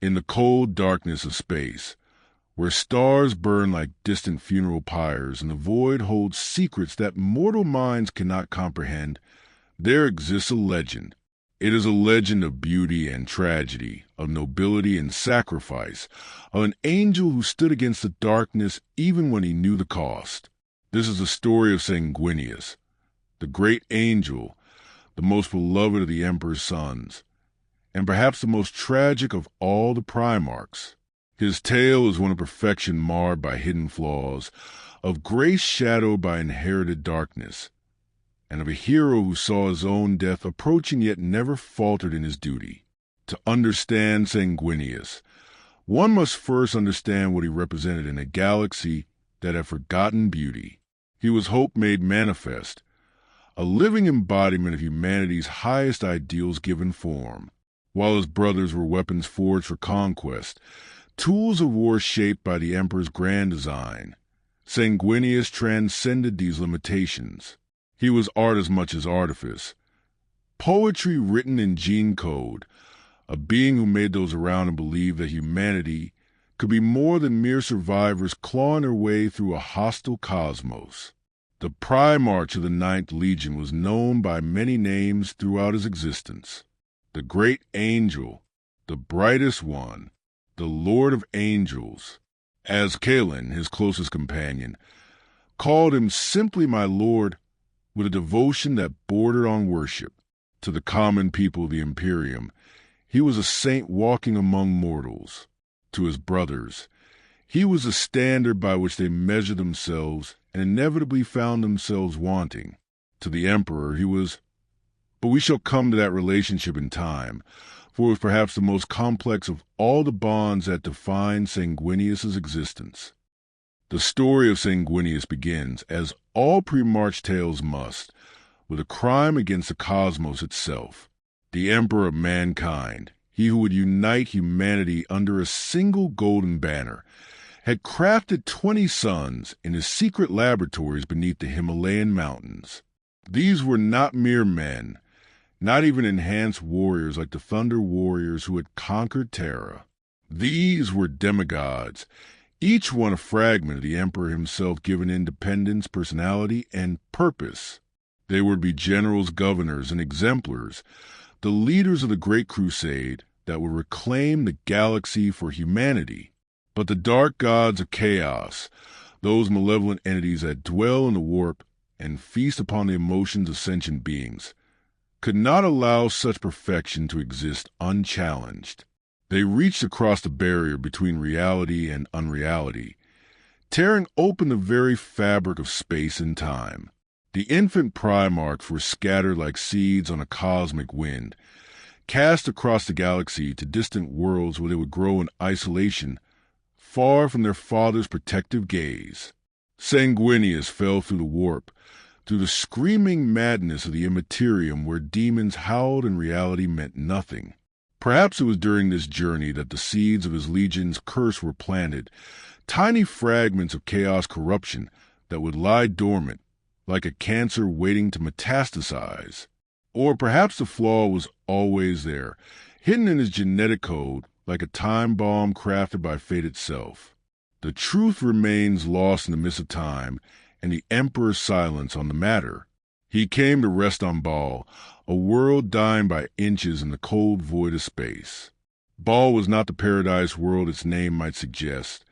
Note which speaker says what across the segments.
Speaker 1: In the cold darkness of space, where stars burn like distant funeral pyres and the void holds secrets that mortal minds cannot comprehend, there exists a legend. It is a legend of beauty and tragedy, of nobility and sacrifice, of an angel who stood against the darkness even when he knew the cost. This is the story of Sanguinius, the great angel, the most beloved of the Emperor's sons, and perhaps the most tragic of all the Primarchs. His tale is one of perfection marred by hidden flaws, of grace shadowed by inherited darkness, and of a hero who saw his own death approaching yet never faltered in his duty. To understand Sanguinius, one must first understand what he represented in a galaxy that had forgotten beauty. He was hope made manifest, a living embodiment of humanity's highest ideals given form. While his brothers were weapons forged for conquest, tools of war shaped by the Emperor's grand design, Sanguinius transcended these limitations. He was art as much as artifice, poetry written in gene code, a being who made those around him believe that humanity could be more than mere survivors clawing their way through a hostile cosmos. The Primarch of the Ninth Legion was known by many names throughout his existence. The Great Angel, the Brightest One, the Lord of Angels, as Kalen, his closest companion, called him simply my lord, with a devotion that bordered on worship. To the common people of the Imperium, he was a saint walking among mortals. To his brothers, he was the standard by which they measured themselves and inevitably found themselves wanting. To the Emperor, he was... But we shall come to that relationship in time, for it was perhaps the most complex of all the bonds that defined Sanguinius's existence. The story of Sanguinius begins, as all Primarch tales must, with a crime against the cosmos itself. The Emperor of mankind, he who would unite humanity under a single golden banner, had crafted 20 sons in his secret laboratories beneath the Himalayan mountains. These were not mere men, not even enhanced warriors like the Thunder Warriors who had conquered Terra. These were demigods, each one a fragment of the Emperor himself given independence, personality, and purpose. They were to be generals, governors, and exemplars, the leaders of the Great Crusade that would reclaim the galaxy for humanity. But the dark gods of chaos, those malevolent entities that dwell in the warp and feast upon the emotions of sentient beings, could not allow such perfection to exist unchallenged. They reached across the barrier between reality and unreality, tearing open the very fabric of space and time. The infant Primarchs were scattered like seeds on a cosmic wind, cast across the galaxy to distant worlds where they would grow in isolation, far from their father's protective gaze. Sanguinius fell through the warp, through the screaming madness of the immaterium where demons howled and reality meant nothing. Perhaps it was during this journey that the seeds of his legion's curse were planted, tiny fragments of chaos corruption that would lie dormant, like a cancer waiting to metastasize. Or perhaps the flaw was always there, hidden in his genetic code, like a time bomb crafted by fate itself. The truth remains lost in the mist of time and the Emperor's silence on the matter. He came to rest on Baal, a world dying by inches in the cold void of space. Baal was not the paradise world its name might suggest,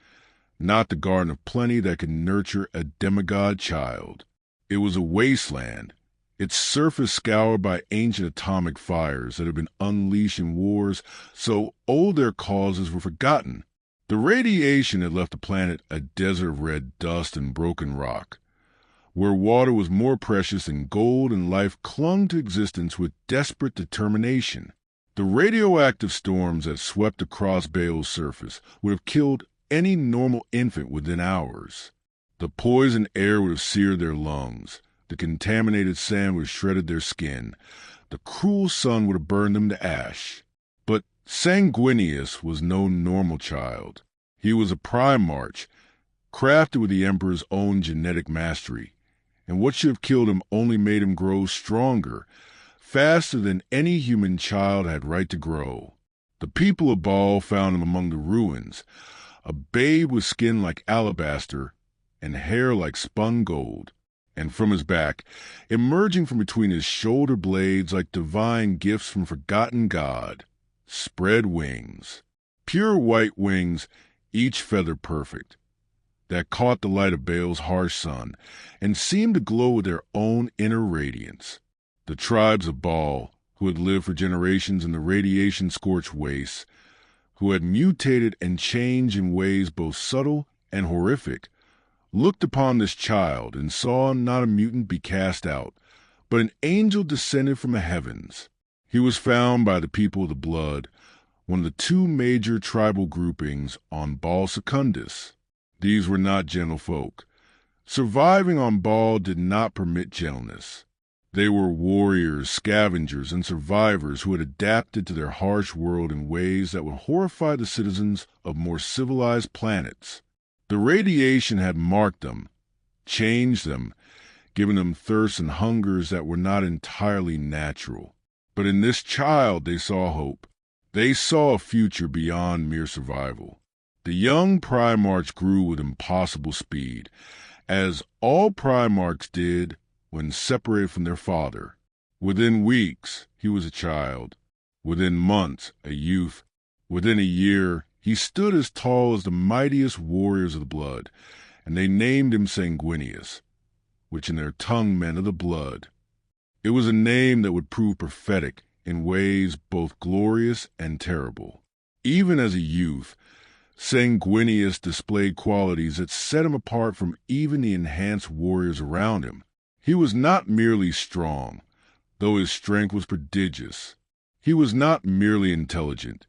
Speaker 1: not the garden of plenty that could nurture a demigod child. It was a wasteland, its surface scoured by ancient atomic fires that had been unleashed in wars so old their causes were forgotten. The radiation had left the planet a desert of red dust and broken rock, where water was more precious than gold and life clung to existence with desperate determination. The radioactive storms that swept across Baal's surface would have killed any normal infant within hours. The poisoned air would have seared their lungs, the contaminated sand would have shredded their skin, the cruel sun would have burned them to ash. But Sanguinius was no normal child. He was a Primarch, crafted with the Emperor's own genetic mastery, and what should have killed him only made him grow stronger, faster than any human child had right to grow. The people of Baal found him among the ruins, a babe with skin like alabaster and hair like spun gold, and from his back, emerging from between his shoulder blades like divine gifts from forgotten God, spread wings, pure white wings, each feather perfect, that caught the light of Baal's harsh sun and seemed to glow with their own inner radiance. The tribes of Baal, who had lived for generations in the radiation-scorched wastes, who had mutated and changed in ways both subtle and horrific, looked upon this child and saw not a mutant be cast out, but an angel descended from the heavens. He was found by the people of the blood, one of the two major tribal groupings on Baal Secundus. These were not gentle folk. Surviving on Baal did not permit gentleness. They were warriors, scavengers, and survivors who had adapted to their harsh world in ways that would horrify the citizens of more civilized planets. The radiation had marked them, changed them, given them thirsts and hungers that were not entirely natural. But in this child they saw hope. They saw a future beyond mere survival. The young Primarchs grew with impossible speed, as all Primarchs did when separated from their father. Within weeks, he was a child. Within months, a youth. Within a year, he stood as tall as the mightiest warriors of the blood, and they named him Sanguinius, which in their tongue meant of the blood. It was a name that would prove prophetic in ways both glorious and terrible. Even as a youth, Sanguinius displayed qualities that set him apart from even the enhanced warriors around him. He was not merely strong, though his strength was prodigious. He was not merely intelligent,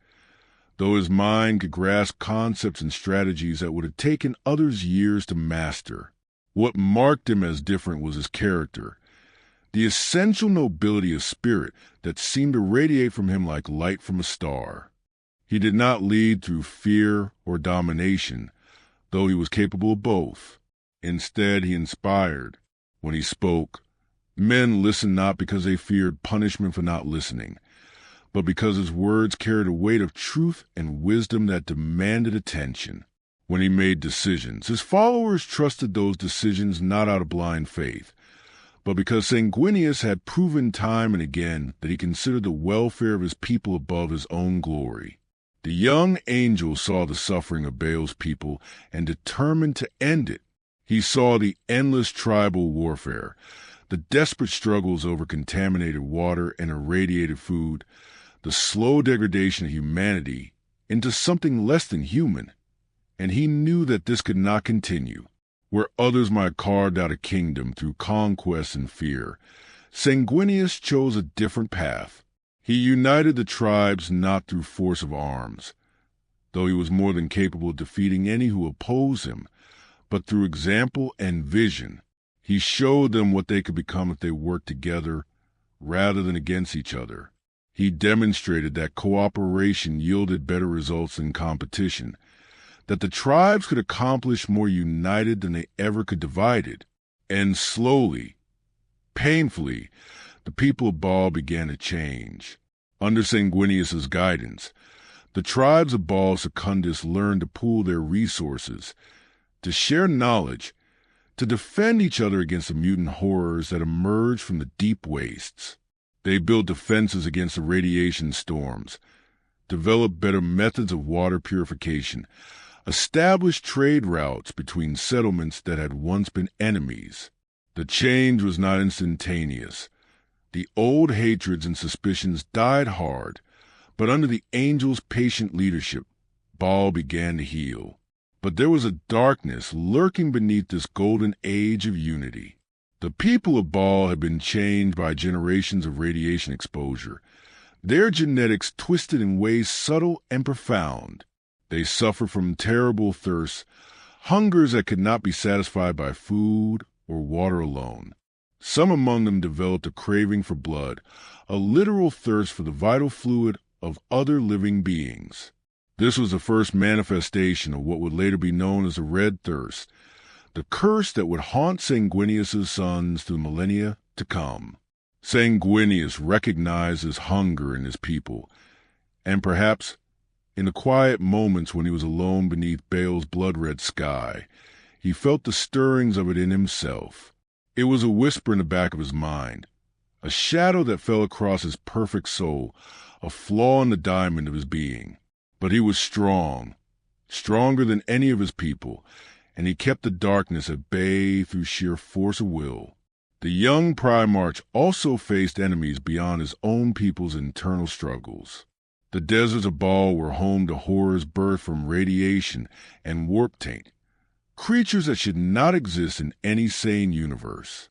Speaker 1: though his mind could grasp concepts and strategies that would have taken others years to master. What marked him as different was his character, the essential nobility of spirit that seemed to radiate from him like light from a star. He did not lead through fear or domination, though he was capable of both. Instead, he inspired. When he spoke, men listened not because they feared punishment for not listening, but because his words carried a weight of truth and wisdom that demanded attention. When he made decisions, his followers trusted those decisions not out of blind faith, but because Sanguinius had proven time and again that he considered the welfare of his people above his own glory. The young angel saw the suffering of Baal's people and determined to end it. He saw the endless tribal warfare, the desperate struggles over contaminated water and irradiated food, the slow degradation of humanity into something less than human, and he knew that this could not continue. Where others might have carved out a kingdom through conquest and fear, Sanguinius chose a different path. He united the tribes not through force of arms, though he was more than capable of defeating any who opposed him, but through example and vision. He showed them what they could become if they worked together rather than against each other. He demonstrated that cooperation yielded better results than competition, that the tribes could accomplish more united than they ever could divided. And slowly, painfully, the people of Baal began to change. Under Sanguinius's guidance, the tribes of Baal Secundus learned to pool their resources, to share knowledge, to defend each other against the mutant horrors that emerged from the deep wastes. They built defenses against the radiation storms, developed better methods of water purification, established trade routes between settlements that had once been enemies. The change was not instantaneous. The old hatreds and suspicions died hard, but under the angel's patient leadership, Baal began to heal. But there was a darkness lurking beneath this golden age of unity. The people of Baal had been changed by generations of radiation exposure, their genetics twisted in ways subtle and profound. They suffered from terrible thirsts, hungers that could not be satisfied by food or water alone. Some among them developed a craving for blood, a literal thirst for the vital fluid of other living beings. This was the first manifestation of what would later be known as the Red Thirst, the curse that would haunt Sanguinius's sons through millennia to come. Sanguinius recognized his hunger in his people, And perhaps, in the quiet moments when he was alone beneath Baal's blood-red sky, he felt the stirrings of it in himself. It was a whisper in the back of his mind, a shadow that fell across his perfect soul, a flaw in the diamond of his being. But he was strong, stronger than any of his people, and he kept the darkness at bay through sheer force of will. The young Primarch also faced enemies beyond his own people's internal struggles. The deserts of Baal were home to horrors birthed from radiation and warp taint, creatures that should not exist in any sane universe.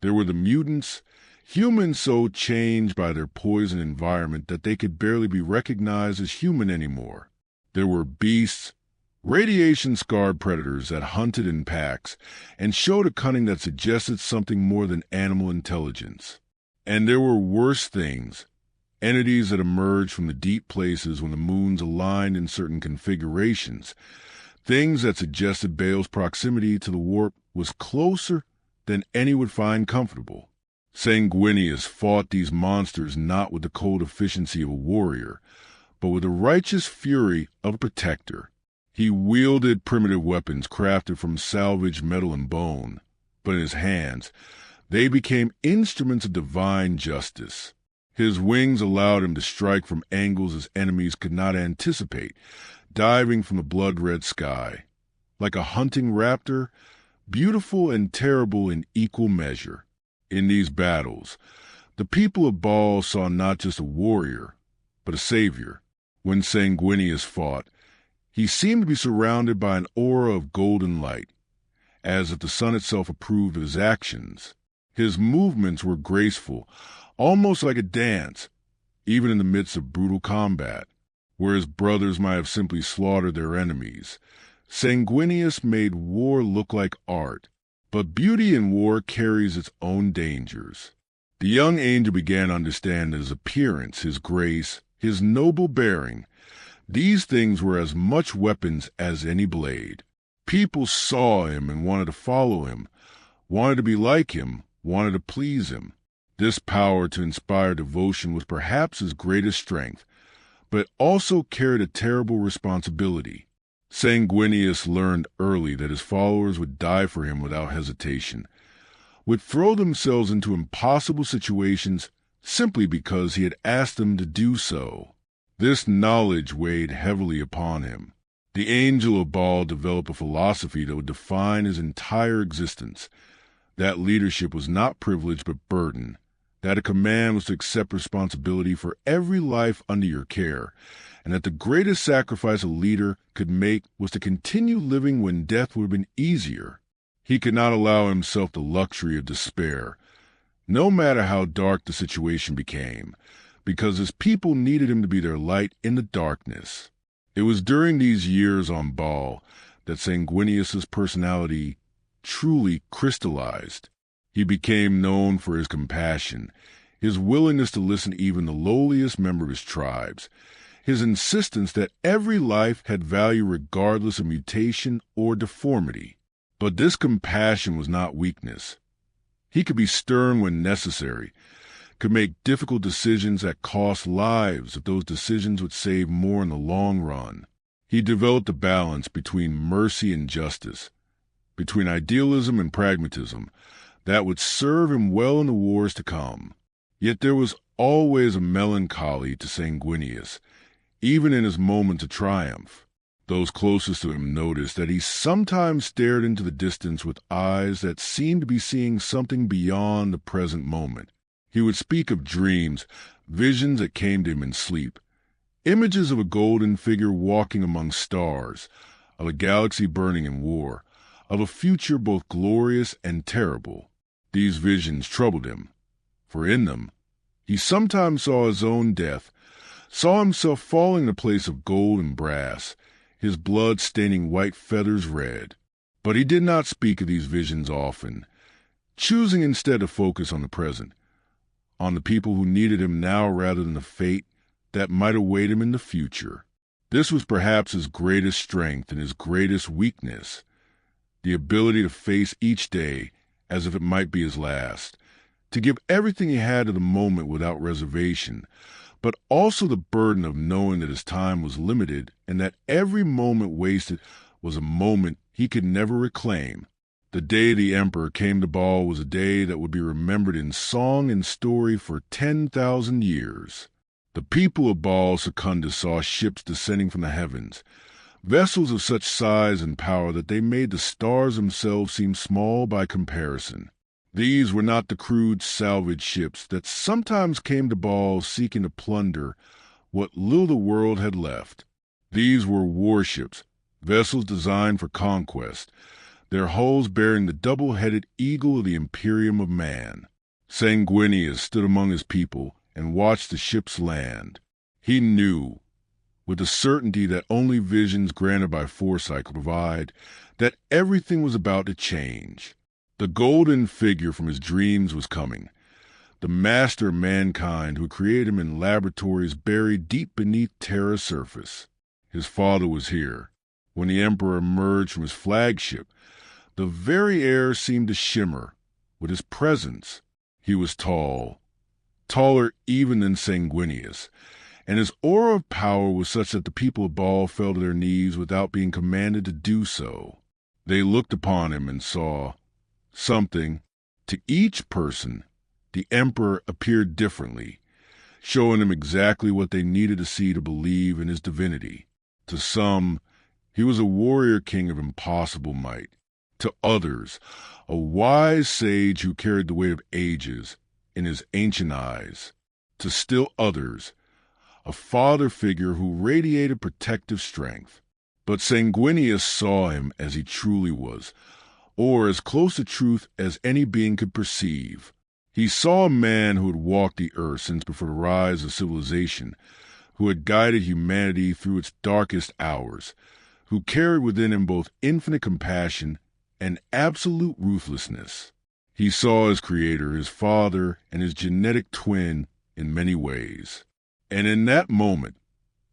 Speaker 1: There were the mutants, humans so changed by their poison environment that they could barely be recognized as human anymore. There were beasts, radiation-scarred predators that hunted in packs and showed a cunning that suggested something more than animal intelligence. And there were worse things, entities that emerged from the deep places when the moons aligned in certain configurations, things that suggested Baal's proximity to the warp was closer than any would find comfortable. Sanguinius fought these monsters not with the cold efficiency of a warrior, but with the righteous fury of a protector. He wielded primitive weapons crafted from salvaged metal and bone, but in his hands, they became instruments of divine justice. His wings allowed him to strike from angles his enemies could not anticipate, diving from the blood-red sky. Like a hunting raptor, beautiful and terrible in equal measure. In these battles, the people of Baal saw not just a warrior, but a savior. When Sanguinius fought, he seemed to be surrounded by an aura of golden light, as if the sun itself approved of his actions. His movements were graceful, almost like a dance, even in the midst of brutal combat. Where his brothers might have simply slaughtered their enemies, Sanguinius made war look like art. But beauty in war carries its own dangers. The young angel began to understand that his appearance, his grace, his noble bearing, these things were as much weapons as any blade. People saw him and wanted to follow him, wanted to be like him, wanted to please him. This power to inspire devotion was perhaps his greatest strength, but it also carried a terrible responsibility. Sanguinius learned early that his followers would die for him without hesitation, would throw themselves into impossible situations simply because he had asked them to do so. This knowledge weighed heavily upon him. The angel of Baal developed a philosophy that would define his entire existence. That leadership was not privilege but burden, that a command was to accept responsibility for every life under your care, and that the greatest sacrifice a leader could make was to continue living when death would have been easier. He could not allow himself the luxury of despair, no matter how dark the situation became, because his people needed him to be their light in the darkness. It was during these years on Baal that Sanguinius's personality truly crystallized. He became known for his compassion, his willingness to listen to even the lowliest member of his tribes, his insistence that every life had value regardless of mutation or deformity. But this compassion was not weakness. He could be stern when necessary, could make difficult decisions that cost lives if those decisions would save more in the long run. He developed a balance between mercy and justice, between idealism and pragmatism, that would serve him well in the wars to come. Yet there was always a melancholy to Sanguinius, even in his moments of triumph. Those closest to him noticed that he sometimes stared into the distance with eyes that seemed to be seeing something beyond the present moment. He would speak of dreams, visions that came to him in sleep, images of a golden figure walking among stars, of a galaxy burning in war, of a future both glorious and terrible. These visions troubled him, for in them he sometimes saw his own death, saw himself falling in a place of gold and brass, his blood staining white feathers red. But he did not speak of these visions often, choosing instead to focus on the present, on the people who needed him now rather than the fate that might await him in the future. This was perhaps his greatest strength and his greatest weakness, the ability to face each day as if it might be his last, to give everything he had to the moment without reservation, but also the burden of knowing that his time was limited and that every moment wasted was a moment he could never reclaim. The day the emperor came to Baal was a day that would be remembered in song and story for 10,000 years. The people of Baal Secundus saw ships descending from the heavens, vessels of such size and power that they made the stars themselves seem small by comparison. These were not the crude salvage ships that sometimes came to Baal seeking to plunder what little the world had left. These were warships, vessels designed for conquest, their hulls bearing the double-headed eagle of the Imperium of Man. Sanguinius stood among his people and watched the ships land. He knew, with the certainty that only visions granted by Foresight could provide, that everything was about to change. The golden figure from his dreams was coming, the master of mankind who created him in laboratories buried deep beneath Terra's surface. His father was here. When the emperor emerged from his flagship, the very air seemed to shimmer with his presence. He was tall, taller even than Sanguinius, and his aura of power was such that the people of Baal fell to their knees without being commanded to do so. They looked upon him and saw something. To each person, the emperor appeared differently, showing them exactly what they needed to see to believe in his divinity. To some, he was a warrior king of impossible might. To others, a wise sage who carried the weight of ages in his ancient eyes. To still others, a father figure who radiated protective strength. But Sanguinius saw him as he truly was, or as close to truth as any being could perceive. He saw a man who had walked the earth since before the rise of civilization, who had guided humanity through its darkest hours, who carried within him both infinite compassion and absolute ruthlessness. He saw his creator, his father, and his genetic twin in many ways. And in that moment,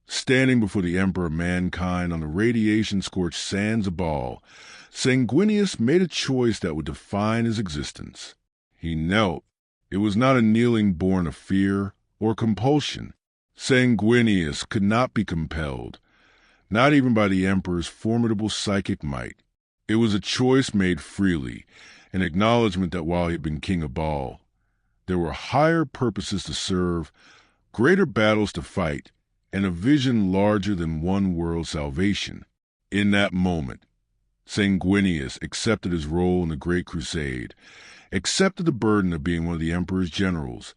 Speaker 1: standing before the emperor of mankind on the radiation-scorched sands of Baal, Sanguinius made a choice that would define his existence. He knelt. It was not a kneeling born of fear or compulsion. Sanguinius could not be compelled, not even by the emperor's formidable psychic might. It was a choice made freely, an acknowledgement that while he had been king of Baal, there were higher purposes to serve, greater battles to fight, and a vision larger than one world's salvation. In that moment, Sanguinius accepted his role in the Great Crusade, accepted the burden of being one of the emperor's generals,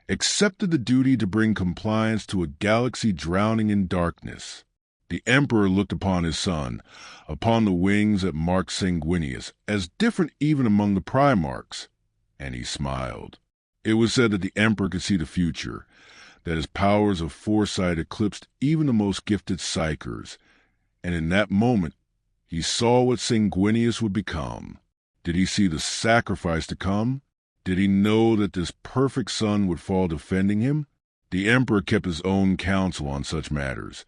Speaker 1: accepted the duty to bring compliance to a galaxy drowning in darkness. The emperor looked upon his son, upon the wings that marked Sanguinius, as different even among the Primarchs, and he smiled. It was said that the emperor could see the future, that his powers of foresight eclipsed even the most gifted psychers, and in that moment he saw what Sanguinius would become. Did he see the sacrifice to come? Did he know that this perfect son would fall defending him? The emperor kept his own counsel on such matters,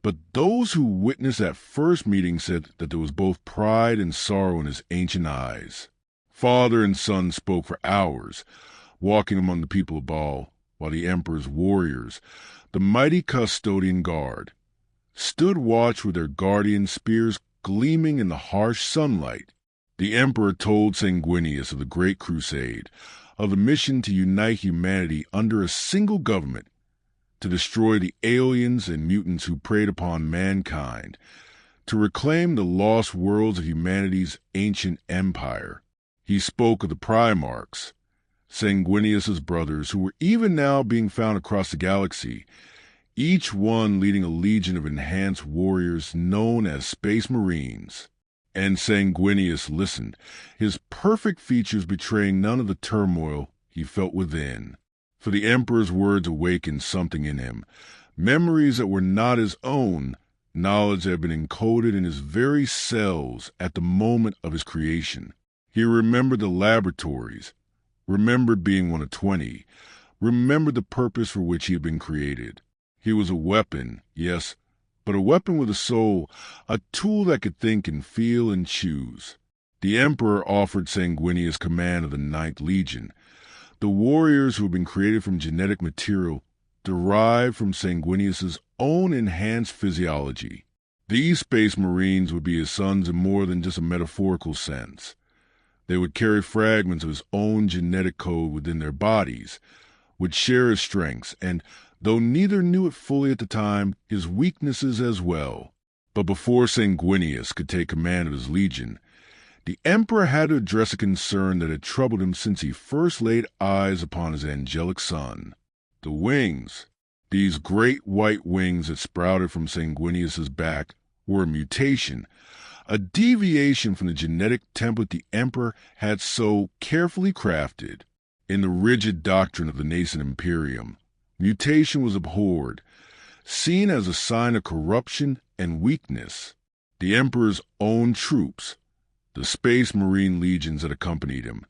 Speaker 1: but those who witnessed that first meeting said that there was both pride and sorrow in his ancient eyes. Father and son spoke for hours, walking among the people of Baal, while the emperor's warriors, the mighty custodian guard, stood watch with their guardian spears gleaming in the harsh sunlight. The emperor told Sanguinius of the Great Crusade, of the mission to unite humanity under a single government, to destroy the aliens and mutants who preyed upon mankind, to reclaim the lost worlds of humanity's ancient empire. He spoke of the Primarchs, Sanguinius's brothers, who were even now being found across the galaxy, each one leading a legion of enhanced warriors known as Space Marines. And Sanguinius listened, his perfect features betraying none of the turmoil he felt within. For the emperor's words awakened something in him, memories that were not his own, knowledge that had been encoded in his very cells at the moment of his creation. He remembered the laboratories, remembered being one of 20, remembered the purpose for which he had been created. He was a weapon, yes, but a weapon with a soul, a tool that could think and feel and choose. The emperor offered Sanguinius command of the 9th Legion, the warriors who had been created from genetic material derived from Sanguinius's own enhanced physiology. These Space Marines would be his sons in more than just a metaphorical sense. They would carry fragments of his own genetic code within their bodies, would share his strengths, and, though neither knew it fully at the time, his weaknesses as well. But before Sanguinius could take command of his legion, the Emperor had to address a concern that had troubled him since he first laid eyes upon his angelic son. The wings. These great white wings that sprouted from Sanguinius's back were a mutation, a deviation from the genetic template the Emperor had so carefully crafted. In the rigid doctrine of the nascent Imperium, mutation was abhorred, seen as a sign of corruption and weakness. The Emperor's own troops, the Space Marine legions that accompanied him,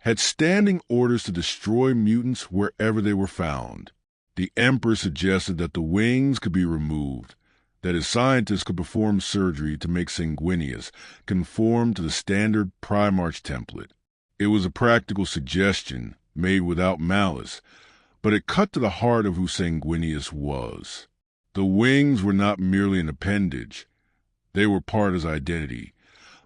Speaker 1: had standing orders to destroy mutants wherever they were found. The Emperor suggested that the wings could be removed, that his scientists could perform surgery to make Sanguinius conform to the standard Primarch template. It was a practical suggestion, made without malice, but it cut to the heart of who Sanguinius was. The wings were not merely an appendage. They were part of his identity,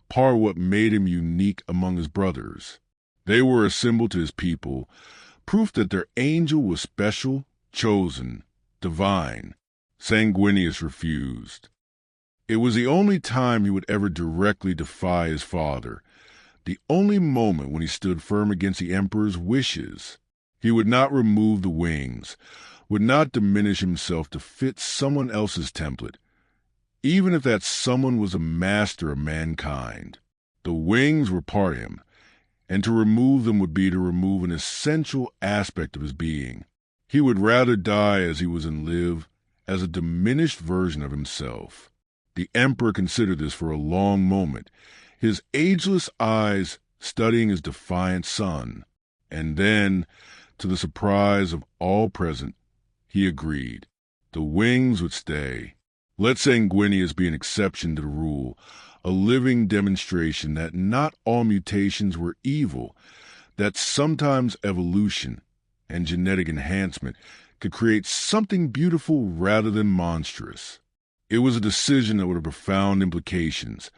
Speaker 1: part of what made him unique among his brothers. They were a symbol to his people, proof that their angel was special, chosen, divine. Sanguinius refused. It was the only time he would ever directly defy his father, the only moment when he stood firm against the Emperor's wishes. He would not remove the wings, would not diminish himself to fit someone else's template, even if that someone was a master of mankind. The wings were part of him, and to remove them would be to remove an essential aspect of his being. He would rather die as he was and live as a diminished version of himself. The Emperor considered this for a long moment, his ageless eyes studying his defiant son. And then, to the surprise of all present, he agreed. The wings would stay. Let Sanguinius be an exception to the rule, a living demonstration that not all mutations were evil, that sometimes evolution and genetic enhancement could create something beautiful rather than monstrous. It was a decision that would have profound implications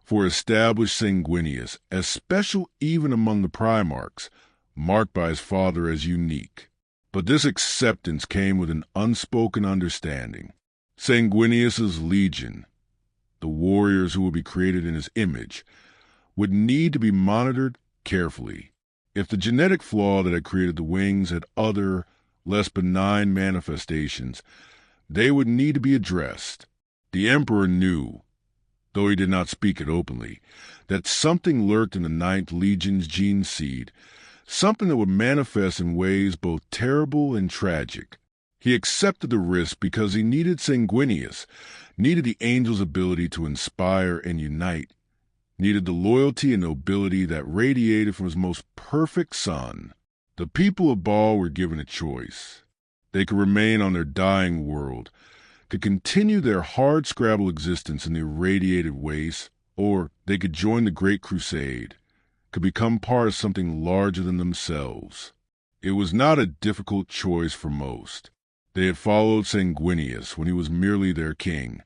Speaker 1: for established Sanguinius as special even among the Primarchs, marked by his father as unique. But this acceptance came with an unspoken understanding. Sanguinius's legion, the warriors who would be created in his image, would need to be monitored carefully. If the genetic flaw that had created the wings had other, less benign manifestations, they would need to be addressed. The Emperor knew, though he did not speak it openly, that something lurked in the Ninth Legion's gene seed, something that would manifest in ways both terrible and tragic. He accepted the risk because he needed Sanguinius, needed the angel's ability to inspire and unite, needed the loyalty and nobility that radiated from his most perfect son. The people of Baal were given a choice. They could remain on their dying world, could continue their hard-scrabble existence in the irradiated waste, or they could join the Great Crusade, could become part of something larger than themselves. It was not a difficult choice for most. They had followed Sanguinius when he was merely their king.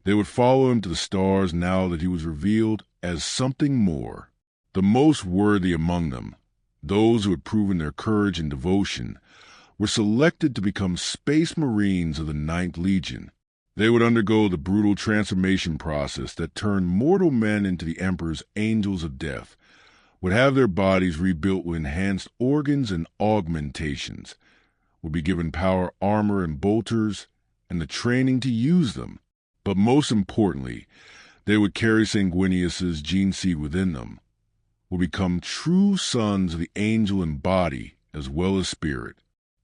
Speaker 1: They would follow him to the stars now that he was revealed as something more. The most worthy among them, those who had proven their courage and devotion, were selected to become Space Marines of the Ninth Legion. They would undergo the brutal transformation process that turned mortal men into the Emperor's angels of death, would have their bodies rebuilt with enhanced organs and augmentations, would be given power armor and bolters, and the training to use them. But most importantly, they would carry Sanguinius's gene seed within them, would become true sons of the angel in body as well as spirit.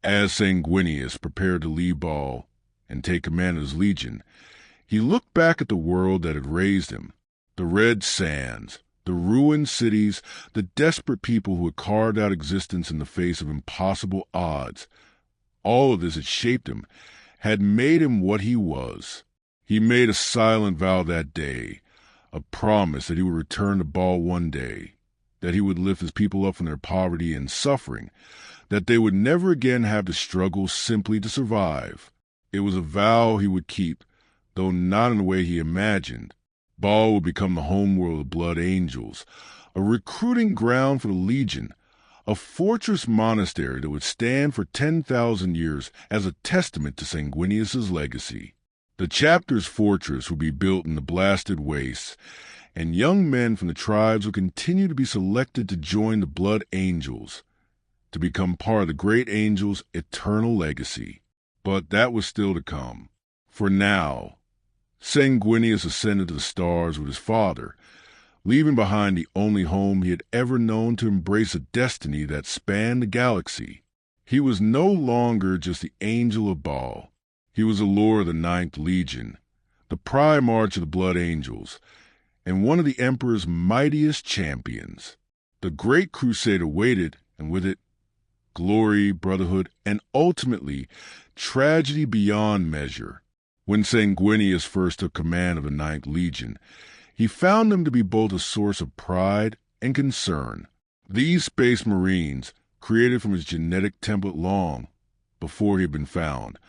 Speaker 1: As Sanguinius prepared to leave Baal and take command of his legion, he looked back at the world that had raised him, the red sands, the ruined cities, the desperate people who had carved out existence in the face of impossible odds. All of this had shaped him, had made him what he was. He made a silent vow that day, a promise that he would return to Baal one day, that he would lift his people up from their poverty and suffering, that they would never again have to struggle simply to survive. It was a vow he would keep, though not in the way he imagined. Baal would become the homeworld of the Blood Angels, a recruiting ground for the Legion, a fortress monastery that would stand for 10,000 years as a testament to Sanguinius's legacy. The chapter's fortress would be built in the blasted wastes, and young men from the tribes would continue to be selected to join the Blood Angels, to become part of the Great Angel's eternal legacy. But that was still to come. For now, Sanguinius ascended to the stars with his father, leaving behind the only home he had ever known to embrace a destiny that spanned the galaxy. He was no longer just the Angel of Baal. He was the Lord of the Ninth Legion, the Primarchs of the Blood Angels, and one of the Emperor's mightiest champions. The Great Crusade awaited, and with it, glory, brotherhood, and ultimately, tragedy beyond measure. When Sanguinius first took command of the Ninth Legion, he found them to be both a source of pride and concern. These Space Marines, created from his genetic template long before he had been found,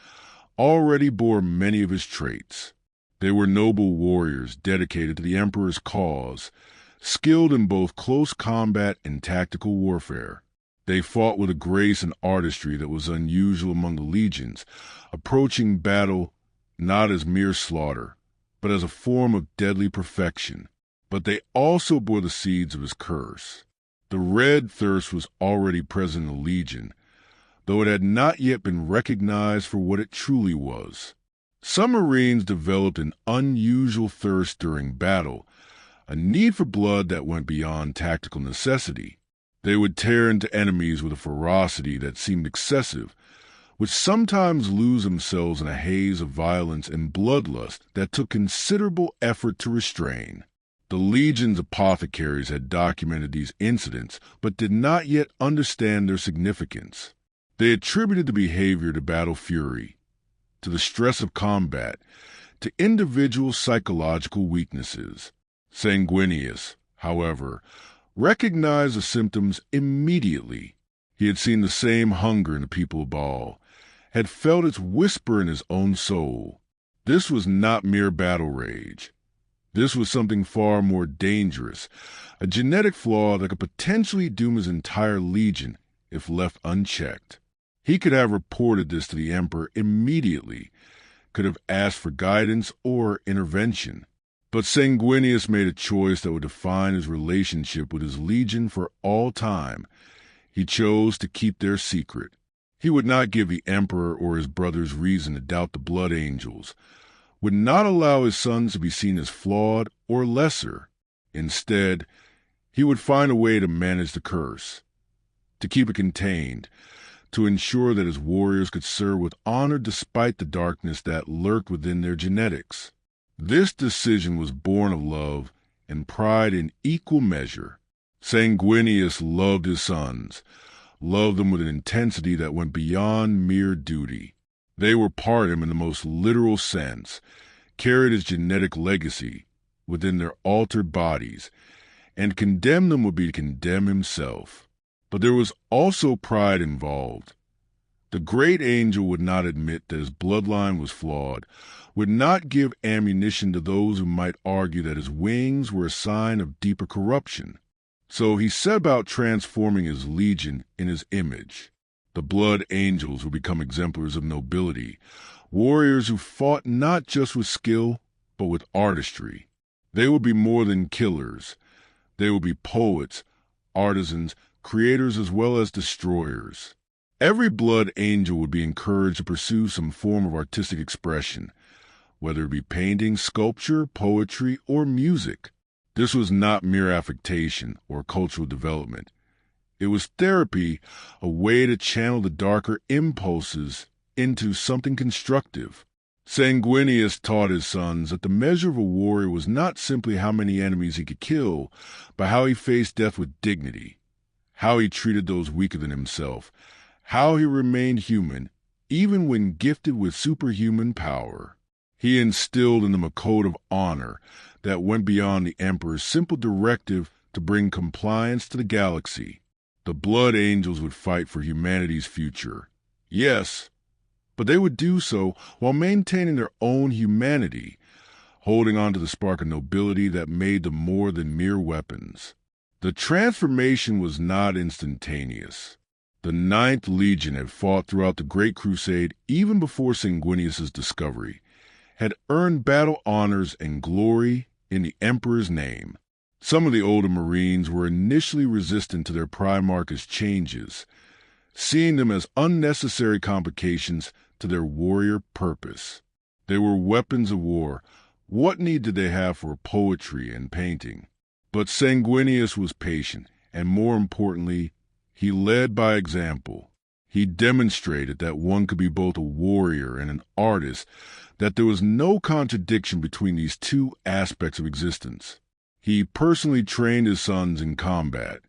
Speaker 1: already bore many of his traits. They were noble warriors dedicated to the Emperor's cause, skilled in both close combat and tactical warfare. They fought with a grace and artistry that was unusual among the legions, approaching battle not as mere slaughter, but as a form of deadly perfection. But they also bore the seeds of his curse. The red thirst was already present in the Legion, though it had not yet been recognized for what it truly was. Some Marines developed an unusual thirst during battle, a need for blood that went beyond tactical necessity. They would tear into enemies with a ferocity that seemed excessive, would sometimes lose themselves in a haze of violence and bloodlust that took considerable effort to restrain. The Legion's apothecaries had documented these incidents, but did not yet understand their significance. They attributed the behavior to battle fury, to the stress of combat, to individual psychological weaknesses. Sanguinius, however, recognized the symptoms immediately. He had seen the same hunger in the people of Baal, had felt its whisper in his own soul. This was not mere battle rage. This was something far more dangerous, a genetic flaw that could potentially doom his entire legion if left unchecked. He could have reported this to the Emperor immediately, could have asked for guidance or intervention. But Sanguinius made a choice that would define his relationship with his legion for all time. He chose to keep their secret. He would not give the Emperor or his brothers reason to doubt the Blood Angels, would not allow his sons to be seen as flawed or lesser. Instead, he would find a way to manage the curse, to keep it contained, to ensure that his warriors could serve with honor despite the darkness that lurked within their genetics. This decision was born of love and pride in equal measure. Sanguinius loved his sons, loved them with an intensity that went beyond mere duty. They were part of him in the most literal sense, carried his genetic legacy within their altered bodies, and condemn them would be to condemn himself. But there was also pride involved. The great angel would not admit that his bloodline was flawed, would not give ammunition to those who might argue that his wings were a sign of deeper corruption. So he set about transforming his legion in his image. The Blood Angels would become exemplars of nobility, warriors who fought not just with skill, but with artistry. They would be more than killers. They would be poets, artisans, creators as well as destroyers. Every Blood Angel would be encouraged to pursue some form of artistic expression, whether it be painting, sculpture, poetry, or music. This was not mere affectation or cultural development. It was therapy, a way to channel the darker impulses into something constructive. Sanguinius taught his sons that the measure of a warrior was not simply how many enemies he could kill, but how he faced death with dignity, how he treated those weaker than himself, how he remained human, even when gifted with superhuman power. He instilled in them a code of honor that went beyond the Emperor's simple directive to bring compliance to the galaxy. The Blood Angels would fight for humanity's future. Yes, but they would do so while maintaining their own humanity, holding on to the spark of nobility that made them more than mere weapons. The transformation was not instantaneous. The Ninth Legion had fought throughout the Great Crusade even before Sanguinius's discovery, had earned battle honors and glory in the Emperor's name. Some of the older Marines were initially resistant to their Primarchs' changes, seeing them as unnecessary complications to their warrior purpose. They were weapons of war. What need did they have for poetry and painting? But Sanguinius was patient, and more importantly, he led by example. He demonstrated that one could be both a warrior and an artist, that there was no contradiction between these two aspects of existence. He personally trained his sons in combat,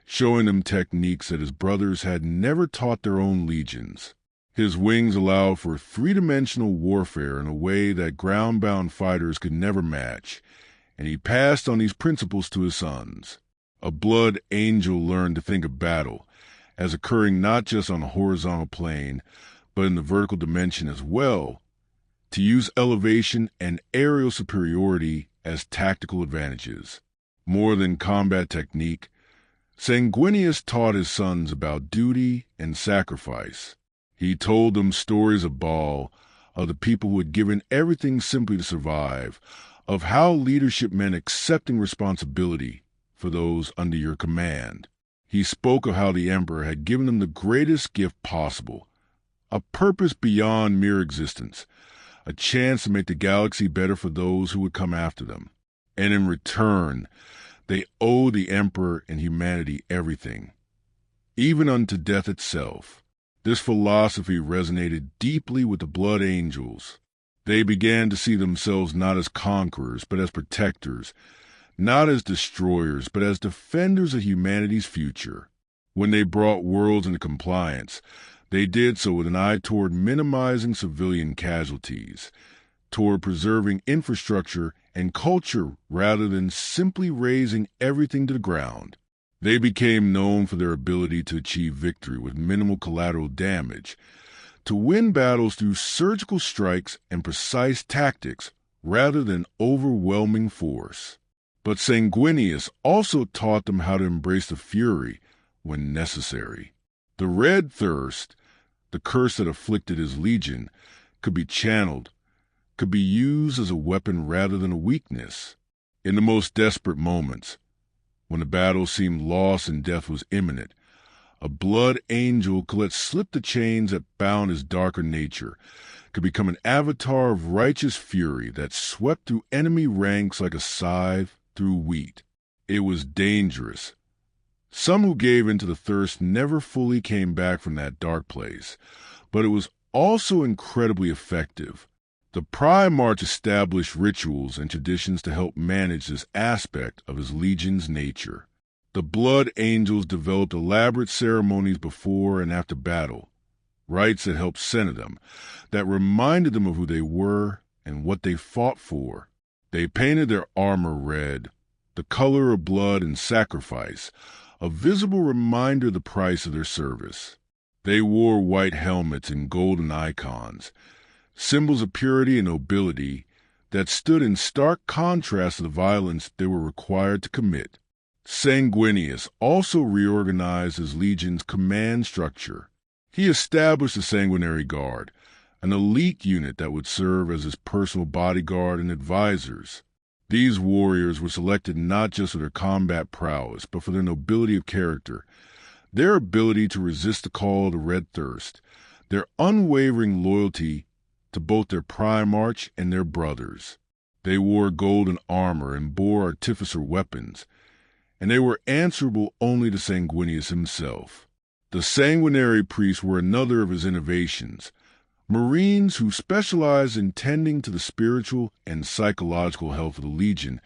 Speaker 1: showing them techniques that his brothers had never taught their own legions. His wings allowed for three-dimensional warfare in a way that ground-bound fighters could never match, and he passed on these principles to his sons. A Blood Angel learned to think of battle as occurring not just on a horizontal plane, but in the vertical dimension as well, to use elevation and aerial superiority as tactical advantages. More than combat technique, Sanguinius taught his sons about duty and sacrifice. He told them stories of Baal, of the people who had given everything simply to survive, of how leadership meant accepting responsibility for those under your command. He spoke of how the Emperor had given them the greatest gift possible, a purpose beyond mere existence, a chance to make the galaxy better for those who would come after them. And in return, they owed the Emperor and humanity everything, even unto death itself. This philosophy resonated deeply with the Blood Angels. They began to see themselves not as conquerors, but as protectors, not as destroyers, but as defenders of humanity's future. When they brought worlds into compliance, they did so with an eye toward minimizing civilian casualties, toward preserving infrastructure and culture rather than simply razing everything to the ground. They became known for their ability to achieve victory with minimal collateral damage, to win battles through surgical strikes and precise tactics rather than overwhelming force. But Sanguinius also taught them how to embrace the fury when necessary. The Red Thirst, the curse that afflicted his legion, could be channeled, could be used as a weapon rather than a weakness. In the most desperate moments, when the battle seemed lost and death was imminent, a Blood Angel could let slip the chains that bound his darker nature, could become an avatar of righteous fury that swept through enemy ranks like a scythe through wheat. It was dangerous. Some who gave into the thirst never fully came back from that dark place, but it was also incredibly effective. The Primarchs established rituals and traditions to help manage this aspect of his legion's nature. The Blood Angels developed elaborate ceremonies before and after battle, rites that helped center them, that reminded them of who they were and what they fought for. They painted their armor red, the color of blood and sacrifice, a visible reminder of the price of their service. They wore white helmets and golden icons, symbols of purity and nobility that stood in stark contrast to the violence they were required to commit. Sanguinius also reorganized his legion's command structure. He established the Sanguinary Guard, an elite unit that would serve as his personal bodyguard and advisors. These warriors were selected not just for their combat prowess, but for their nobility of character, their ability to resist the call of the Red Thirst, their unwavering loyalty to both their Primarch and their brothers. They wore golden armor and bore artificer weapons, and they were answerable only to Sanguinius himself. The sanguinary priests were another of his innovations, Marines who specialized in tending to the spiritual and psychological health of the Legion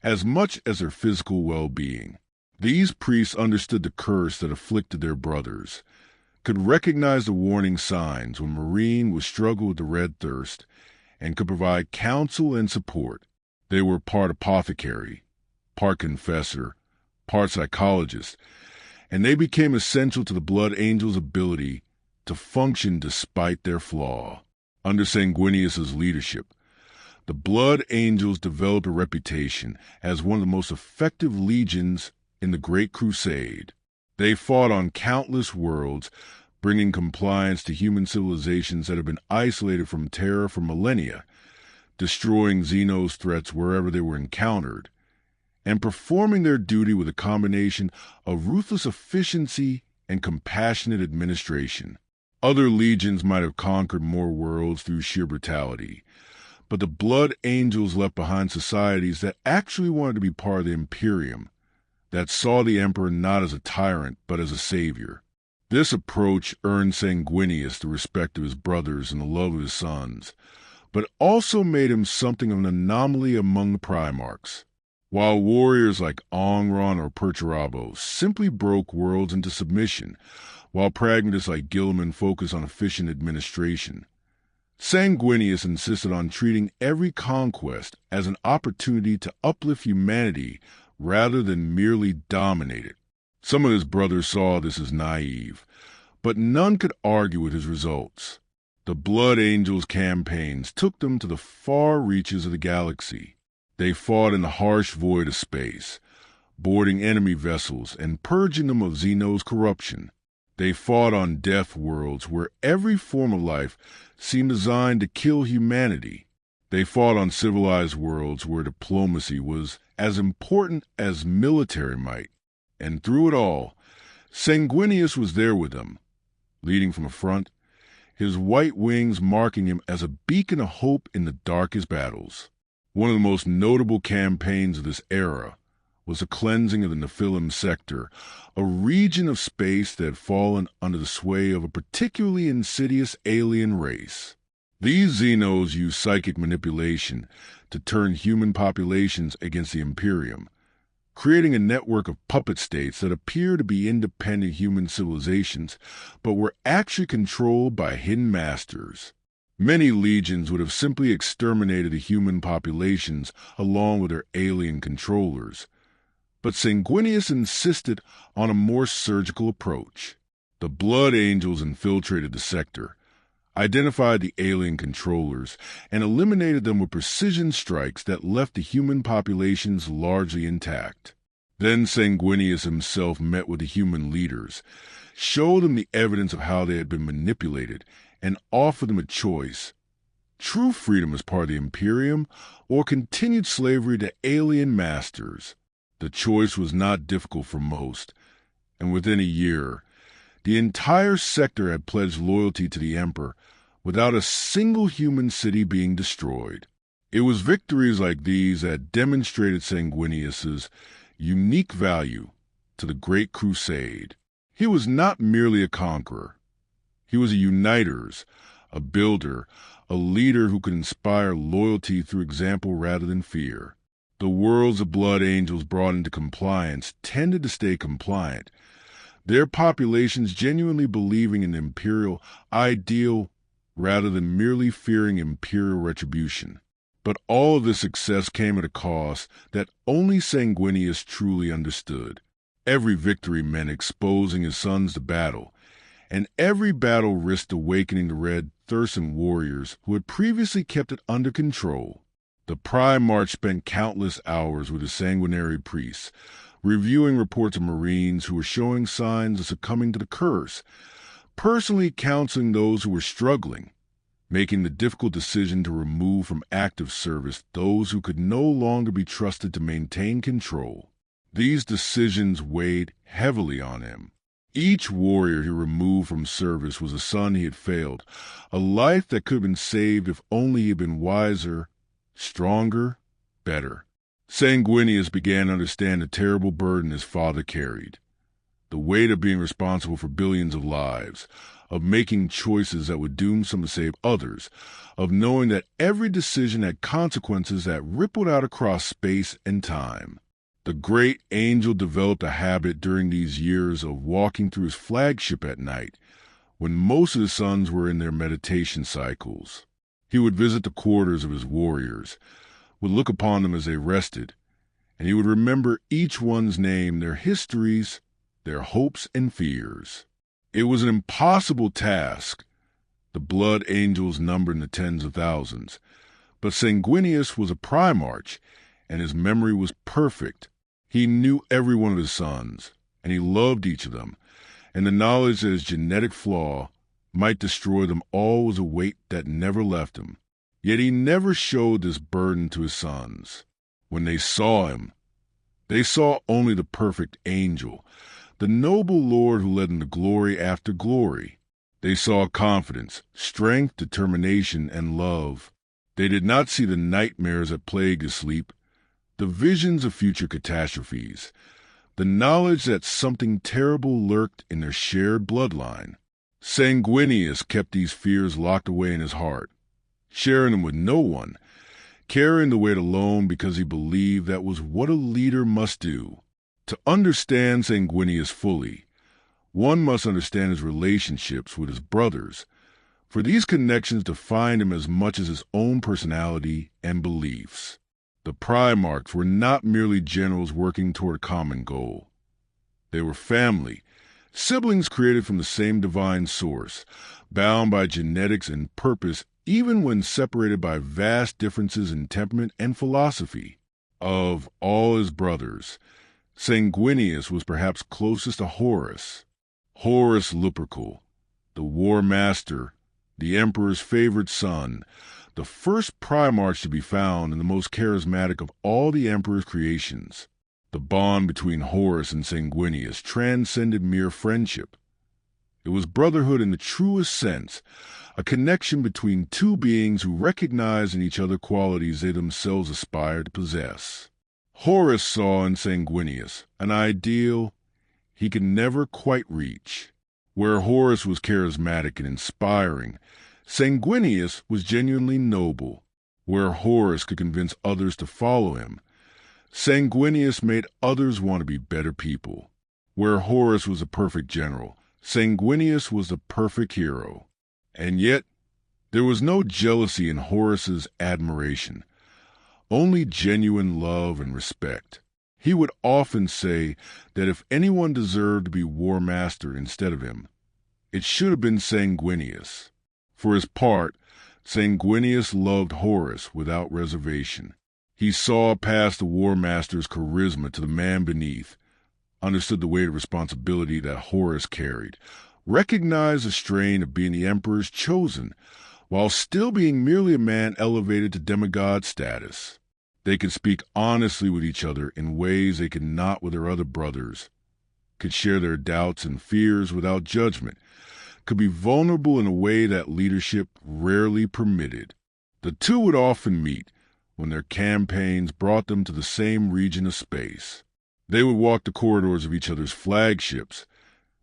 Speaker 1: as much as their physical well-being. These priests understood the curse that afflicted their brothers, could recognize the warning signs when a Marine would struggle with the Red Thirst, and could provide counsel and support. They were part apothecary, part confessor, part psychologist, and they became essential to the Blood Angels' ability to function despite their flaw. Under Sanguinius's leadership, the Blood Angels developed a reputation as one of the most effective legions in the Great Crusade. They fought on countless worlds, bringing compliance to human civilizations that had been isolated from terror for millennia, destroying Xenos threats wherever they were encountered, and performing their duty with a combination of ruthless efficiency and compassionate administration. Other legions might have conquered more worlds through sheer brutality, but the Blood Angels left behind societies that actually wanted to be part of the Imperium, that saw the Emperor not as a tyrant but as a savior. This approach earned Sanguinius the respect of his brothers and the love of his sons, but also made him something of an anomaly among the Primarchs. While warriors like Ongron or Perturabo simply broke worlds into submission, while pragmatists like Gilliman focused on efficient administration, Sanguinius insisted on treating every conquest as an opportunity to uplift humanity rather than merely dominate it. Some of his brothers saw this as naive, but none could argue with his results. The Blood Angels' campaigns took them to the far reaches of the galaxy. They fought in the harsh void of space, boarding enemy vessels and purging them of Xenos corruption. They fought on death worlds where every form of life seemed designed to kill humanity. They fought on civilized worlds where diplomacy was as important as military might. And through it all, Sanguinius was there with them, leading from the front, his white wings marking him as a beacon of hope in the darkest battles. One of the most notable campaigns of this era was the cleansing of the Nephilim sector, a region of space that had fallen under the sway of a particularly insidious alien race. These Xenos used psychic manipulation to turn human populations against the Imperium, creating a network of puppet states that appear to be independent human civilizations, but were actually controlled by hidden masters. Many legions would have simply exterminated the human populations along with their alien controllers, but Sanguinius insisted on a more surgical approach. The Blood Angels infiltrated the sector, identified the alien controllers, and eliminated them with precision strikes that left the human populations largely intact. Then Sanguinius himself met with the human leaders, showed them the evidence of how they had been manipulated, and offered them a choice: true freedom as part of the Imperium, or continued slavery to alien masters. The choice was not difficult for most, and within a year, the entire sector had pledged loyalty to the Emperor without a single human city being destroyed. It was victories like these that demonstrated Sanguinius's unique value to the Great Crusade. He was not merely a conqueror. He was a uniter, a builder, a leader who could inspire loyalty through example rather than fear. The worlds the Blood Angels brought into compliance tended to stay compliant, their populations genuinely believing in the imperial ideal rather than merely fearing imperial retribution. But all of this success came at a cost that only Sanguinius truly understood. Every victory meant exposing his sons to battle, and every battle risked awakening the red, thirsting warriors who had previously kept it under control. The Primarchs spent countless hours with the sanguinary priests, reviewing reports of Marines who were showing signs of succumbing to the curse, personally counseling those who were struggling, making the difficult decision to remove from active service those who could no longer be trusted to maintain control. These decisions weighed heavily on him. Each warrior he removed from service was a son he had failed, a life that could have been saved if only he had been wiser, stronger, better. Sanguinius began to understand the terrible burden his father carried, the weight of being responsible for billions of lives, of making choices that would doom some to save others, of knowing that every decision had consequences that rippled out across space and time. The great angel developed a habit during these years of walking through his flagship at night, when most of his sons were in their meditation cycles. He would visit the quarters of his warriors, would look upon them as they rested, and he would remember each one's name, their histories, their hopes and fears. It was an impossible task, the blood angels numbered in the tens of thousands, but Sanguinius was a Primarch, and his memory was perfect. He knew every one of his sons, and he loved each of them, and the knowledge that his genetic flaw might destroy them all was a weight that never left him. Yet he never showed this burden to his sons. When they saw him, they saw only the perfect angel, the noble Lord who led them to glory after glory. They saw confidence, strength, determination, and love. They did not see the nightmares that plagued his sleep, the visions of future catastrophes, the knowledge that something terrible lurked in their shared bloodline. Sanguinius kept these fears locked away in his heart, sharing them with no one, carrying the weight alone because he believed that was what a leader must do. To understand Sanguinius fully, one must understand his relationships with his brothers, for these connections defined him as much as his own personality and beliefs. The Primarchs were not merely generals working toward a common goal. They were family, siblings created from the same divine source, bound by genetics and purpose even when separated by vast differences in temperament and philosophy. Of all his brothers, Sanguinius was perhaps closest to Horus. Horus Lupercal, the war master, the emperor's favorite son, the first Primarch to be found and the most charismatic of all the emperor's creations. The bond between Horus and Sanguinius transcended mere friendship. It was brotherhood in the truest sense, a connection between two beings who recognized in each other qualities they themselves aspired to possess. Horus saw in Sanguinius an ideal he could never quite reach. Where Horus was charismatic and inspiring, Sanguinius was genuinely noble. Where Horus could convince others to follow him, Sanguinius made others want to be better people. Where Horus was a perfect general, Sanguinius was the perfect hero. And yet, there was no jealousy in Horus's admiration, only genuine love and respect. He would often say that if anyone deserved to be war master instead of him, it should have been Sanguinius. For his part, Sanguinius loved Horus without reservation. He saw past the war master's charisma to the man beneath, understood the weight of responsibility that Horus carried, recognized the strain of being the emperor's chosen, while still being merely a man elevated to demigod status. They could speak honestly with each other in ways they could not with their other brothers, could share their doubts and fears without judgment, could be vulnerable in a way that leadership rarely permitted. The two would often meet when their campaigns brought them to the same region of space. They would walk the corridors of each other's flagships,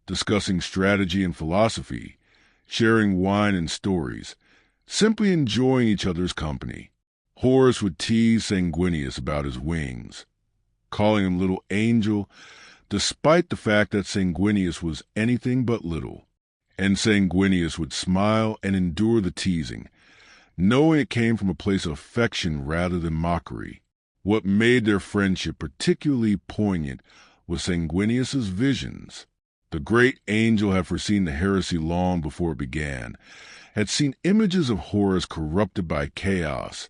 Speaker 1: discussing strategy and philosophy, sharing wine and stories, simply enjoying each other's company. Horus would tease Sanguinius about his wings, calling him Little Angel, despite the fact that Sanguinius was anything but little. And Sanguinius would smile and endure the teasing, knowing it came from a place of affection rather than mockery. What made their friendship particularly poignant was Sanguinius's visions. The great angel had foreseen the heresy long before it began, had seen images of Horus corrupted by chaos,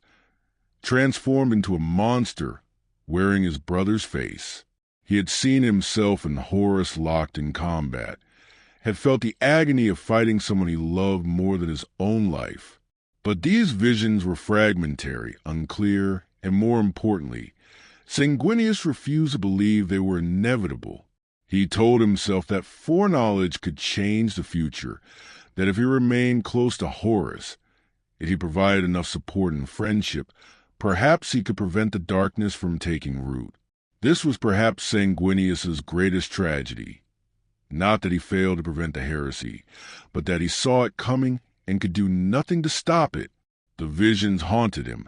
Speaker 1: transformed into a monster wearing his brother's face. He had seen himself and Horus locked in combat, had felt the agony of fighting someone he loved more than his own life. But these visions were fragmentary, unclear, and more importantly, Sanguinius refused to believe they were inevitable. He told himself that foreknowledge could change the future, that if he remained close to Horus, if he provided enough support and friendship, perhaps he could prevent the darkness from taking root. This was perhaps Sanguinius's greatest tragedy. Not that he failed to prevent the heresy, but that he saw it coming and could do nothing to stop it. The visions haunted him,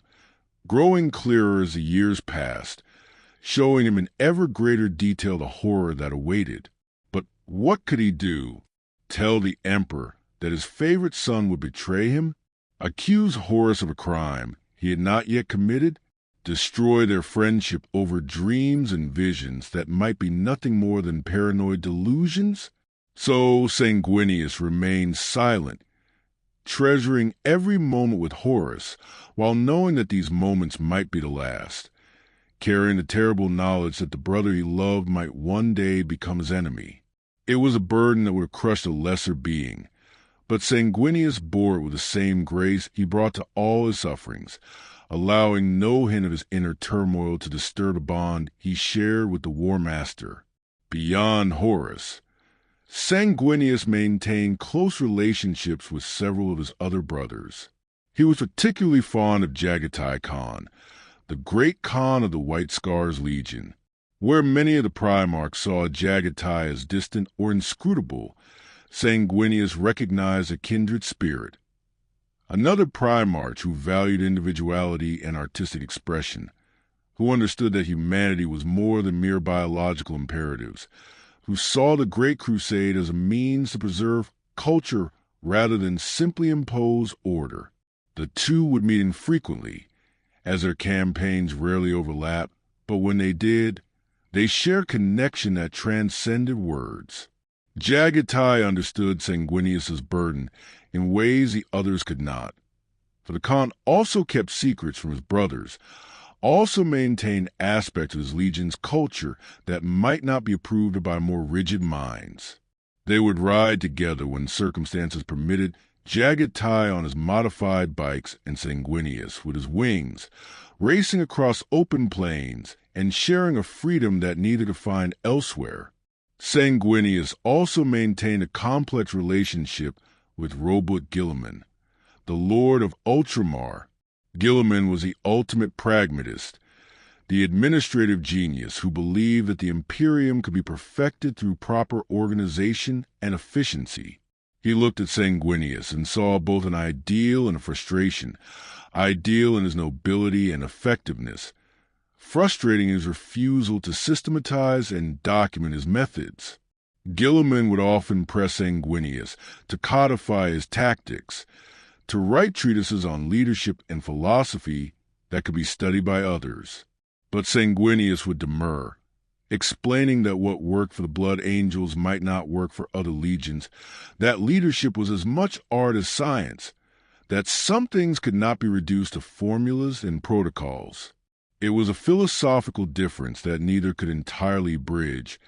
Speaker 1: growing clearer as the years passed, showing him in ever greater detail the horror that awaited. But what could he do? Tell the emperor that his favorite son would betray him? Accuse Horus of a crime he had not yet committed? destroy their friendship over dreams and visions that might be nothing more than paranoid delusions? So Sanguinius remained silent, treasuring every moment with Horus, while knowing that these moments might be the last, carrying the terrible knowledge that the brother he loved might one day become his enemy. It was a burden that would have crushed a lesser being, but Sanguinius bore it with the same grace he brought to all his sufferings, allowing no hint of his inner turmoil to disturb the bond he shared with the War Master. Beyond Horus, Sanguinius maintained close relationships with several of his other brothers. He was particularly fond of Jagatai Khan, the great Khan of the White Scars Legion. Where many of the Primarchs saw Jagatai as distant or inscrutable, Sanguinius recognized a kindred spirit. Another Primarch who valued individuality and artistic expression, who understood that humanity was more than mere biological imperatives, who saw the Great Crusade as a means to preserve culture rather than simply impose order. The two would meet infrequently, as their campaigns rarely overlapped, but when they did, they shared connection that transcended words. Jagatai understood Sanguinius's burden in ways the others could not. For the Khan also kept secrets from his brothers, also maintained aspects of his legion's culture that might not be approved of by more rigid minds. They would ride together when circumstances permitted, Jagatai on his modified bikes and Sanguinius with his wings, racing across open plains and sharing a freedom that neither could find elsewhere. Sanguinius also maintained a complex relationship with Robert Guilliman, the Lord of Ultramar. Guilliman was the ultimate pragmatist, the administrative genius who believed that the Imperium could be perfected through proper organization and efficiency. He looked at Sanguinius and saw both an ideal and a frustration, ideal in his nobility and effectiveness, frustrating his refusal to systematize and document his methods. Guilliman would often press Sanguinius to codify his tactics, to write treatises on leadership and philosophy that could be studied by others. But Sanguinius would demur, explaining that what worked for the Blood Angels might not work for other legions, that leadership was as much art as science, that some things could not be reduced to formulas and protocols. It was a philosophical difference that neither could entirely bridge,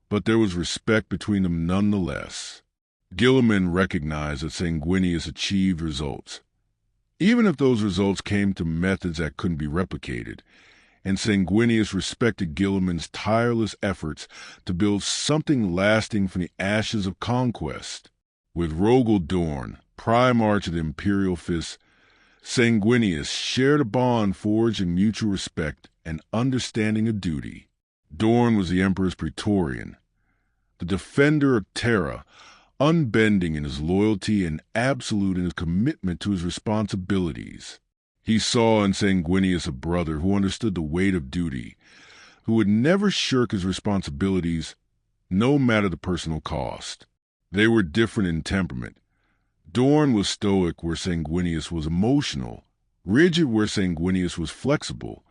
Speaker 1: but there was respect between them nonetheless. Guilliman recognized that Sanguinius achieved results, even if those results came to methods that couldn't be replicated, and Sanguinius respected Guilliman's tireless efforts to build something lasting from the ashes of conquest. With Rogel Dorn, Primarch of the Imperial Fist, Sanguinius shared a bond forged in mutual respect and understanding of duty. Dorn was the Emperor's Praetorian, the defender of Terra, unbending in his loyalty and absolute in his commitment to his responsibilities. He saw in Sanguinius a brother who understood the weight of duty, who would never shirk his responsibilities, no matter the personal cost. They were different in temperament. Dorn was stoic where Sanguinius was emotional, rigid where Sanguinius was flexible,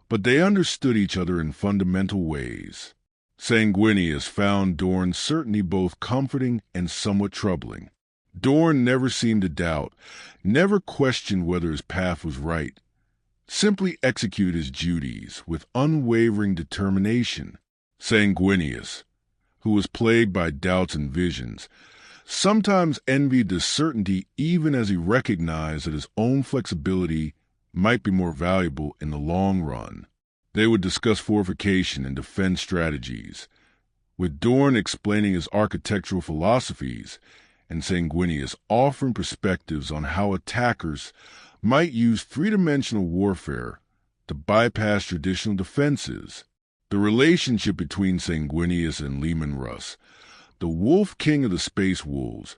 Speaker 1: but they understood each other in fundamental ways. Sanguinius found Dorn's certainty both comforting and somewhat troubling. Dorn never seemed to doubt, never questioned whether his path was right, simply executed his duties with unwavering determination. Sanguinius, who was plagued by doubts and visions, sometimes envied this certainty even as he recognized that his own flexibility might be more valuable in the long run. They would discuss fortification and defense strategies, with Dorn explaining his architectural philosophies and Sanguinius offering perspectives on how attackers might use three-dimensional warfare to bypass traditional defenses. The relationship between Sanguinius and Leman Russ, the Wolf King of the Space Wolves,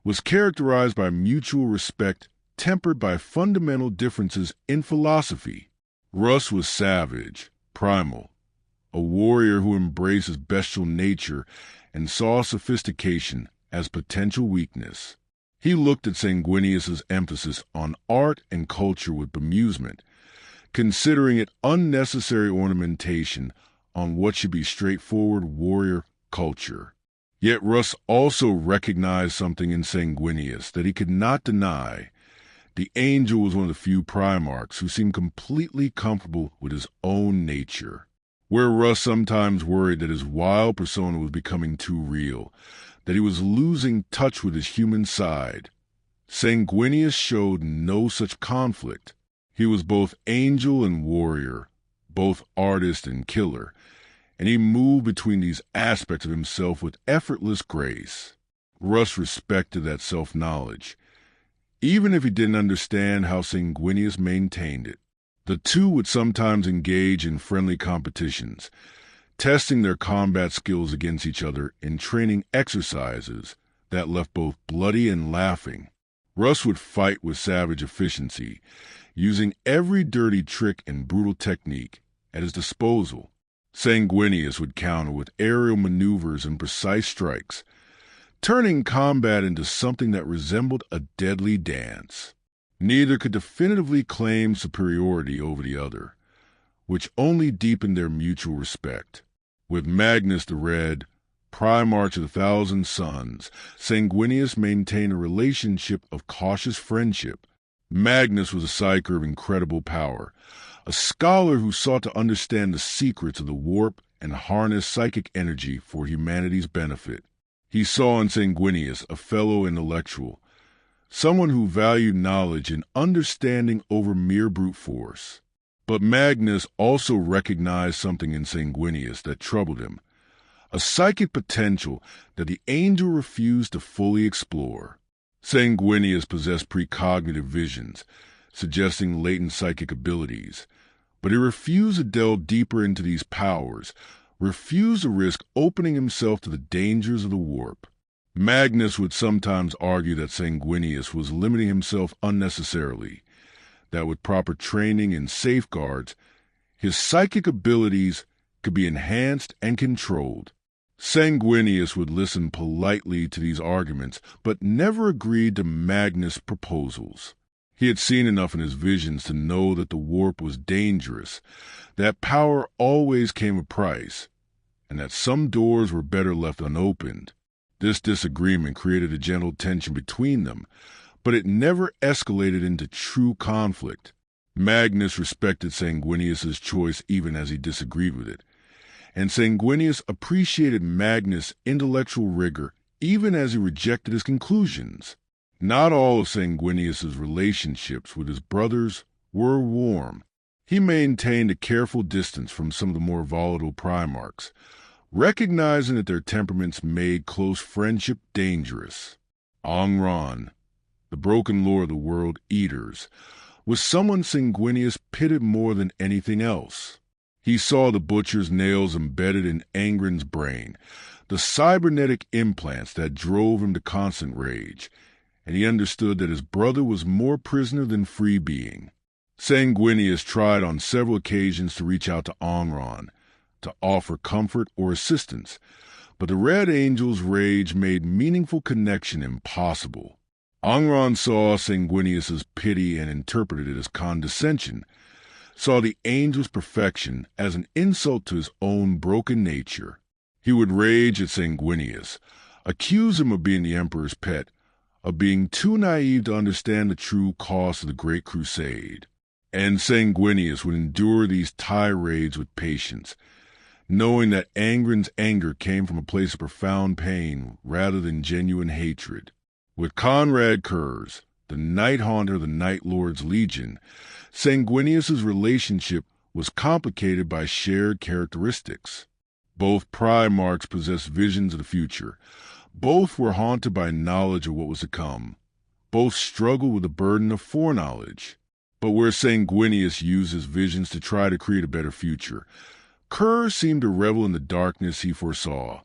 Speaker 1: was characterized by mutual respect tempered by fundamental differences in philosophy. Russ was savage, primal, a warrior who embraced his bestial nature and saw sophistication as potential weakness. He looked at Sanguinius's emphasis on art and culture with bemusement, considering it unnecessary ornamentation on what should be straightforward warrior culture. Yet Russ also recognized something in Sanguinius that he could not deny. The angel was one of the few Primarchs who seemed completely comfortable with his own nature. Where Russ sometimes worried that his wild persona was becoming too real, that he was losing touch with his human side, Sanguinius showed no such conflict. He was both angel and warrior, both artist and killer, and he moved between these aspects of himself with effortless grace. Russ respected that self-knowledge, even if he didn't understand how Sanguinius maintained it. The two would sometimes engage in friendly competitions, testing their combat skills against each other in training exercises that left both bloody and laughing. Russ would fight with savage efficiency, using every dirty trick and brutal technique at his disposal. Sanguinius would counter with aerial maneuvers and precise strikes, turning combat into something that resembled a deadly dance. Neither could definitively claim superiority over the other, which only deepened their mutual respect. With Magnus the Red, Primarch of the Thousand Suns, Sanguinius maintained a relationship of cautious friendship. Magnus was a psyker of incredible power, a scholar who sought to understand the secrets of the warp and harness psychic energy for humanity's benefit. He saw in Sanguinius a fellow intellectual, someone who valued knowledge and understanding over mere brute force. But Magnus also recognized something in Sanguinius that troubled him, a psychic potential that the angel refused to fully explore. Sanguinius possessed precognitive visions, suggesting latent psychic abilities, but he refused to delve deeper into these powers, refused to risk opening himself to the dangers of the warp. Magnus would sometimes argue that Sanguinius was limiting himself unnecessarily, that with proper training and safeguards, his psychic abilities could be enhanced and controlled. Sanguinius would listen politely to these arguments, but never agreed to Magnus' proposals. He had seen enough in his visions to know that the warp was dangerous, that power always came a price, and that some doors were better left unopened. This disagreement created a gentle tension between them, but it never escalated into true conflict. Magnus respected Sanguinius's choice even as he disagreed with it, and Sanguinius appreciated Magnus' intellectual rigor even as he rejected his conclusions. Not all of Sanguinius's relationships with his brothers were warm. He maintained a careful distance from some of the more volatile Primarchs, recognizing that their temperaments made close friendship dangerous. Angron, the broken lord of the world eaters, was someone Sanguinius pitted more than anything else. He saw the butcher's nails embedded in Angron's brain, the cybernetic implants that drove him to constant rage, and he understood that his brother was more prisoner than free being. Sanguinius tried on several occasions to reach out to Angron, to offer comfort or assistance, but the Red Angel's rage made meaningful connection impossible. Angron saw Sanguinius's pity and interpreted it as condescension, saw the angel's perfection as an insult to his own broken nature. He would rage at Sanguinius, accuse him of being the Emperor's pet, of being too naive to understand the true cost of the Great Crusade. And Sanguinius would endure these tirades with patience, knowing that Angron's anger came from a place of profound pain rather than genuine hatred. With Conrad Kurz, the Night Haunter of the Night Lord's Legion, Sanguinius's relationship was complicated by shared characteristics. Both Primarchs possessed visions of the future. Both were haunted by knowledge of what was to come. Both struggled with the burden of foreknowledge. But where Sanguinius used his visions to try to create a better future, Kurz seemed to revel in the darkness he foresaw,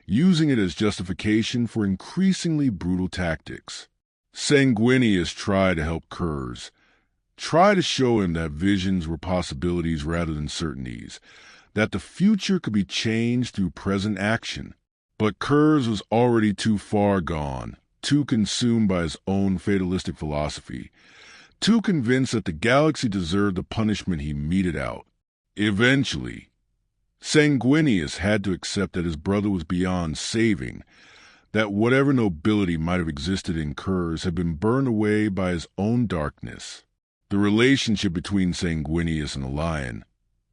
Speaker 1: using it as justification for increasingly brutal tactics. Sanguinius tried to help Kurz, tried to show him that visions were possibilities rather than certainties, that the future could be changed through present action. But Kurz was already too far gone, too consumed by his own fatalistic philosophy, too convinced that the galaxy deserved the punishment he meted out. Eventually, Sanguinius had to accept that his brother was beyond saving, that whatever nobility might have existed in Curse had been burned away by his own darkness. The relationship between Sanguinius and the Lion,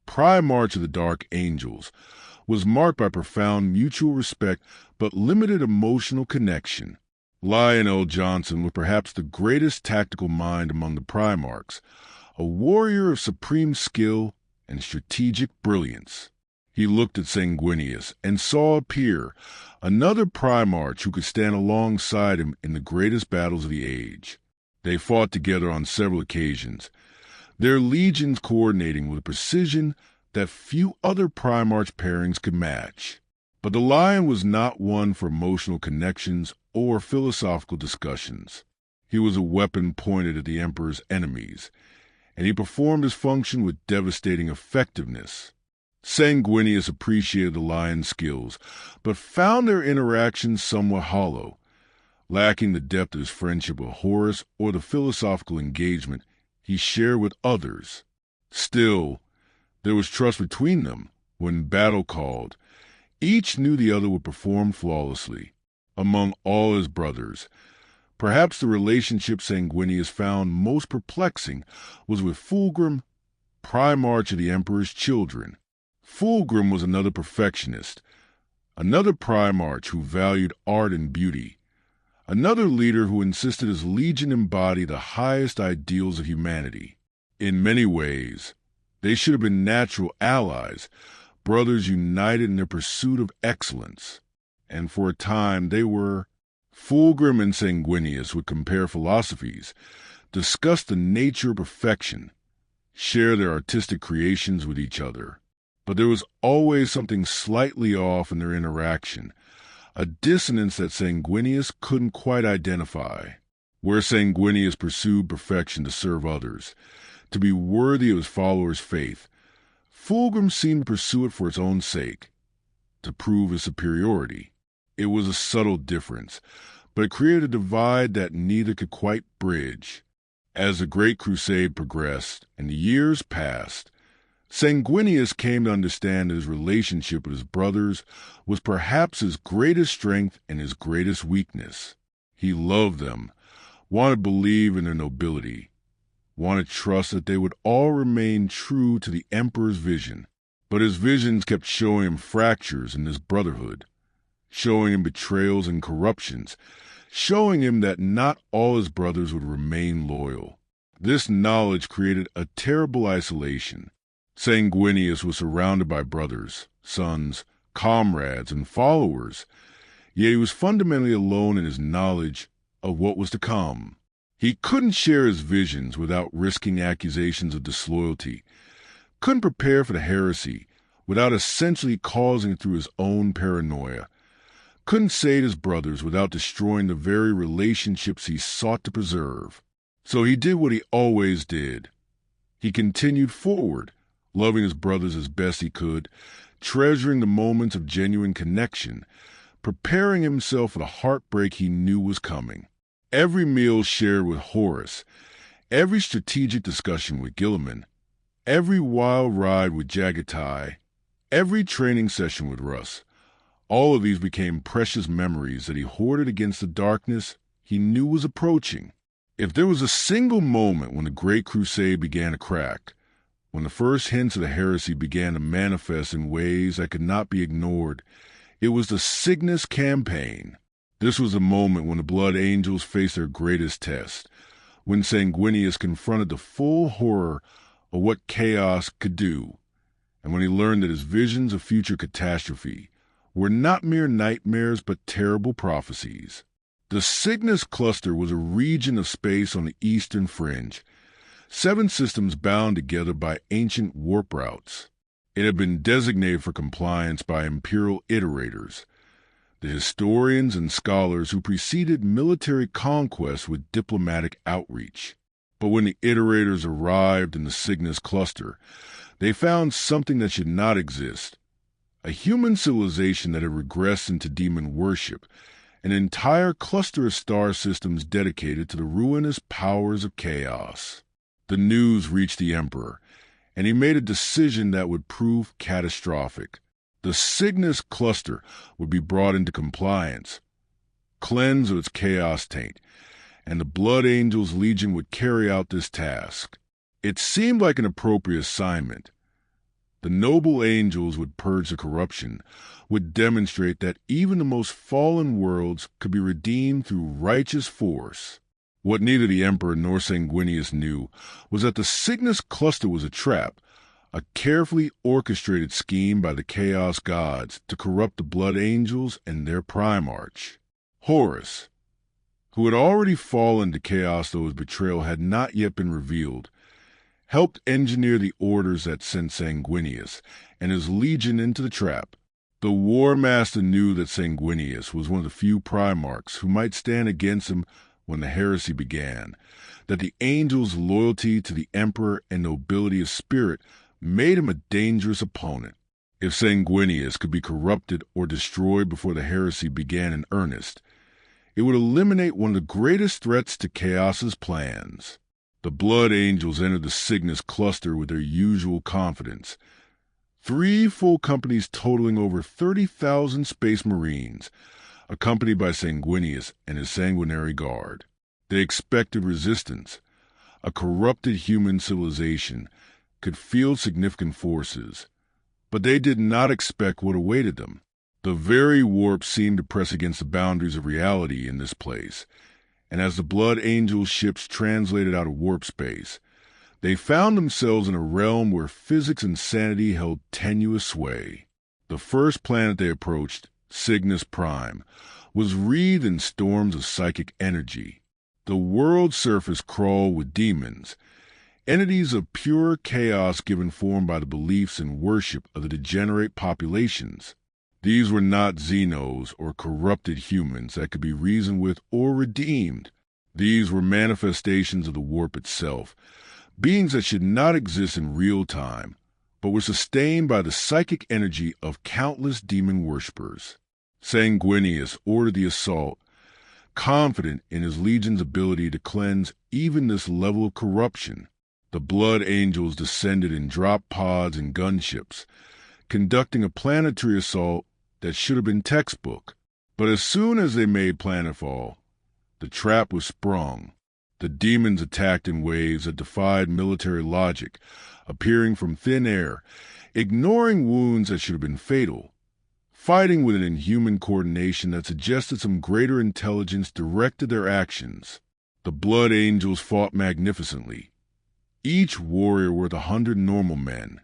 Speaker 1: Primarch of the Dark Angels, was marked by profound mutual respect but limited emotional connection. Lionel Johnson was perhaps the greatest tactical mind among the Primarchs, a warrior of supreme skill and strategic brilliance. He looked at Sanguinius and saw appear another Primarch who could stand alongside him in the greatest battles of the age. They fought together on several occasions, their legions coordinating with a precision that few other Primarch pairings could match. But the Lion was not one for emotional connections or philosophical discussions. He was a weapon pointed at the Emperor's enemies, and he performed his function with devastating effectiveness. Sanguinius appreciated the Lion's skills, but found their interactions somewhat hollow, lacking the depth of his friendship with Horus or the philosophical engagement he shared with others. Still, there was trust between them. When battle called, each knew the other would perform flawlessly. Among all his brothers, perhaps the relationship Sanguinius found most perplexing was with Fulgrim, Primarch of the Emperor's children. Fulgrim was another perfectionist, another Primarch who valued art and beauty, another leader who insisted his legion embody the highest ideals of humanity. In many ways, they should have been natural allies, brothers united in their pursuit of excellence. And for a time they were. Fulgrim and Sanguinius would compare philosophies, discuss the nature of perfection, share their artistic creations with each other. But there was always something slightly off in their interaction, a dissonance that Sanguinius couldn't quite identify. Where Sanguinius pursued perfection to serve others, to be worthy of his followers' faith, Fulgrim seemed to pursue it for its own sake, to prove his superiority. It was a subtle difference, but it created a divide that neither could quite bridge. As the Great Crusade progressed and the years passed, Sanguinius came to understand that his relationship with his brothers was perhaps his greatest strength and his greatest weakness. He loved them, wanted to believe in their nobility, wanted to trust that they would all remain true to the Emperor's vision. But his visions kept showing him fractures in this brotherhood, showing him betrayals and corruptions, showing him that not all his brothers would remain loyal. This knowledge created a terrible isolation. Sanguinius was surrounded by brothers, sons, comrades, and followers, yet he was fundamentally alone in his knowledge of what was to come. He couldn't share his visions without risking accusations of disloyalty, couldn't prepare for the heresy without essentially causing it through his own paranoia, couldn't save his brothers without destroying the very relationships he sought to preserve. So he did what he always did. He continued forward, loving his brothers as best he could, treasuring the moments of genuine connection, preparing himself for the heartbreak he knew was coming. Every meal shared with Horus, every strategic discussion with Gilliman, every wild ride with Jagatai, every training session with Russ, all of these became precious memories that he hoarded against the darkness he knew was approaching. If there was a single moment when the Great Crusade began to crack, when the first hints of the heresy began to manifest in ways that could not be ignored, it was the Cygnus campaign. This was the moment when the Blood Angels faced their greatest test, when Sanguinius confronted the full horror of what chaos could do, and when he learned that his visions of future catastrophe were not mere nightmares but terrible prophecies. The Cygnus cluster was a region of space on the eastern fringe, 7 systems bound together by ancient warp routes. It had been designated for compliance by imperial iterators, the historians and scholars who preceded military conquest with diplomatic outreach. But when the iterators arrived in the Cygnus cluster, they found something that should not exist, a human civilization that had regressed into demon worship an entire cluster of star systems dedicated to the ruinous powers of chaos. The news reached the Emperor, and he made a decision that would prove catastrophic. The Cygnus cluster would be brought into compliance, cleansed of its chaos taint, and the Blood Angels Legion would carry out this task. It seemed like an appropriate assignment. The noble angels would purge the corruption, would demonstrate that even the most fallen worlds could be redeemed through righteous force. What neither the Emperor nor Sanguinius knew was that the Cygnus cluster was a trap, a carefully orchestrated scheme by the Chaos Gods to corrupt the Blood Angels and their Primarch. Horus, who had already fallen to chaos though his betrayal had not yet been revealed, helped engineer the orders that sent Sanguinius and his legion into the trap. The War Master knew that Sanguinius was one of the few Primarchs who might stand against him when the heresy began, that the angels' loyalty to the Emperor and nobility of spirit made him a dangerous opponent. If Sanguinius could be corrupted or destroyed before the heresy began in earnest, it would eliminate one of the greatest threats to Chaos's plans. The Blood Angels entered the Cygnus cluster with their usual confidence. 3 full companies totaling over 30,000 Space Marines, accompanied by Sanguinius and his sanguinary guard. They expected resistance. A corrupted human civilization could field significant forces, but they did not expect what awaited them. The very warp seemed to press against the boundaries of reality in this place, and as the Blood Angel ships translated out of warp space, they found themselves in a realm where physics and sanity held tenuous sway. The first planet they approached, Cygnus Prime, was wreathed in storms of psychic energy. The world's surface crawled with demons, entities of pure chaos given form by the beliefs and worship of the degenerate populations. These were not Xenos or corrupted humans that could be reasoned with or redeemed. These were manifestations of the warp itself, beings that should not exist in real time, but were sustained by the psychic energy of countless demon worshippers. Sanguinius ordered the assault, confident in his legion's ability to cleanse even this level of corruption. The Blood Angels descended in drop pods and gunships, conducting a planetary assault that should have been textbook. But as soon as they made planetfall, the trap was sprung. The demons attacked in waves that defied military logic, appearing from thin air, ignoring wounds that should have been fatal, fighting with an inhuman coordination that suggested some greater intelligence directed their actions. The Blood Angels fought magnificently, each warrior worth 100 normal men,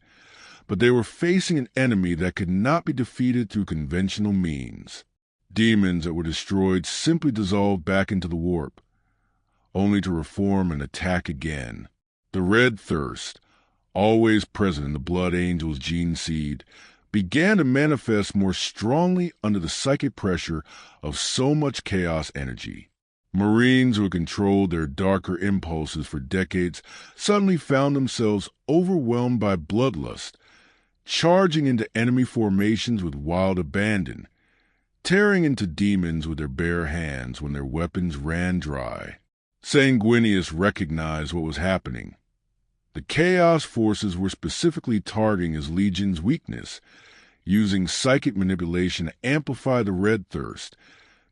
Speaker 1: but they were facing an enemy that could not be defeated through conventional means. Demons that were destroyed simply dissolved back into the warp, only to reform and attack again. The red thirst, always present in the Blood Angels' gene seed, began to manifest more strongly under the psychic pressure of so much chaos energy. Marines who had controlled their darker impulses for decades suddenly found themselves overwhelmed by bloodlust, charging into enemy formations with wild abandon, tearing into demons with their bare hands when their weapons ran dry. Sanguinius recognized what was happening. The Chaos forces were specifically targeting his legion's weakness, using psychic manipulation to amplify the red thirst,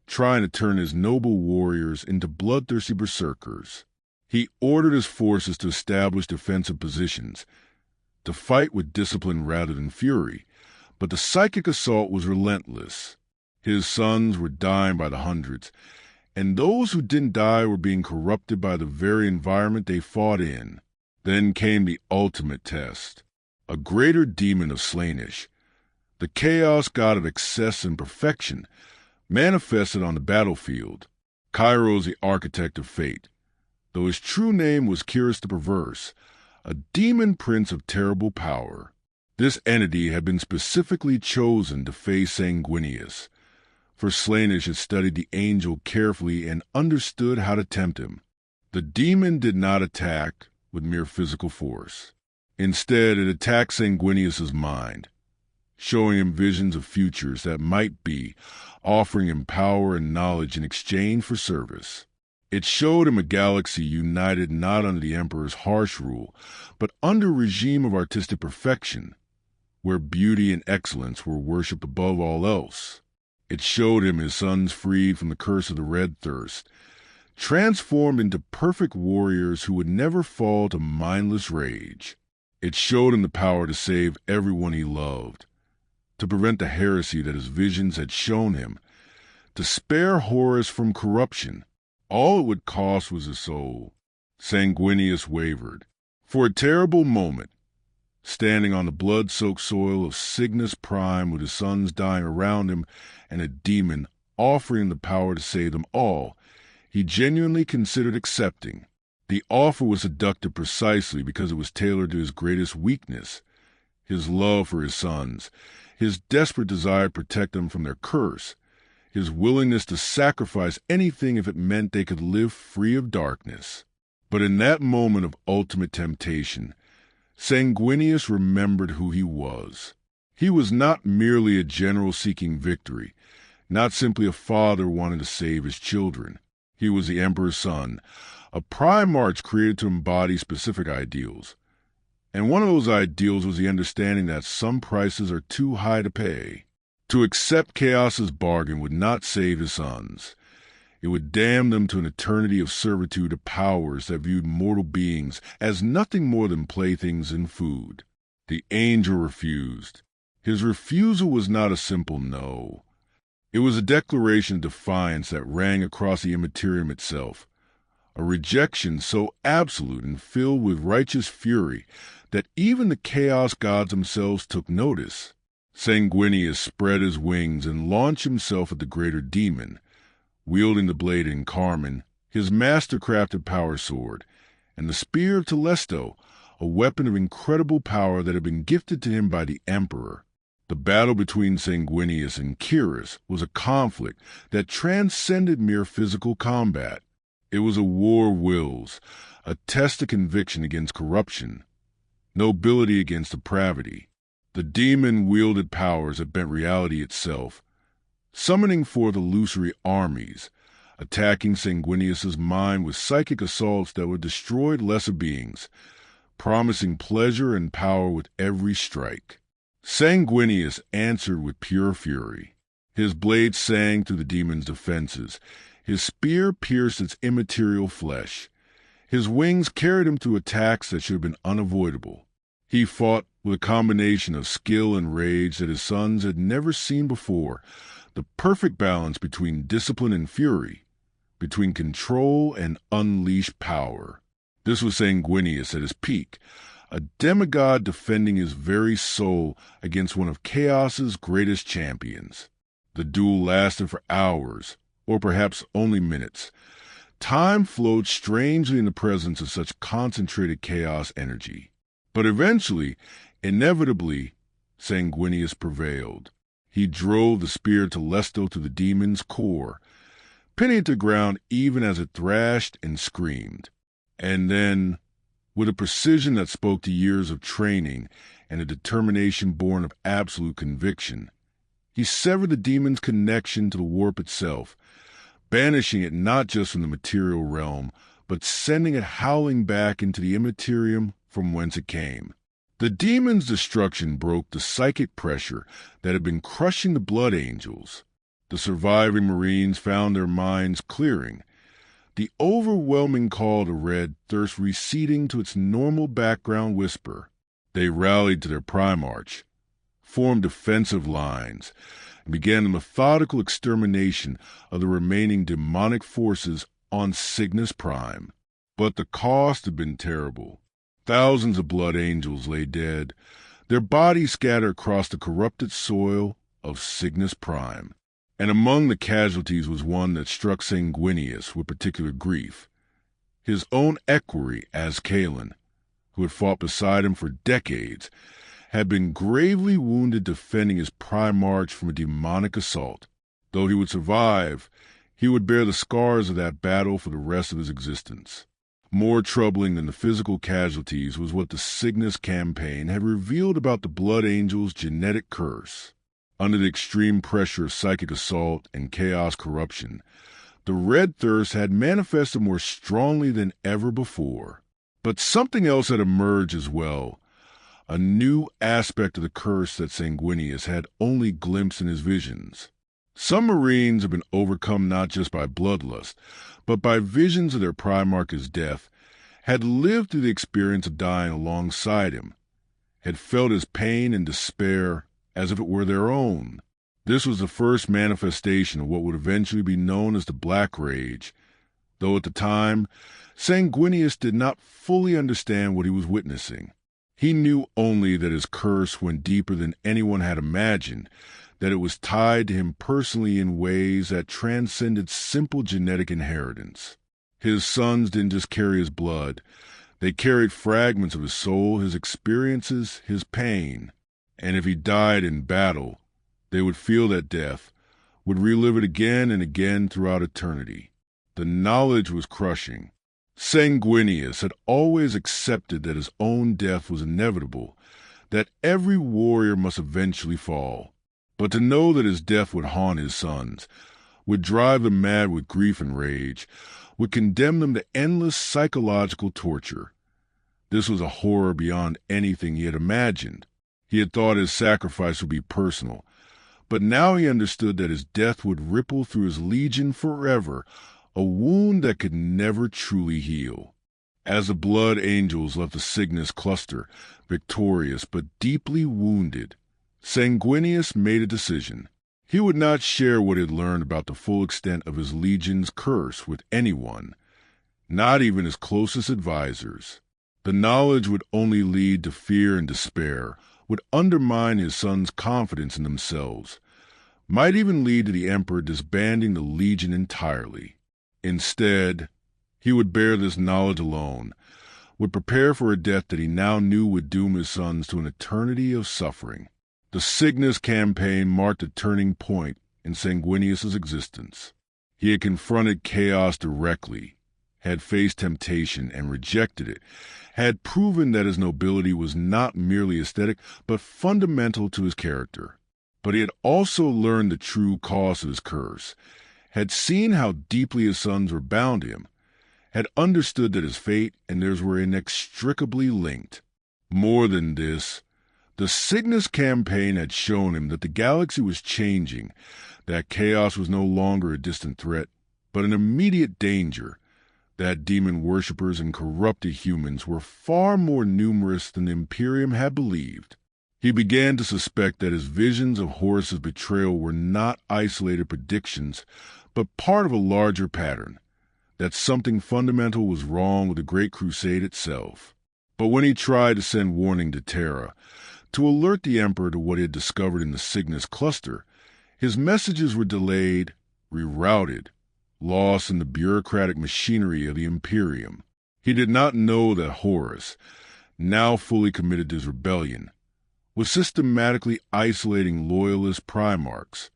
Speaker 1: trying to turn his noble warriors into bloodthirsty berserkers. He ordered his forces to establish defensive positions, to fight with discipline rather than fury, but the psychic assault was relentless. His sons were dying by the hundreds, and those who didn't die were being corrupted by the very environment they fought in. Then came the ultimate test. A greater demon of Sanguinius, the chaos god of excess and perfection, manifested on the battlefield. Kairos, the architect of fate, though his true name was Kyrus the Perverse, a demon prince of terrible power. This entity had been specifically chosen to face Sanguinius, for Sanguinius had studied the angel carefully and understood how to tempt him. The demon did not attack with mere physical force. Instead, it attacked Sanguinius's mind. showing him visions of futures that might be, offering him power and knowledge in exchange for service. It showed him a galaxy united not under the Emperor's harsh rule, but under a regime of artistic perfection, where beauty and excellence were worshipped above all else. It showed him his sons freed from the curse of the Red Thirst, transformed into perfect warriors who would never fall to mindless rage. It showed him the power to save everyone he loved, to prevent the heresy that his visions had shown him, to spare Horus from corruption. All it would cost was his soul. Sanguinius wavered. For a terrible moment, standing on the blood-soaked soil of Cygnus Prime with his sons dying around him and a demon offering him the power to save them all, he genuinely considered accepting. The offer was seductive precisely because it was tailored to his greatest weakness, his love for his sons, his desperate desire to protect them from their curse, his willingness to sacrifice anything if it meant they could live free of darkness. But in that moment of ultimate temptation, Sanguinius remembered who he was. He was not merely a general seeking victory, not simply a father wanting to save his children. He was the Emperor's son, a Primarch created to embody specific ideals. And one of those ideals was the understanding that some prices are too high to pay. To accept Chaos's bargain would not save his sons. It would damn them to an eternity of servitude to powers that viewed mortal beings as nothing more than playthings and food. The angel refused. His refusal was not a simple no. It was a declaration of defiance that rang across the immaterium itself, a rejection so absolute and filled with righteous fury that even the chaos gods themselves took notice. Sanguinius spread his wings and launched himself at the greater demon, wielding the blade in Carmen, his master-crafted power sword, and the spear of Telesto, a weapon of incredible power that had been gifted to him by the Emperor. The battle between Sanguinius and Kyrus was a conflict that transcended mere physical combat. It was a war of wills, a test of conviction against corruption, nobility against depravity. The demon wielded powers that bent reality itself, summoning forth illusory armies, attacking Sanguinius's mind with psychic assaults that would destroy lesser beings, promising pleasure and power with every strike. Sanguinius answered with pure fury. His blade sang through the demon's defenses. His spear pierced its immaterial flesh. His wings carried him through attacks that should have been unavoidable. He fought with a combination of skill and rage that his sons had never seen before, the perfect balance between discipline and fury, between control and unleashed power. This was Sanguinius at his peak, a demigod defending his very soul against one of Chaos's greatest champions. The duel lasted for hours, or perhaps only minutes. Time flowed strangely in the presence of such concentrated chaos energy. But eventually, inevitably, Sanguinius prevailed. He drove the spear Telesto to the demon's core, pinning it to the ground even as it thrashed and screamed. And then, with a precision that spoke to years of training and a determination born of absolute conviction, he severed the demon's connection to the warp itself, banishing it not just from the material realm, but sending it howling back into the immaterium from whence it came. The demon's destruction broke the psychic pressure that had been crushing the blood angels. The surviving Marines found their minds clearing, the overwhelming call to Red Thirst receding to its normal background whisper. They rallied to their Primarch, formed defensive lines, and began the methodical extermination of the remaining demonic forces on Cygnus Prime. But the cost had been terrible. Thousands of blood angels lay dead, their bodies scattered across the corrupted soil of Cygnus Prime. And among the casualties was one that struck Sanguinius with particular grief. His own equerry, Azkaelin, who had fought beside him for decades, had been gravely wounded defending his Primarch from a demonic assault. Though he would survive, he would bear the scars of that battle for the rest of his existence. More troubling than the physical casualties was what the Cygnus campaign had revealed about the Blood Angel's genetic curse. Under the extreme pressure of psychic assault and chaos corruption, the Red Thirst had manifested more strongly than ever before. But something else had emerged as well, a new aspect of the curse that Sanguinius had only glimpsed in his visions. Some Marines have been overcome not just by bloodlust, but by visions of their Primarch's death, had lived through the experience of dying alongside him, had felt his pain and despair as if it were their own. This was the first manifestation of what would eventually be known as the Black Rage, though at the time, Sanguinius did not fully understand what he was witnessing. He knew only that his curse went deeper than anyone had imagined, that it was tied to him personally in ways that transcended simple genetic inheritance. His sons didn't just carry his blood, they carried fragments of his soul, his experiences, his pain. And if he died in battle, they would feel that death, would relive it again and again throughout eternity. The knowledge was crushing. Sanguinius had always accepted that his own death was inevitable, that every warrior must eventually fall. But to know that his death would haunt his sons, would drive them mad with grief and rage, would condemn them to endless psychological torture. This was a horror beyond anything he had imagined. He had thought his sacrifice would be personal, but now he understood that his death would ripple through his legion forever, a wound that could never truly heal. As the Blood Angels left the Cygnus cluster, victorious but deeply wounded, Sanguinius made a decision. He would not share what he had learned about the full extent of his legion's curse with anyone, not even his closest advisors. The knowledge would only lead to fear and despair, would undermine his sons' confidence in themselves, might even lead to the Emperor disbanding the legion entirely. Instead, he would bear this knowledge alone, would prepare for a death that he now knew would doom his sons to an eternity of suffering. The Cygnus campaign marked a turning point in Sanguinius's existence. He had confronted chaos directly, had faced temptation and rejected it, had proven that his nobility was not merely aesthetic but fundamental to his character. But he had also learned the true cause of his curse, had seen how deeply his sons were bound to him, had understood that his fate and theirs were inextricably linked. More than this, the Cygnus campaign had shown him that the galaxy was changing, that chaos was no longer a distant threat, but an immediate danger, that demon worshippers and corrupted humans were far more numerous than the Imperium had believed. He began to suspect that his visions of Horus's betrayal were not isolated predictions, but part of a larger pattern, that something fundamental was wrong with the Great Crusade itself. But when he tried to send warning to Terra, to alert the Emperor to what he had discovered in the Cygnus cluster, his messages were delayed, rerouted, lost in the bureaucratic machinery of the Imperium. He did not know that Horus, now fully committed to his rebellion, was systematically isolating loyalist Primarchs,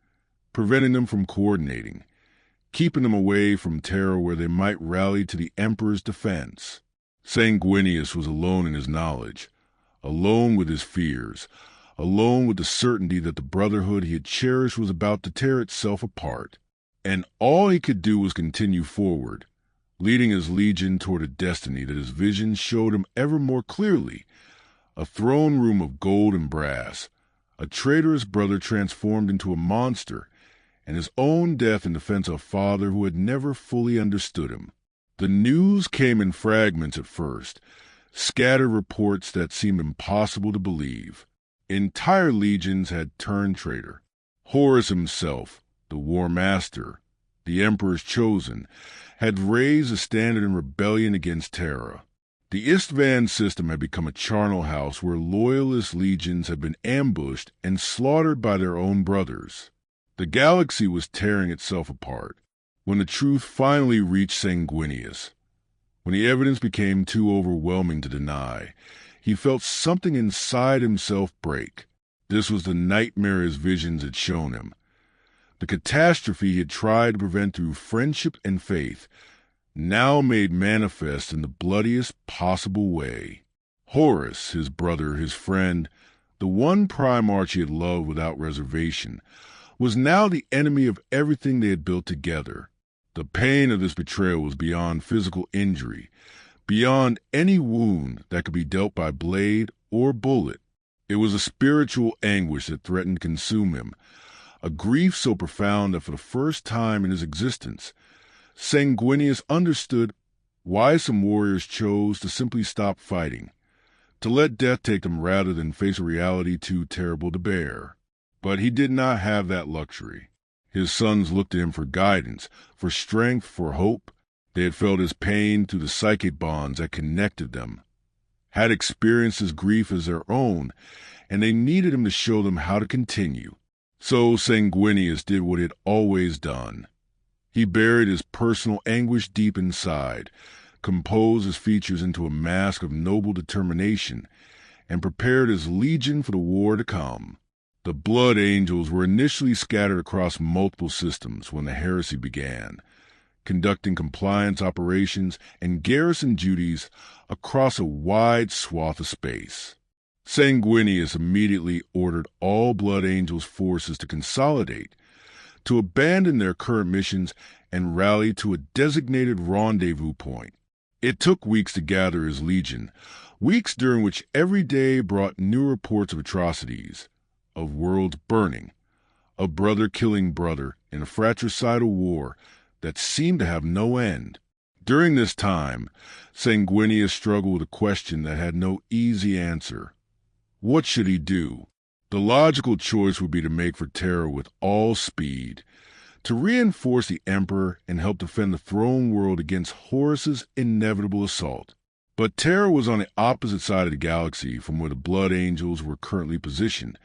Speaker 1: preventing them from coordinating, keeping them away from Terra where they might rally to the Emperor's defense. Sanguinius was alone in his knowledge, alone with his fears, alone with the certainty that the brotherhood he had cherished was about to tear itself apart. And all he could do was continue forward, leading his legion toward a destiny that his vision showed him ever more clearly, a throne room of gold and brass, a traitorous brother transformed into a monster, and his own death in defense of a father who had never fully understood him. The news came in fragments at first, scattered reports that seemed impossible to believe. Entire legions had turned traitor. Horus himself, the War Master, the Emperor's chosen, had raised a standard in rebellion against Terra. The Istvan system had become a charnel house where loyalist legions had been ambushed and slaughtered by their own brothers. The galaxy was tearing itself apart. When the truth finally reached Sanguinius, when the evidence became too overwhelming to deny, he felt something inside himself break. This was the nightmare his visions had shown him. The catastrophe he had tried to prevent through friendship and faith, now made manifest in the bloodiest possible way. Horus, his brother, his friend, the one Primarch he had loved without reservation, was now the enemy of everything they had built together. The pain of this betrayal was beyond physical injury, beyond any wound that could be dealt by blade or bullet. It was a spiritual anguish that threatened to consume him, a grief so profound that for the first time in his existence, Sanguinius understood why some warriors chose to simply stop fighting, to let death take them rather than face a reality too terrible to bear. But he did not have that luxury. His sons looked to him for guidance, for strength, for hope. They had felt his pain through the psychic bonds that connected them, had experienced his grief as their own, and they needed him to show them how to continue. So Sanguinius did what he had always done. He buried his personal anguish deep inside, composed his features into a mask of noble determination, and prepared his legion for the war to come. The Blood Angels were initially scattered across multiple systems when the heresy began, conducting compliance operations and garrison duties across a wide swath of space. Sanguinius immediately ordered all Blood Angels forces to consolidate, to abandon their current missions and rally to a designated rendezvous point. It took weeks to gather his legion, weeks during which every day brought new reports of atrocities, of worlds burning, of brother killing brother in a fratricidal war that seemed to have no end. During this time, Sanguinius struggled with a question that had no easy answer. What should he do? The logical choice would be to make for Terra with all speed, to reinforce the Emperor and help defend the throne world against Horus's inevitable assault. But Terra was on the opposite side of the galaxy from where the Blood Angels were currently positioned,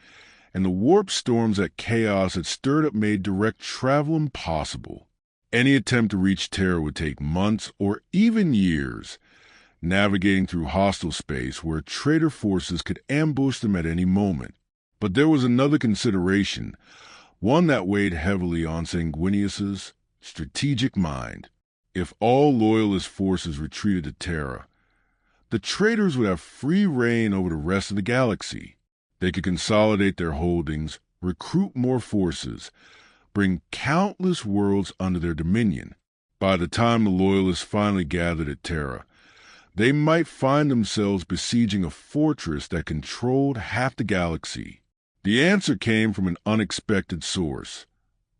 Speaker 1: and the warp storms that chaos had stirred up made direct travel impossible. Any attempt to reach Terra would take months or even years, navigating through hostile space where traitor forces could ambush them at any moment. But there was another consideration, one that weighed heavily on Sanguinius's strategic mind. If all loyalist forces retreated to Terra, the traitors would have free reign over the rest of the galaxy. They could consolidate their holdings, recruit more forces, bring countless worlds under their dominion. By the time the loyalists finally gathered at Terra, they might find themselves besieging a fortress that controlled half the galaxy. The answer came from an unexpected source,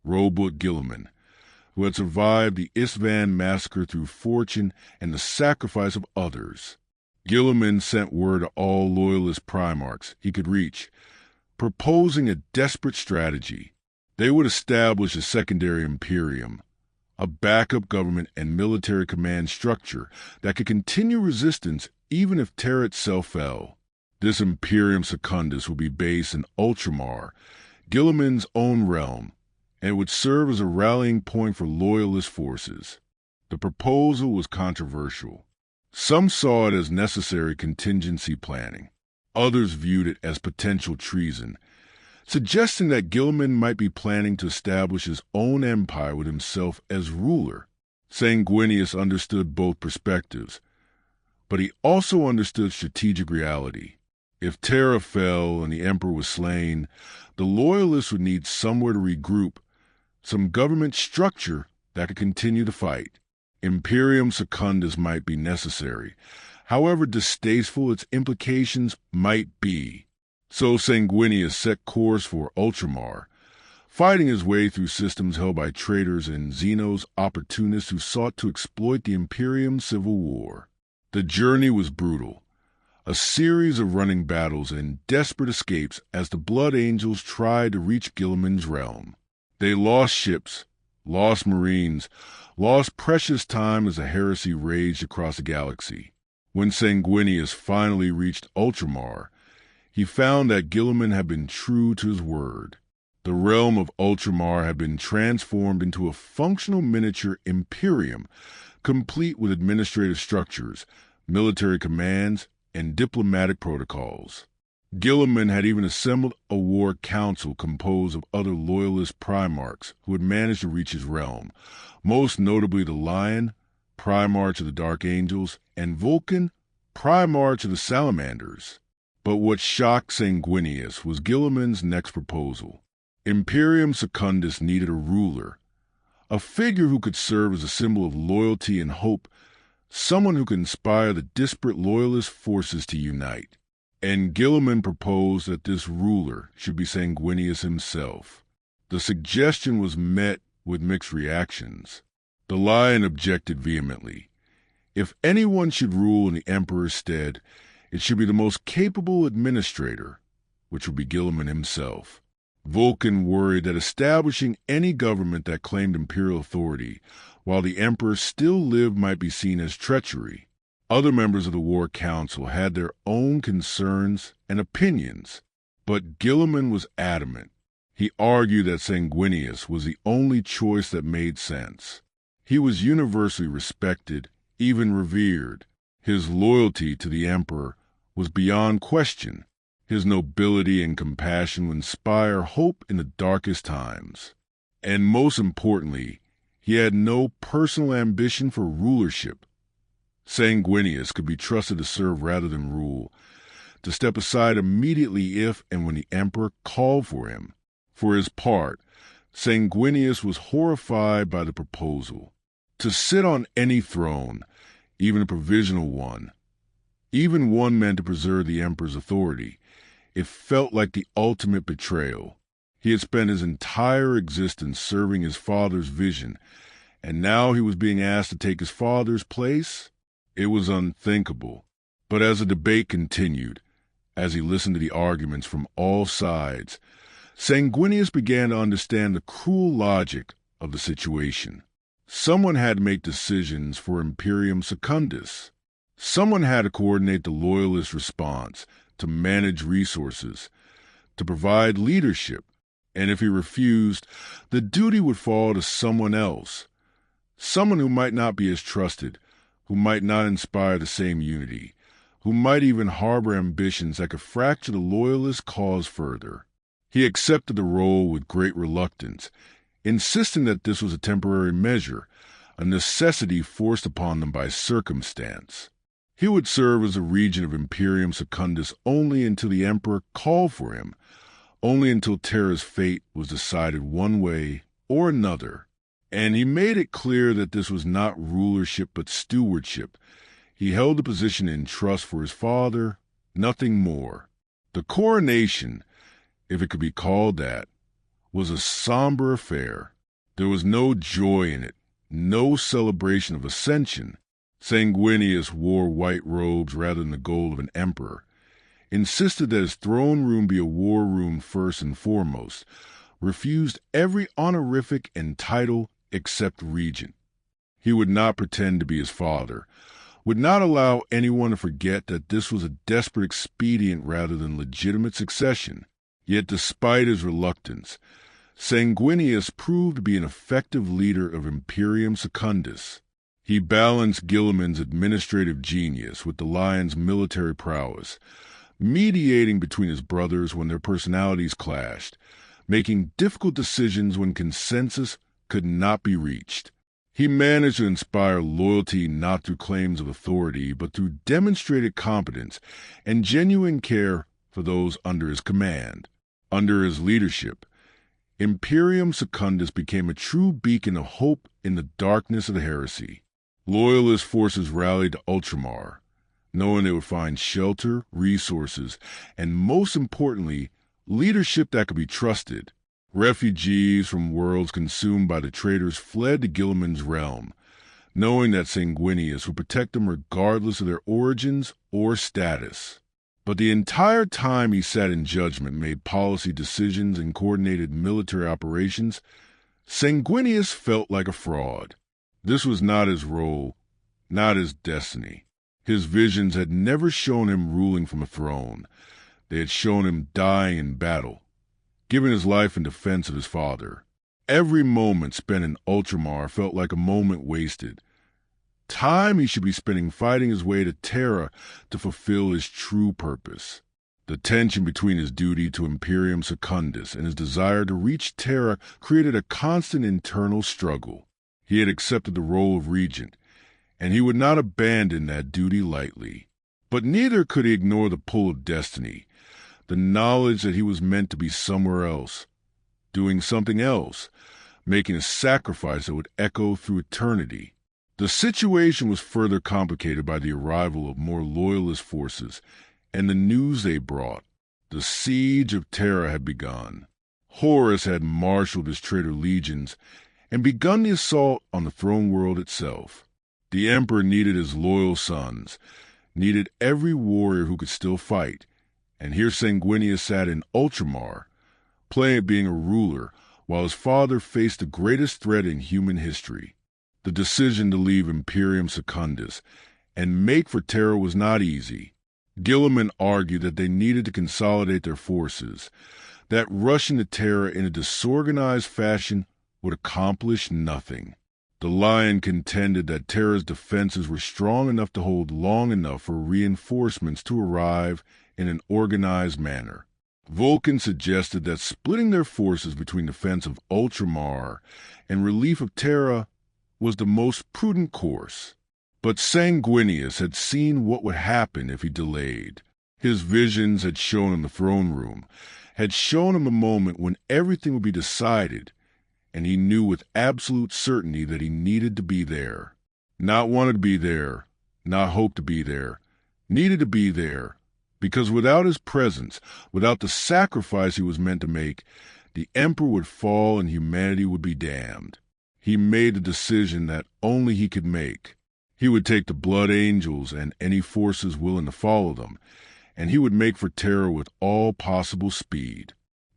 Speaker 1: Robot Gilliman, who had survived the Isvan massacre through fortune and the sacrifice of others. Gilliman sent word to all loyalist Primarchs he could reach, proposing a desperate strategy. They would establish a secondary Imperium, a backup government and military command structure that could continue resistance even if Terra itself fell. This Imperium Secundus would be based in Ultramar, Gilliman's own realm, and would serve as a rallying point for loyalist forces. The proposal was controversial. Some saw it as necessary contingency planning. Others viewed it as potential treason, suggesting that Gilliman might be planning to establish his own empire with himself as ruler. Sanguinius understood both perspectives, but he also understood strategic reality. If Terra fell and the Emperor was slain, the Loyalists would need somewhere to regroup, some government structure that could continue the fight. Imperium Secundus might be necessary, however distasteful its implications might be. So Sanguinius set course for Ultramar, fighting his way through systems held by traitors and Xenos opportunists who sought to exploit the Imperium civil war. The journey was brutal, a series of running battles and desperate escapes as the Blood Angels tried to reach Gilliman's realm. They lost ships, lost marines, lost precious time as the heresy raged across the galaxy. When Sanguinius finally reached Ultramar, he found that Gilliman had been true to his word. The realm of Ultramar had been transformed into a functional miniature Imperium, complete with administrative structures, military commands, and diplomatic protocols. Gilliman had even assembled a war council composed of other loyalist Primarchs who had managed to reach his realm, most notably the Lion, Primarch of the Dark Angels, and Vulcan, Primarch of the Salamanders. But what shocked Sanguinius was Guilliman's next proposal. Imperium Secundus needed a ruler, a figure who could serve as a symbol of loyalty and hope, someone who could inspire the disparate loyalist forces to unite. And Guilliman proposed that this ruler should be Sanguinius himself. The suggestion was met with mixed reactions. The Lion objected vehemently. If anyone should rule in the Emperor's stead, it should be the most capable administrator, which would be Guilliman himself. Vulcan worried that establishing any government that claimed imperial authority while the Emperor still lived might be seen as treachery. Other members of the War Council had their own concerns and opinions, but Guilliman was adamant. He argued that Sanguinius was the only choice that made sense. He was universally respected, even revered. His loyalty to the Emperor was beyond question. His nobility and compassion would inspire hope in the darkest times. And most importantly, he had no personal ambition for rulership. Sanguinius could be trusted to serve rather than rule, to step aside immediately if and when the Emperor called for him. For his part, Sanguinius was horrified by the proposal. To sit on any throne, even a provisional one, even one meant to preserve the Emperor's authority, it felt like the ultimate betrayal. He had spent his entire existence serving his father's vision, and now he was being asked to take his father's place? It was unthinkable. But as the debate continued, as he listened to the arguments from all sides, Sanguinius began to understand the cruel logic of the situation. Someone had to make decisions for Imperium Secundus. Someone had to coordinate the loyalist response, to manage resources, to provide leadership, and if he refused, the duty would fall to someone else, someone who might not be as trusted, who might not inspire the same unity, who might even harbor ambitions that could fracture the loyalist cause further. He accepted the role with great reluctance, insisting that this was a temporary measure, a necessity forced upon them by circumstance. He would serve as a regent of Imperium Secundus only until the Emperor called for him, only until Terra's fate was decided one way or another. And he made it clear that this was not rulership but stewardship. He held the position in trust for his father, nothing more. The coronation, if it could be called that, was a somber affair. There was no joy in it, no celebration of ascension. Sanguinius wore white robes rather than the gold of an emperor, insisted that his throne room be a war room first and foremost, refused every honorific and title except regent. He would not pretend to be his father, would not allow anyone to forget that this was a desperate expedient rather than legitimate succession. Yet despite his reluctance, Sanguinius proved to be an effective leader of Imperium Secundus. He balanced Guilliman's administrative genius with the Lion's military prowess, mediating between his brothers when their personalities clashed, making difficult decisions when consensus could not be reached. He managed to inspire loyalty not through claims of authority, but through demonstrated competence and genuine care for those under his command. Under his leadership, Imperium Secundus became a true beacon of hope in the darkness of the heresy. Loyalist forces rallied to Ultramar, knowing they would find shelter, resources, and most importantly, leadership that could be trusted. Refugees from worlds consumed by the traitors fled to Guilliman's realm, knowing that Sanguinius would protect them regardless of their origins or status. But the entire time he sat in judgment, made policy decisions, and coordinated military operations, Sanguinius felt like a fraud. This was not his role, not his destiny. His visions had never shown him ruling from a throne. They had shown him dying in battle, giving his life in defense of his father. Every moment spent in Ultramar felt like a moment wasted. Time he should be spending fighting his way to Terra to fulfill his true purpose. The tension between his duty to Imperium Secundus and his desire to reach Terra created a constant internal struggle. He had accepted the role of regent, and he would not abandon that duty lightly. But neither could he ignore the pull of destiny, the knowledge that he was meant to be somewhere else, doing something else, making a sacrifice that would echo through eternity. The situation was further complicated by the arrival of more loyalist forces and the news they brought. The siege of Terra had begun. Horus had marshaled his traitor legions and begun the assault on the throne world itself. The emperor needed his loyal sons, needed every warrior who could still fight, and here Sanguinius sat in Ultramar, playing at being a ruler, while his father faced the greatest threat in human history. The decision to leave Imperium Secundus and make for Terra was not easy. Guilliman argued that they needed to consolidate their forces, that rushing to Terra in a disorganized fashion would accomplish nothing. The Lion contended that Terra's defenses were strong enough to hold long enough for reinforcements to arrive in an organized manner. Vulcan suggested that splitting their forces between defense of Ultramar and relief of Terra was the most prudent course. But Sanguinius had seen what would happen if he delayed. His visions had shown him the throne room, had shown him a moment when everything would be decided, and he knew with absolute certainty that he needed to be there. Not wanted to be there, not hoped to be there, needed to be there, because without his presence, without the sacrifice he was meant to make, the Emperor would fall and humanity would be damned. He made a decision that only he could make. He would take the Blood Angels and any forces willing to follow them, and he would make for Terra with all possible speed.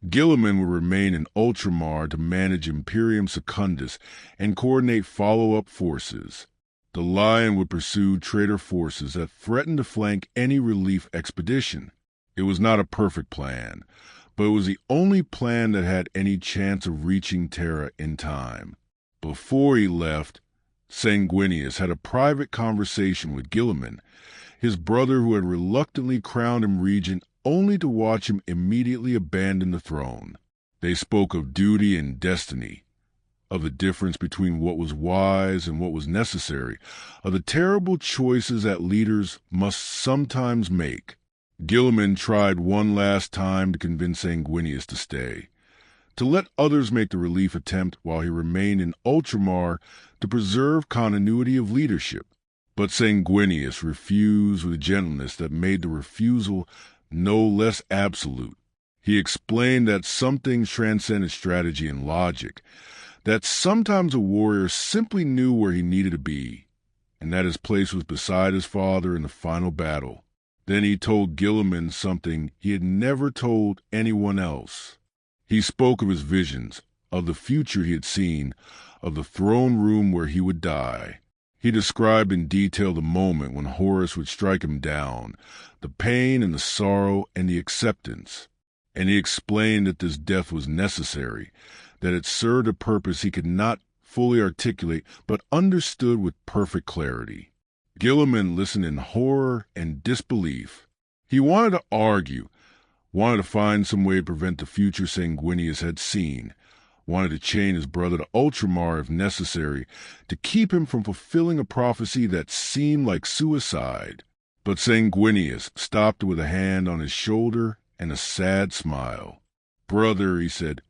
Speaker 1: Guilliman would remain in Ultramar to manage Imperium Secundus and coordinate follow-up forces. The Lion would pursue traitor forces that threatened to flank any relief expedition. It was not a perfect plan, but it was the only plan that had any chance of reaching Terra in time. Before he left, Sanguinius had a private conversation with Guilliman, his brother who had reluctantly crowned him regent only to watch him immediately abandon the throne. They spoke of duty and destiny, of the difference between what was wise and what was necessary, of the terrible choices that leaders must sometimes make. Guilliman tried one last time to convince Sanguinius to stay, to let others make the relief attempt while he remained in Ultramar to preserve continuity of leadership. But Sanguinius refused with a gentleness that made the refusal no less absolute. He explained that some things transcended strategy and logic, that sometimes a warrior simply knew where he needed to be, and that his place was beside his father in the final battle. Then he told Guilliman something he had never told anyone else. He spoke of his visions, of the future he had seen, of the throne room where he would die. He described in detail the moment when Horus would strike him down, the pain and the sorrow and the acceptance. And he explained that this death was necessary, that it served a purpose he could not fully articulate but understood with perfect clarity. Guilliman listened in horror and disbelief. He wanted to argue, wanted to find some way to prevent the future Sanguinius had seen, wanted to chain his brother to Ultramar if necessary, to keep him from fulfilling a prophecy that seemed like suicide. But Sanguinius stopped with a hand on his shoulder and a sad smile. "Brother," he said,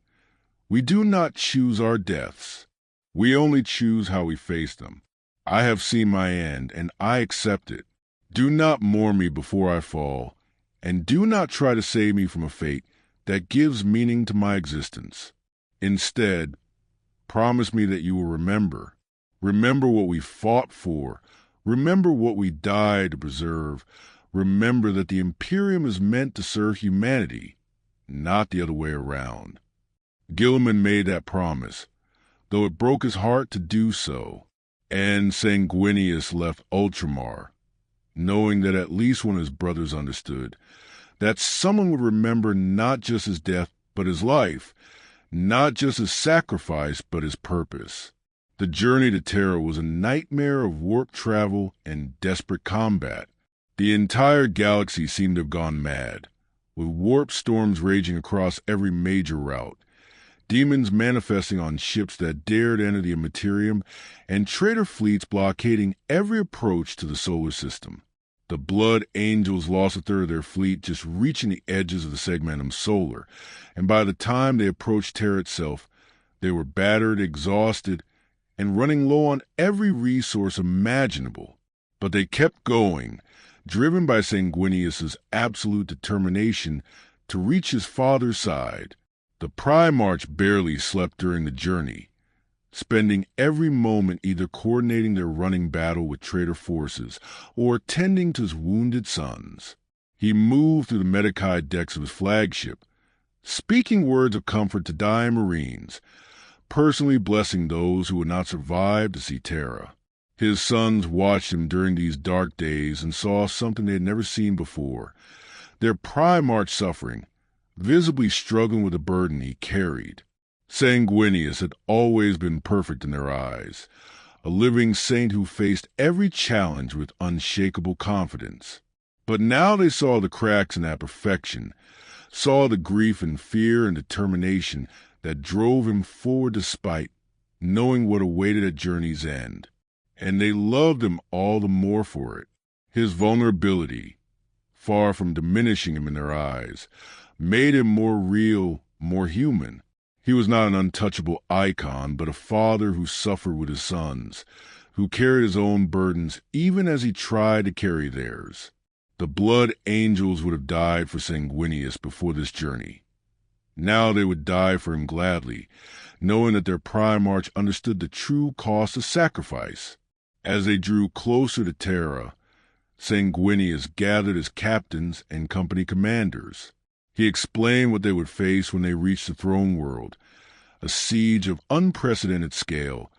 Speaker 1: "we do not choose our deaths. We only choose how we face them. I have seen my end, and I accept it. Do not mourn me before I fall, and do not try to save me from a fate that gives meaning to my existence. Instead, promise me that you will remember. Remember what we fought for. Remember what we died to preserve. Remember that the Imperium is meant to serve humanity, not the other way around." Guilliman made that promise, though it broke his heart to do so, and Sanguinius left Ultramar, knowing that at least one of his brothers understood, that someone would remember not just his death but his life, not just his sacrifice but his purpose. The journey to Terra was a nightmare of warp travel and desperate combat. The entire galaxy seemed to have gone mad, with warp storms raging across every major route. demons manifesting on ships that dared enter the Immaterium, and traitor fleets blockading every approach to the solar system. The Blood Angels lost a third of their fleet just reaching the edges of the segmentum solar, and by the time they approached Terra itself, they were battered, exhausted, and running low on every resource imaginable. But they kept going, driven by Sanguinius's absolute determination to reach his father's side. The Primarchs barely slept during the journey, spending every moment either coordinating their running battle with traitor forces or tending to his wounded sons. He moved through the Medicaid decks of his flagship, speaking words of comfort to dying Marines, personally blessing those who would not survive to see Terra. His sons watched him during these dark days and saw something they had never seen before. Their Primarch suffering, visibly struggling with the burden he carried. Sanguinius had always been perfect in their eyes, a living saint who faced every challenge with unshakable confidence. But now they saw the cracks in that perfection, saw the grief and fear and determination that drove him forward despite knowing what awaited at journey's end. And they loved him all the more for it. His vulnerability, far from diminishing him in their eyes, made him more real, more human. He was not an untouchable icon, but a father who suffered with his sons, who carried his own burdens even as he tried to carry theirs. The Blood Angels would have died for Sanguinius before this journey. Now they would die for him gladly, knowing that their Primarch understood the true cost of sacrifice. As they drew closer to Terra, Sanguinius gathered his captains and company commanders. He explained what they would face when they reached the throne world, a siege of unprecedented scale,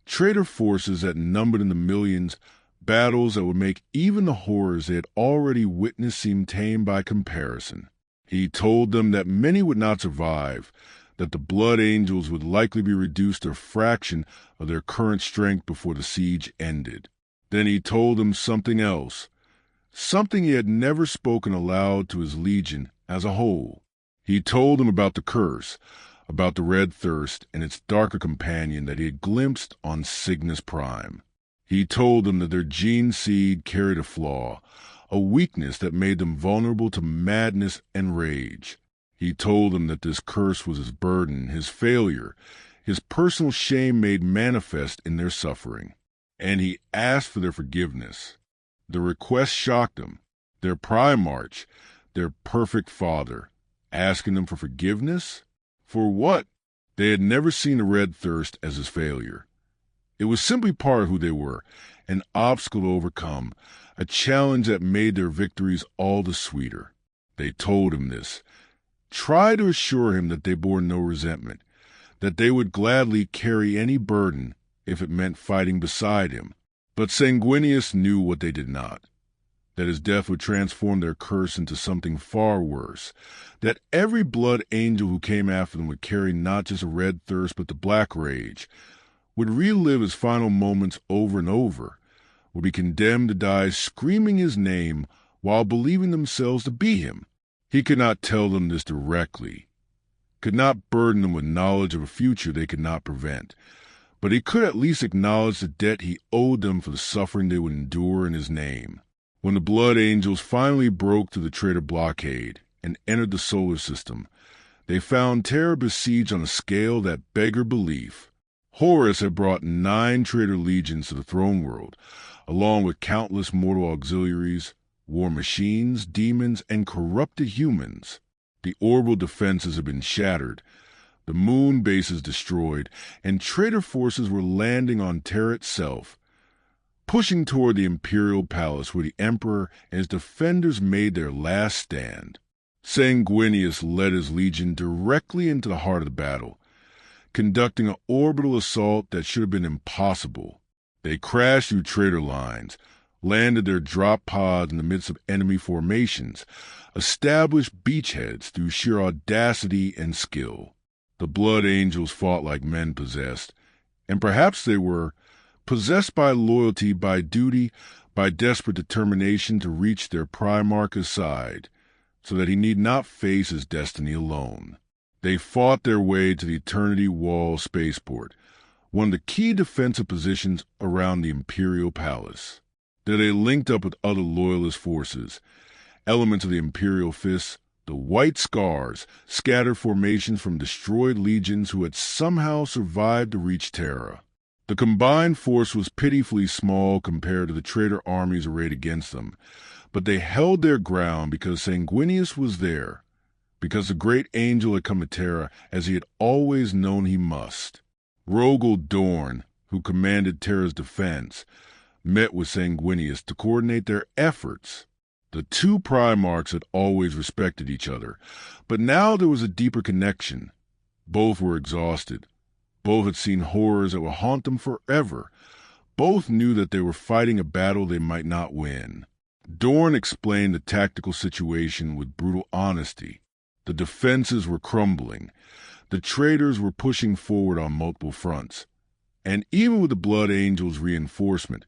Speaker 1: traitor forces that numbered in the millions, battles that would make even the horrors they had already witnessed seem tame by comparison. He told them that many would not survive, that the Blood Angels would likely be reduced to a fraction of their current strength before the siege ended. Then he told them something else, something he had never spoken aloud to his legion as a whole. He told them about the curse, about the red thirst and its darker companion that he had glimpsed on Cygnus Prime. He told them that their gene seed carried a flaw, a weakness that made them vulnerable to madness and rage. He told them that this curse was his burden, his failure, his personal shame made manifest in their suffering. And he asked for their forgiveness. The request shocked them. Their Primarch, their perfect father, asking them for forgiveness? For what? They had never seen the red thirst as his failure. It was simply part of who they were, an obstacle to overcome, a challenge that made their victories all the sweeter. They told him this, tried to assure him that they bore no resentment, that they would gladly carry any burden if it meant fighting beside him. But Sanguinius knew what they did not, that his death would transform their curse into something far worse, that every Blood Angel who came after them would carry not just a red thirst but the black rage, would relive his final moments over and over, would be condemned to die screaming his name while believing themselves to be him. He could not tell them this directly, could not burden them with knowledge of a future they could not prevent, but he could at least acknowledge the debt he owed them for the suffering they would endure in his name. When the Blood Angels finally broke through the traitor blockade and entered the solar system, they found Terra besieged on a scale that beggared belief. Horus had brought 9 traitor legions to the throne world, along with countless mortal auxiliaries, war machines, demons, and corrupted humans. The orbital defenses had been shattered, the moon bases destroyed, and traitor forces were landing on Terra itself, pushing toward the Imperial Palace where the Emperor and his defenders made their last stand. Sanguinius led his legion directly into the heart of the battle, conducting an orbital assault that should have been impossible. They crashed through traitor lines, landed their drop pods in the midst of enemy formations, established beachheads through sheer audacity and skill. The Blood Angels fought like men possessed, and perhaps they were, possessed by loyalty, by duty, by desperate determination to reach their Primarch's side, so that he need not face his destiny alone. They fought their way to the Eternity Wall spaceport, one of the key defensive positions around the Imperial Palace. There they linked up with other Loyalist forces, elements of the Imperial Fists, the White Scars, scattered formations from destroyed legions who had somehow survived to reach Terra. The combined force was pitifully small compared to the traitor armies arrayed against them, but they held their ground because Sanguinius was there, because the great angel had come to Terra as he had always known he must. Rogel Dorn, who commanded Terra's defense, met with Sanguinius to coordinate their efforts. The two Primarchs had always respected each other, but now there was a deeper connection. Both were exhausted. Both had seen horrors that would haunt them forever. Both knew that they were fighting a battle they might not win. Dorn explained the tactical situation with brutal honesty. The defenses were crumbling. The traitors were pushing forward on multiple fronts. And even with the Blood Angels' reinforcement,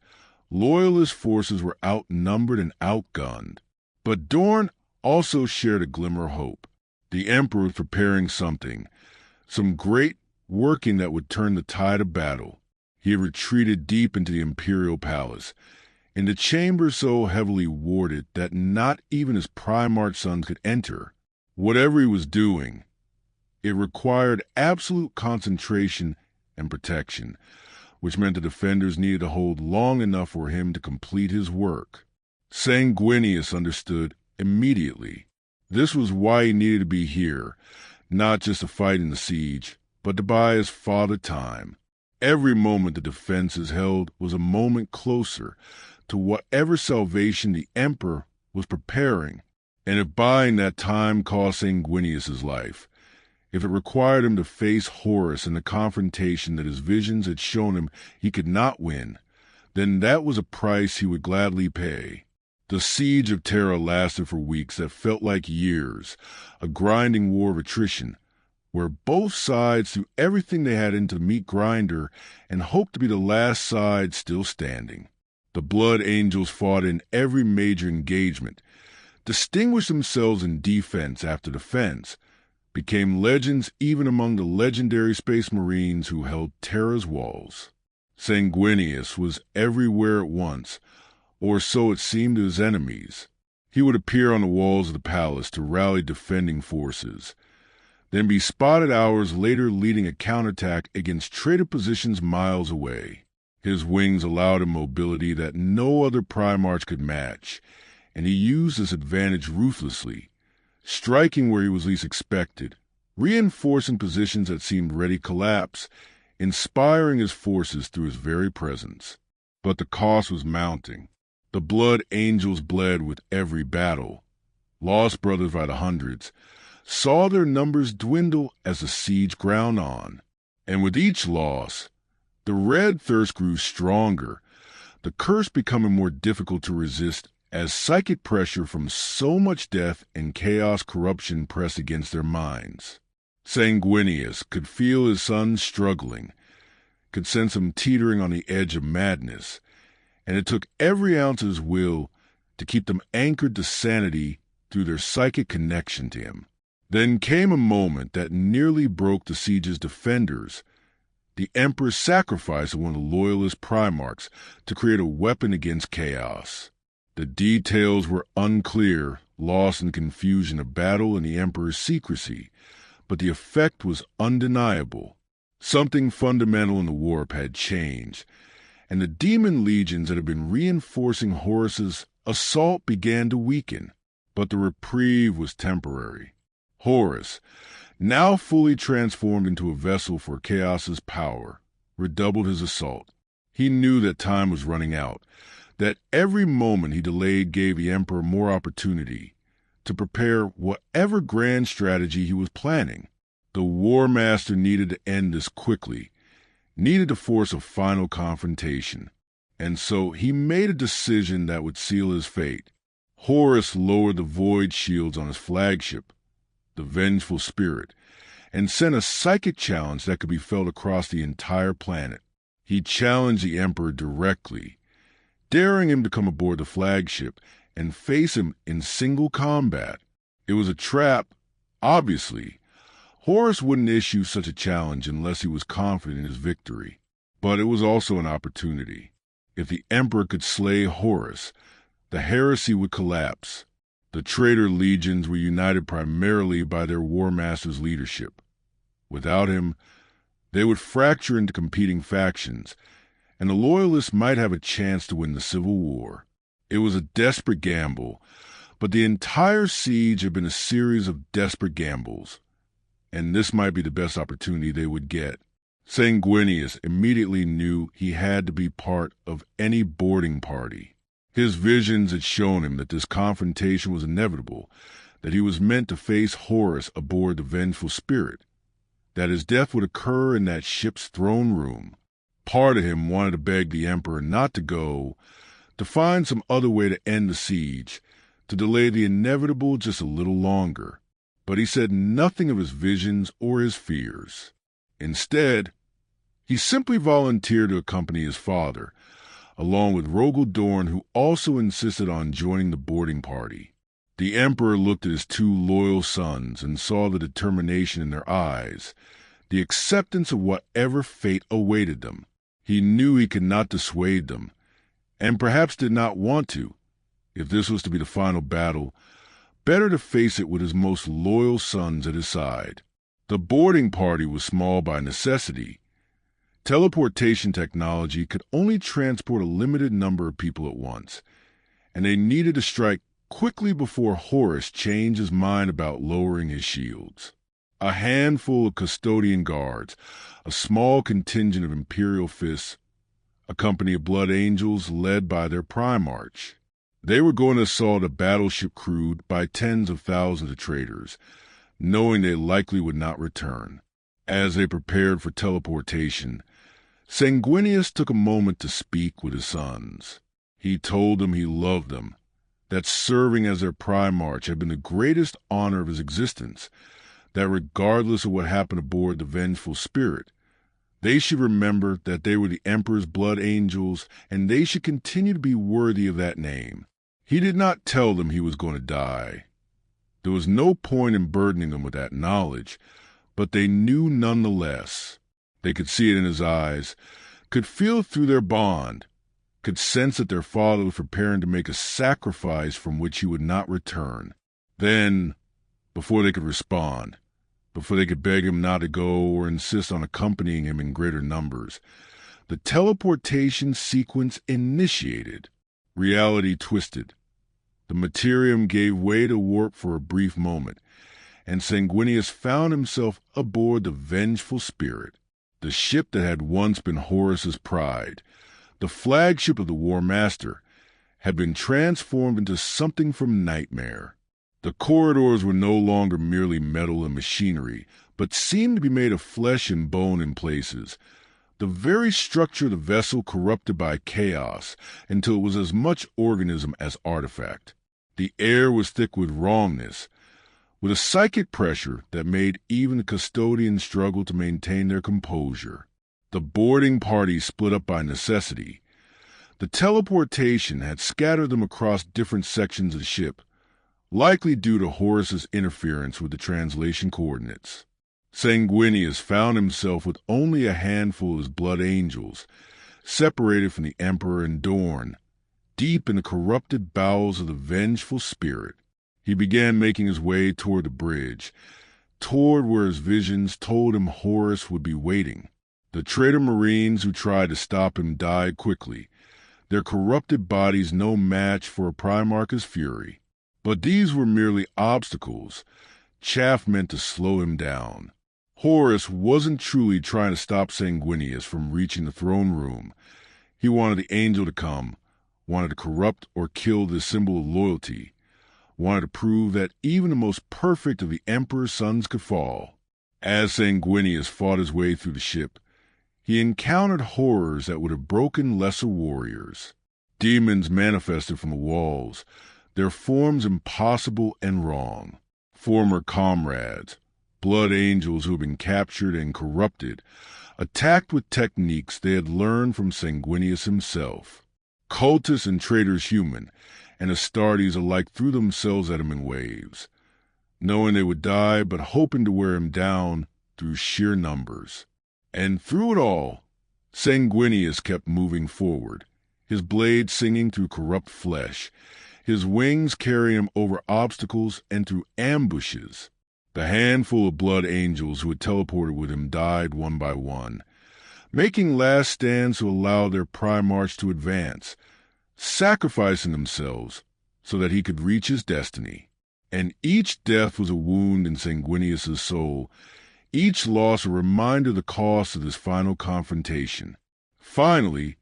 Speaker 1: Loyalist forces were outnumbered and outgunned. But Dorn also shared a glimmer of hope. The Emperor was preparing something, some great working that would turn the tide of battle. He had retreated deep into the Imperial Palace, in the chamber so heavily warded that not even his Primarch sons could enter. Whatever he was doing, it required absolute concentration and protection, which meant the defenders needed to hold long enough for him to complete his work. Sanguinius understood immediately. This was why he needed to be here, not just to fight in the siege, but to buy his father time. Every moment the defenses held was a moment closer to whatever salvation the Emperor was preparing. And if buying that time cost Sanguinius' life, if it required him to face Horus in the confrontation that his visions had shown him he could not win, then that was a price he would gladly pay. The siege of Terra lasted for weeks that felt like years, a grinding war of attrition, where both sides threw everything they had into the meat grinder and hoped to be the last side still standing. The Blood Angels fought in every major engagement, distinguished themselves in defense after defense, became legends even among the legendary Space Marines who held Terra's walls. Sanguinius was everywhere at once, or so it seemed to his enemies. He would appear on the walls of the palace to rally defending forces, then be spotted hours later leading a counterattack against traitor positions miles away. His wings allowed him mobility that no other Primarch could match, and he used this advantage ruthlessly, striking where he was least expected, reinforcing positions that seemed ready to collapse, inspiring his forces through his very presence. But the cost was mounting. The Blood Angels bled with every battle. Lost brothers by the hundreds saw their numbers dwindle as the siege ground on. And with each loss, the red thirst grew stronger, the curse becoming more difficult to resist as psychic pressure from so much death and chaos corruption pressed against their minds. Sanguinius could feel his sons struggling, could sense him teetering on the edge of madness, and it took every ounce of his will to keep them anchored to sanity through their psychic connection to him. Then came a moment that nearly broke the siege's defenders. The Emperor's sacrifice of one of the Loyalist Primarchs to create a weapon against chaos. The details were unclear, lost in confusion of battle and the Emperor's secrecy, but the effect was undeniable. Something fundamental in the warp had changed, and the demon legions that had been reinforcing Horus's assault began to weaken. But the reprieve was temporary. Horus, now fully transformed into a vessel for Chaos's power, redoubled his assault. He knew that time was running out, that every moment he delayed gave the Emperor more opportunity to prepare whatever grand strategy he was planning. The War Master needed to end this quickly, needed to force a final confrontation, and so he made a decision that would seal his fate. Horus lowered the void shields on his flagship, the Vengeful Spirit, and sent a psychic challenge that could be felt across the entire planet. He challenged the Emperor directly, daring him to come aboard the flagship and face him in single combat. It was a trap, obviously. Horus wouldn't issue such a challenge unless he was confident in his victory. But it was also an opportunity. If the Emperor could slay Horus, the heresy would collapse. The traitor legions were united primarily by their war master's leadership. Without him, they would fracture into competing factions, and the Loyalists might have a chance to win the Civil War. It was a desperate gamble, but the entire siege had been a series of desperate gambles, and this might be the best opportunity they would get. Sanguinius immediately knew he had to be part of any boarding party. His visions had shown him that this confrontation was inevitable, that he was meant to face Horus aboard the Vengeful Spirit, that his death would occur in that ship's throne room. Part of him wanted to beg the Emperor not to go, to find some other way to end the siege, to delay the inevitable just a little longer. But he said nothing of his visions or his fears. Instead, he simply volunteered to accompany his father, along with Rogel Dorn, who also insisted on joining the boarding party. The Emperor looked at his two loyal sons and saw the determination in their eyes, the acceptance of whatever fate awaited them. He knew he could not dissuade them, and perhaps did not want to. If this was to be the final battle, better to face it with his most loyal sons at his side. The boarding party was small by necessity. Teleportation technology could only transport a limited number of people at once, and they needed to strike quickly before Horus changed his mind about lowering his shields. A handful of custodian guards, a small contingent of Imperial fists, a company of Blood Angels led by their Primarch. They were going to assault a battleship crewed by tens of thousands of traitors, knowing they likely would not return. As they prepared for teleportation, Sanguinius took a moment to speak with his sons. He told them he loved them, that serving as their Primarch had been the greatest honor of his existence, that regardless of what happened aboard the Vengeful Spirit, they should remember that they were the Emperor's Blood Angels, and they should continue to be worthy of that name. He did not tell them he was going to die. There was no point in burdening them with that knowledge, but they knew nonetheless. They could see it in his eyes, could feel through their bond, could sense that their father was preparing to make a sacrifice from which he would not return. Then, before they could respond, before they could beg him not to go or insist on accompanying him in greater numbers, the teleportation sequence initiated. Reality twisted. The materium gave way to warp for a brief moment, and Sanguinius found himself aboard the Vengeful Spirit, the ship that had once been Horus's pride. The flagship of the War Master had been transformed into something from nightmare. The corridors were no longer merely metal and machinery, but seemed to be made of flesh and bone in places. The very structure of the vessel corrupted by chaos until it was as much organism as artifact. The air was thick with wrongness, with a psychic pressure that made even the custodians struggle to maintain their composure. The boarding party split up by necessity. The teleportation had scattered them across different sections of the ship, likely due to Horus's interference with the translation coordinates. Sanguinius found himself with only a handful of his Blood Angels, separated from the Emperor and Dorn, deep in the corrupted bowels of the Vengeful Spirit. He began making his way toward the bridge, toward where his visions told him Horus would be waiting. The traitor Marines who tried to stop him died quickly, their corrupted bodies no match for a Primarch's fury. But these were merely obstacles, chaff meant to slow him down. Horus wasn't truly trying to stop Sanguinius from reaching the throne room. He wanted the angel to come, wanted to corrupt or kill this symbol of loyalty, wanted to prove that even the most perfect of the Emperor's sons could fall. As Sanguinius fought his way through the ship, he encountered horrors that would have broken lesser warriors. Demons manifested from the walls, their forms impossible and wrong. Former comrades, Blood Angels who had been captured and corrupted, attacked with techniques they had learned from Sanguinius himself. Cultists and traitors human, and Astartes alike threw themselves at him in waves. knowing they would die but hoping to wear him down through sheer numbers. And through it all, Sanguinius kept moving forward, his blade singing through corrupt flesh, his wings carrying him over obstacles and through ambushes. The handful of blood angels who had teleported with him died one by one, making last stands to allow their Primarchs to advance, sacrificing themselves so that he could reach his destiny. And each death was a wound in Sanguinius's soul, each loss a reminder of the cost of this final confrontation. Finally,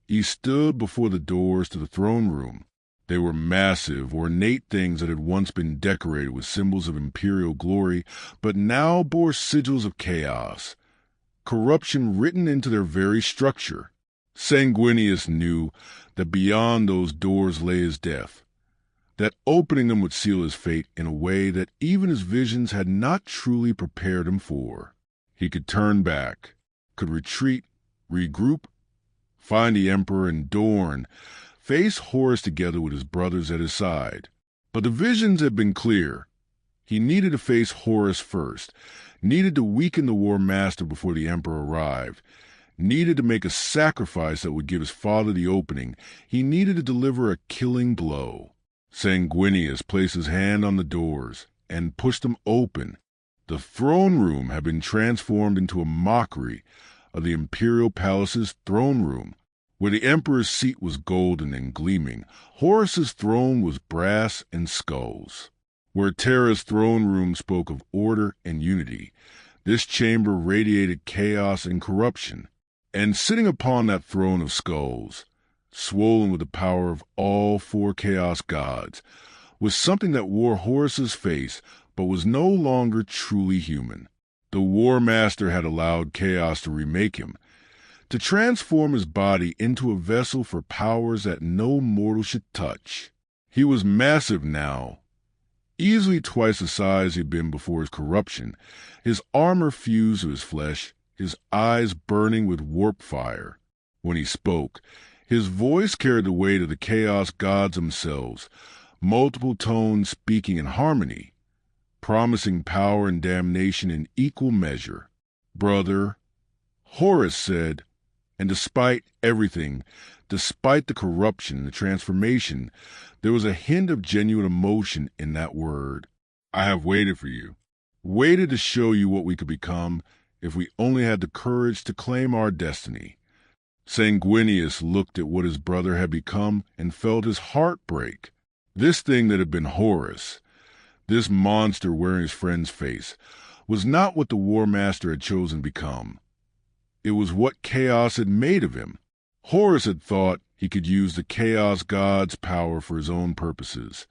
Speaker 1: he stood before the doors to the throne room. They were massive, ornate things that had once been decorated with symbols of imperial glory, but now bore sigils of chaos, corruption written into their very structure. Sanguinius knew that beyond those doors lay his death, that opening them would seal his fate in a way that even his visions had not truly prepared him for. He could turn back, could retreat, regroup, find the Emperor and Dorn, face Horus together with his brothers at his side. But the visions had been clear. He needed to face Horus first, needed to weaken the War Master before the Emperor arrived, needed to make a sacrifice that would give his father the opening. He needed to deliver a killing blow. Sanguinius placed his hand on the doors and pushed them open. The throne room had been transformed into a mockery of the Imperial Palace's throne room. Where the Emperor's seat was golden and gleaming, Horus's throne was brass and skulls. Where Terra's throne room spoke of order and unity, this chamber radiated chaos and corruption. And sitting upon that throne of skulls, swollen with the power of all four chaos gods, was something that wore Horus's face but was no longer truly human. The War Master had allowed chaos to remake him, to transform his body into a vessel for powers that no mortal should touch. He was massive now, easily twice the size he had been before his corruption, his armor fused to his flesh, his eyes burning with warp fire. When he spoke, his voice carried the weight of the chaos gods themselves, multiple tones speaking in harmony, promising power and damnation in equal measure. "Brother," Horus said, and despite everything, despite the corruption and the transformation, there was a hint of genuine emotion in that word. "I have waited for you, waited to show you what we could become if we only had the courage to claim our destiny." Sanguinius looked at what his brother had become and felt his heart break. This thing that had been Horus, this monster wearing his friend's face, was not what the War Master had chosen to become. It was what chaos had made of him. Horus had thought he could use the chaos god's power for his own purposes,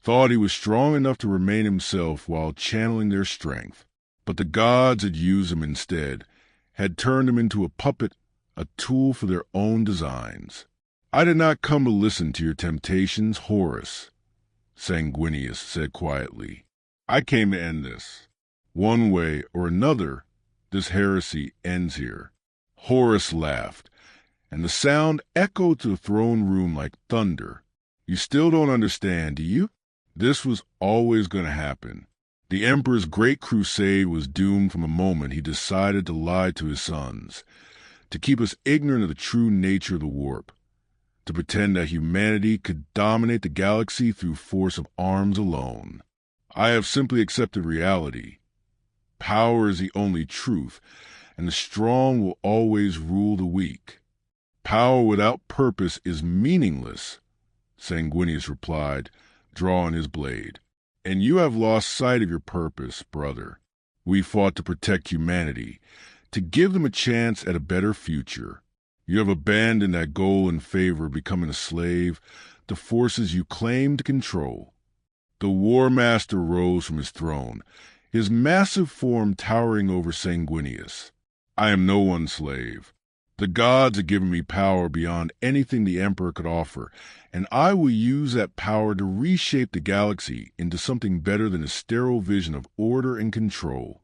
Speaker 1: thought he was strong enough to remain himself while channeling their strength. But the gods had used him instead, had turned him into a puppet, a tool for their own designs. "I did not come to listen to your temptations, Horus," Sanguinius said quietly. "I came to end this. One way or another, this heresy ends here." Horus laughed, and the sound echoed to the throne room like thunder. "You still don't understand, do you? This was always going to happen. The Emperor's great crusade was doomed from the moment he decided to lie to his sons, to keep us ignorant of the true nature of the warp, to pretend that humanity could dominate the galaxy through force of arms alone. I have simply accepted reality. Power is the only truth, and the strong will always rule the weak. Power without purpose is meaningless," Sanguinius replied, drawing his blade. "And you have lost sight of your purpose, brother. We fought to protect humanity, to give them a chance at a better future. You have abandoned that goal in favor of becoming a slave to forces you claim to control." The War Master rose from his throne, his massive form towering over Sanguinius. "I am no one's slave. The gods have given me power beyond anything the Emperor could offer, and I will use that power to reshape the galaxy into something better than a sterile vision of order and control."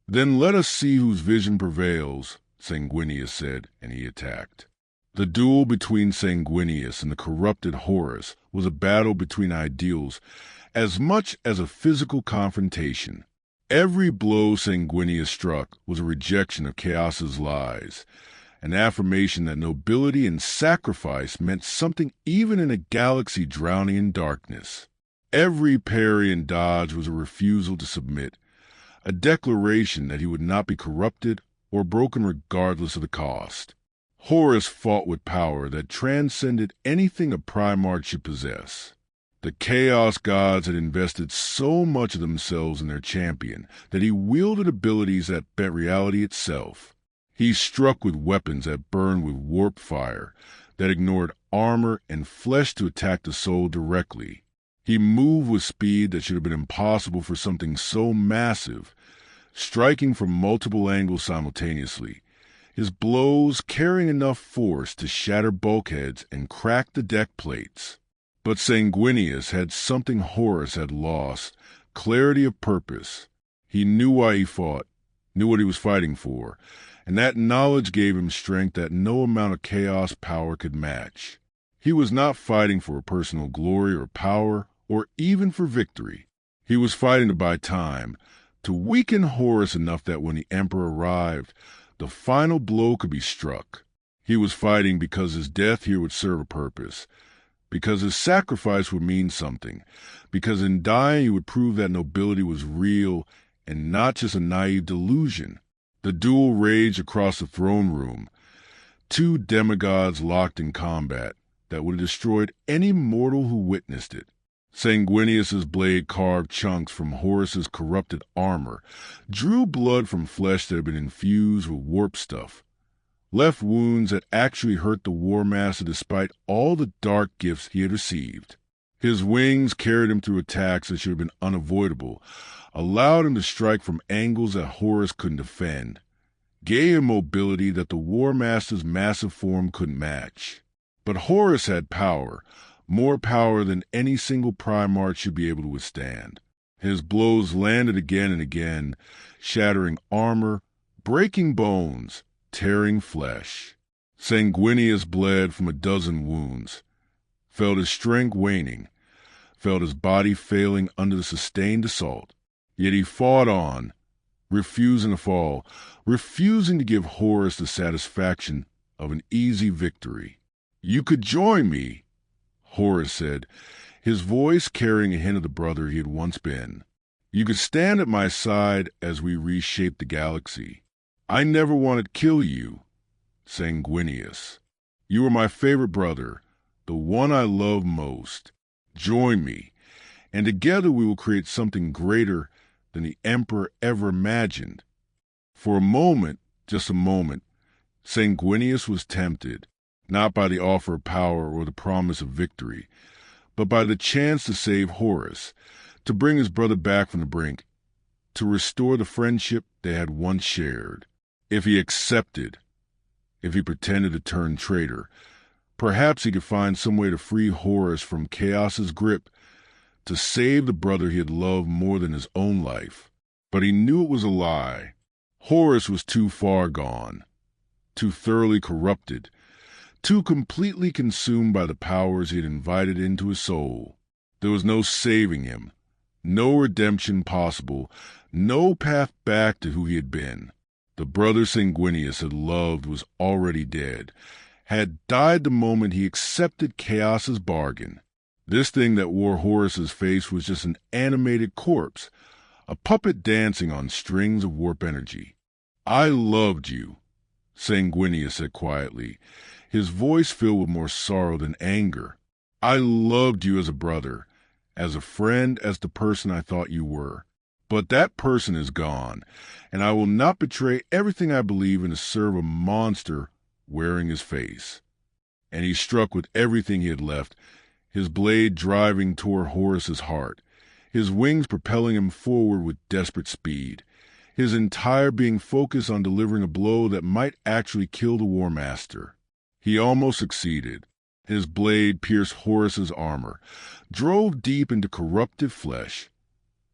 Speaker 1: "Then let us see whose vision prevails," Sanguinius said, and he attacked. The duel between Sanguinius and the corrupted Horus was a battle between ideals, as much as a physical confrontation. Every blow Sanguinius struck was a rejection of Chaos's lies, an affirmation that nobility and sacrifice meant something even in a galaxy drowning in darkness. Every parry and dodge was a refusal to submit, a declaration that he would not be corrupted or broken regardless of the cost. Horus fought with power that transcended anything a Primarch should possess. The Chaos Gods had invested so much of themselves in their champion that he wielded abilities that bent reality itself. He struck with weapons that burned with warp fire, that ignored armor and flesh to attack the soul directly. He moved with speed that should have been impossible for something so massive, striking from multiple angles simultaneously, his blows carrying enough force to shatter bulkheads and crack the deck plates. But Sanguinius had something Horus had lost, clarity of purpose. He knew why he fought, knew what he was fighting for, and that knowledge gave him strength that no amount of chaos power could match. He was not fighting for personal glory or power, or even for victory. He was fighting to buy time, to weaken Horus enough that when the Emperor arrived, the final blow could be struck. He was fighting because his death here would serve a purpose, because his sacrifice would mean something, because in dying he would prove that nobility was real and not just a naive delusion. The duel raged across the throne room, two demigods locked in combat that would have destroyed any mortal who witnessed it. Sanguinius's blade carved chunks from Horus's corrupted armor, drew blood from flesh that had been infused with warp stuff, left wounds that actually hurt the War Master despite all the dark gifts he had received. His wings carried him through attacks that should have been unavoidable, allowed him to strike from angles that Horus couldn't defend, gave him mobility that the War Master's massive form couldn't match. But Horus had power, more power than any single Primarch should be able to withstand. His blows landed again and again, shattering armor, breaking bones, tearing flesh. Sanguinius bled from a dozen wounds, felt his strength waning, felt his body failing under the sustained assault. Yet he fought on, refusing to fall, refusing to give Horus the satisfaction of an easy victory. "You could join me," Horus said, his voice carrying a hint of the brother he had once been. "You could stand at my side as we reshape the galaxy. I never wanted to kill you, Sanguinius. You were my favorite brother, the one I love most. Join me, and together we will create something greater than the Emperor ever imagined." For a moment, just a moment, Sanguinius was tempted, not by the offer of power or the promise of victory, but by the chance to save Horus, to bring his brother back from the brink, to restore the friendship they had once shared. If he accepted, if he pretended to turn traitor, perhaps he could find some way to free Horus from Chaos's grip, to save the brother he had loved more than his own life. But he knew it was a lie. Horus was too far gone, too thoroughly corrupted, too completely consumed by the powers he had invited into his soul. There was no saving him, no redemption possible, no path back to who he had been. The brother Sanguinius had loved was already dead, had died the moment he accepted Chaos's bargain. This thing that wore Horus's face was just an animated corpse, a puppet dancing on strings of warp energy. "I loved you," Sanguinius said quietly, his voice filled with more sorrow than anger. "I loved you as a brother, as a friend, as the person I thought you were. But that person is gone, and I will not betray everything I believe in to serve a monster wearing his face." And he struck with everything he had left, his blade driving toward Horus's heart, his wings propelling him forward with desperate speed, his entire being focused on delivering a blow that might actually kill the War Master. He almost succeeded. His blade pierced Horus's armor, drove deep into corrupted flesh,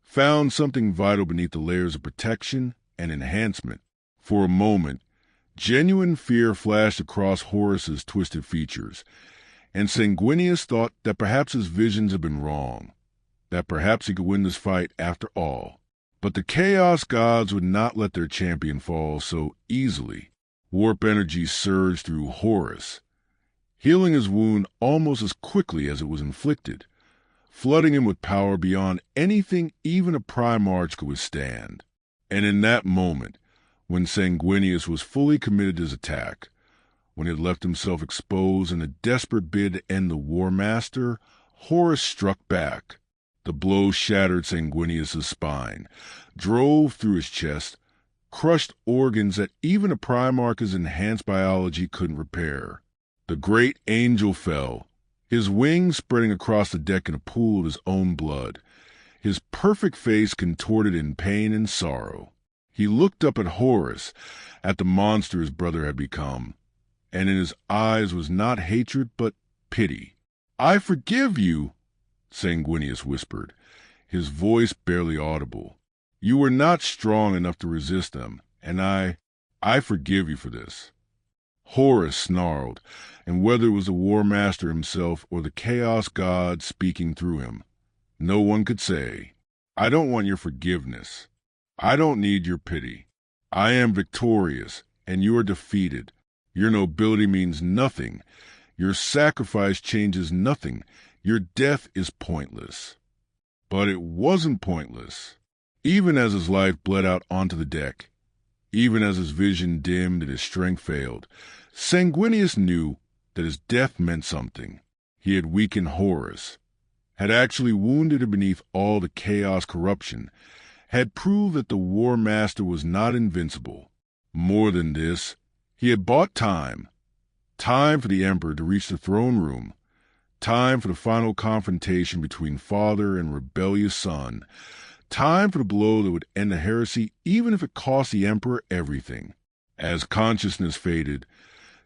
Speaker 1: found something vital beneath the layers of protection and enhancement. For a moment, genuine fear flashed across Horus's twisted features, and Sanguinius thought that perhaps his visions had been wrong, that perhaps he could win this fight after all. But the Chaos Gods would not let their champion fall so easily. Warp energy surged through Horus, healing his wound almost as quickly as it was inflicted, flooding him with power beyond anything even a Primarch could withstand. And in that moment, when Sanguinius was fully committed to his attack, when he had left himself exposed in a desperate bid to end the War Master, Horus struck back. The blow shattered Sanguinius' spine, drove through his chest, crushed organs that even a Primarch's enhanced biology couldn't repair. The great angel fell, his wings spreading across the deck in a pool of his own blood, his perfect face contorted in pain and sorrow. He looked up at Horus, at the monster his brother had become, and in his eyes was not hatred but pity. "I forgive you," Sanguinius whispered, his voice barely audible. "You were not strong enough to resist them, and I forgive you for this." Horus snarled, and whether it was the War Master himself or the Chaos God speaking through him, no one could say. "I don't want your forgiveness. I don't need your pity. I am victorious, and you are defeated. Your nobility means nothing. Your sacrifice changes nothing. Your death is pointless." But it wasn't pointless. Even as his life bled out onto the deck, even as his vision dimmed and his strength failed, Sanguinius knew that his death meant something. He had weakened Horus, had actually wounded him beneath all the chaos corruption, had proved that the War Master was not invincible. More than this, he had bought time. Time for the Emperor to reach the throne room. Time for the final confrontation between father and rebellious son. Time for the blow that would end the heresy even if it cost the Emperor everything. As consciousness faded,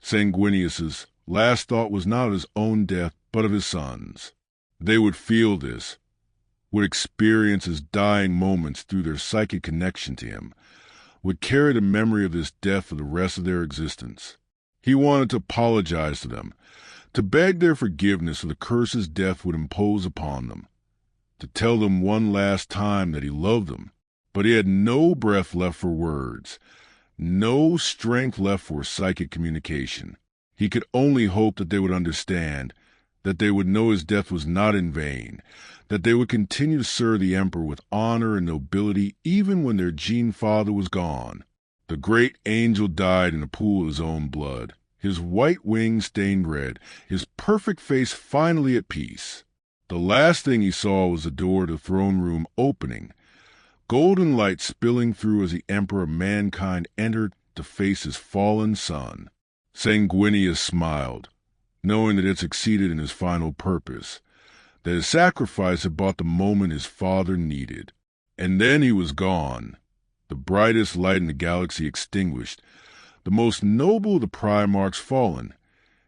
Speaker 1: Sanguinius's last thought was not of his own death but of his son's. They would feel this, would experience his dying moments through their psychic connection to him, would carry the memory of this death for the rest of their existence. He wanted to apologize to them, to beg their forgiveness for the curse his death would impose upon them, to tell them one last time that he loved them, but he had no breath left for words, no strength left for psychic communication. He could only hope that they would understand, that they would know his death was not in vain, that they would continue to serve the Emperor with honor and nobility even when their gene father was gone. The great angel died in a pool of his own blood, his white wings stained red, his perfect face finally at peace. The last thing he saw was the door to the throne room opening, golden light spilling through as the Emperor of mankind entered to face his fallen son. Sanguinius smiled, knowing that it had succeeded in his final purpose, that his sacrifice had bought the moment his father needed. And then he was gone, the brightest light in the galaxy extinguished, the most noble of the Primarchs fallen.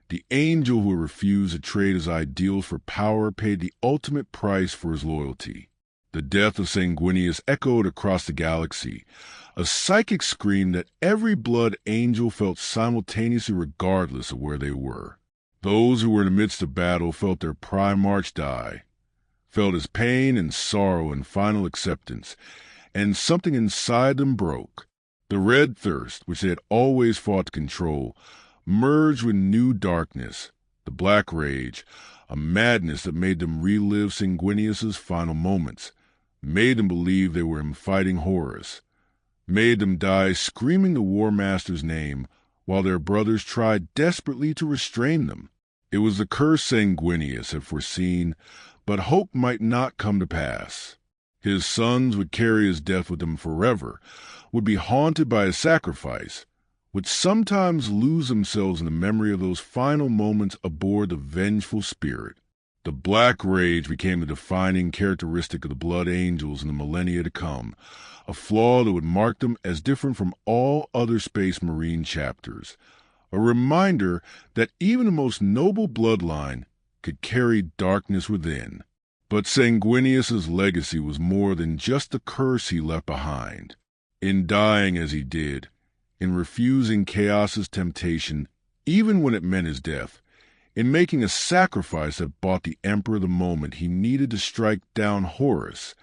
Speaker 1: The angel who refused to trade his ideals for power paid the ultimate price for his loyalty. The death of Sanguinius echoed across the galaxy, a psychic scream that every blood angel felt simultaneously regardless of where they were. Those who were in the midst of battle felt their Primarch die, felt his pain and sorrow and final acceptance, and something inside them broke. The red thirst, which they had always fought to control, merged with new darkness, the black rage, a madness that made them relive Sanguinius's final moments, made them believe they were fighting Horus, made them die screaming the War Master's name while their brothers tried desperately to restrain them. It was the curse Sanguinius had foreseen, but hoped might not come to pass. His sons would carry his death with them forever, would be haunted by his sacrifice, would sometimes lose themselves in the memory of those final moments aboard the vengeful spirit. The black rage became the defining characteristic of the blood angels in the millennia to come, a flaw that would mark them as different from all other Space Marine chapters, a reminder that even the most noble bloodline could carry darkness within. But Sanguinius's legacy was more than just the curse he left behind. In dying as he did, in refusing Chaos's temptation, even when it meant his death, in making a sacrifice that bought the emperor the moment he needed to strike down Horus.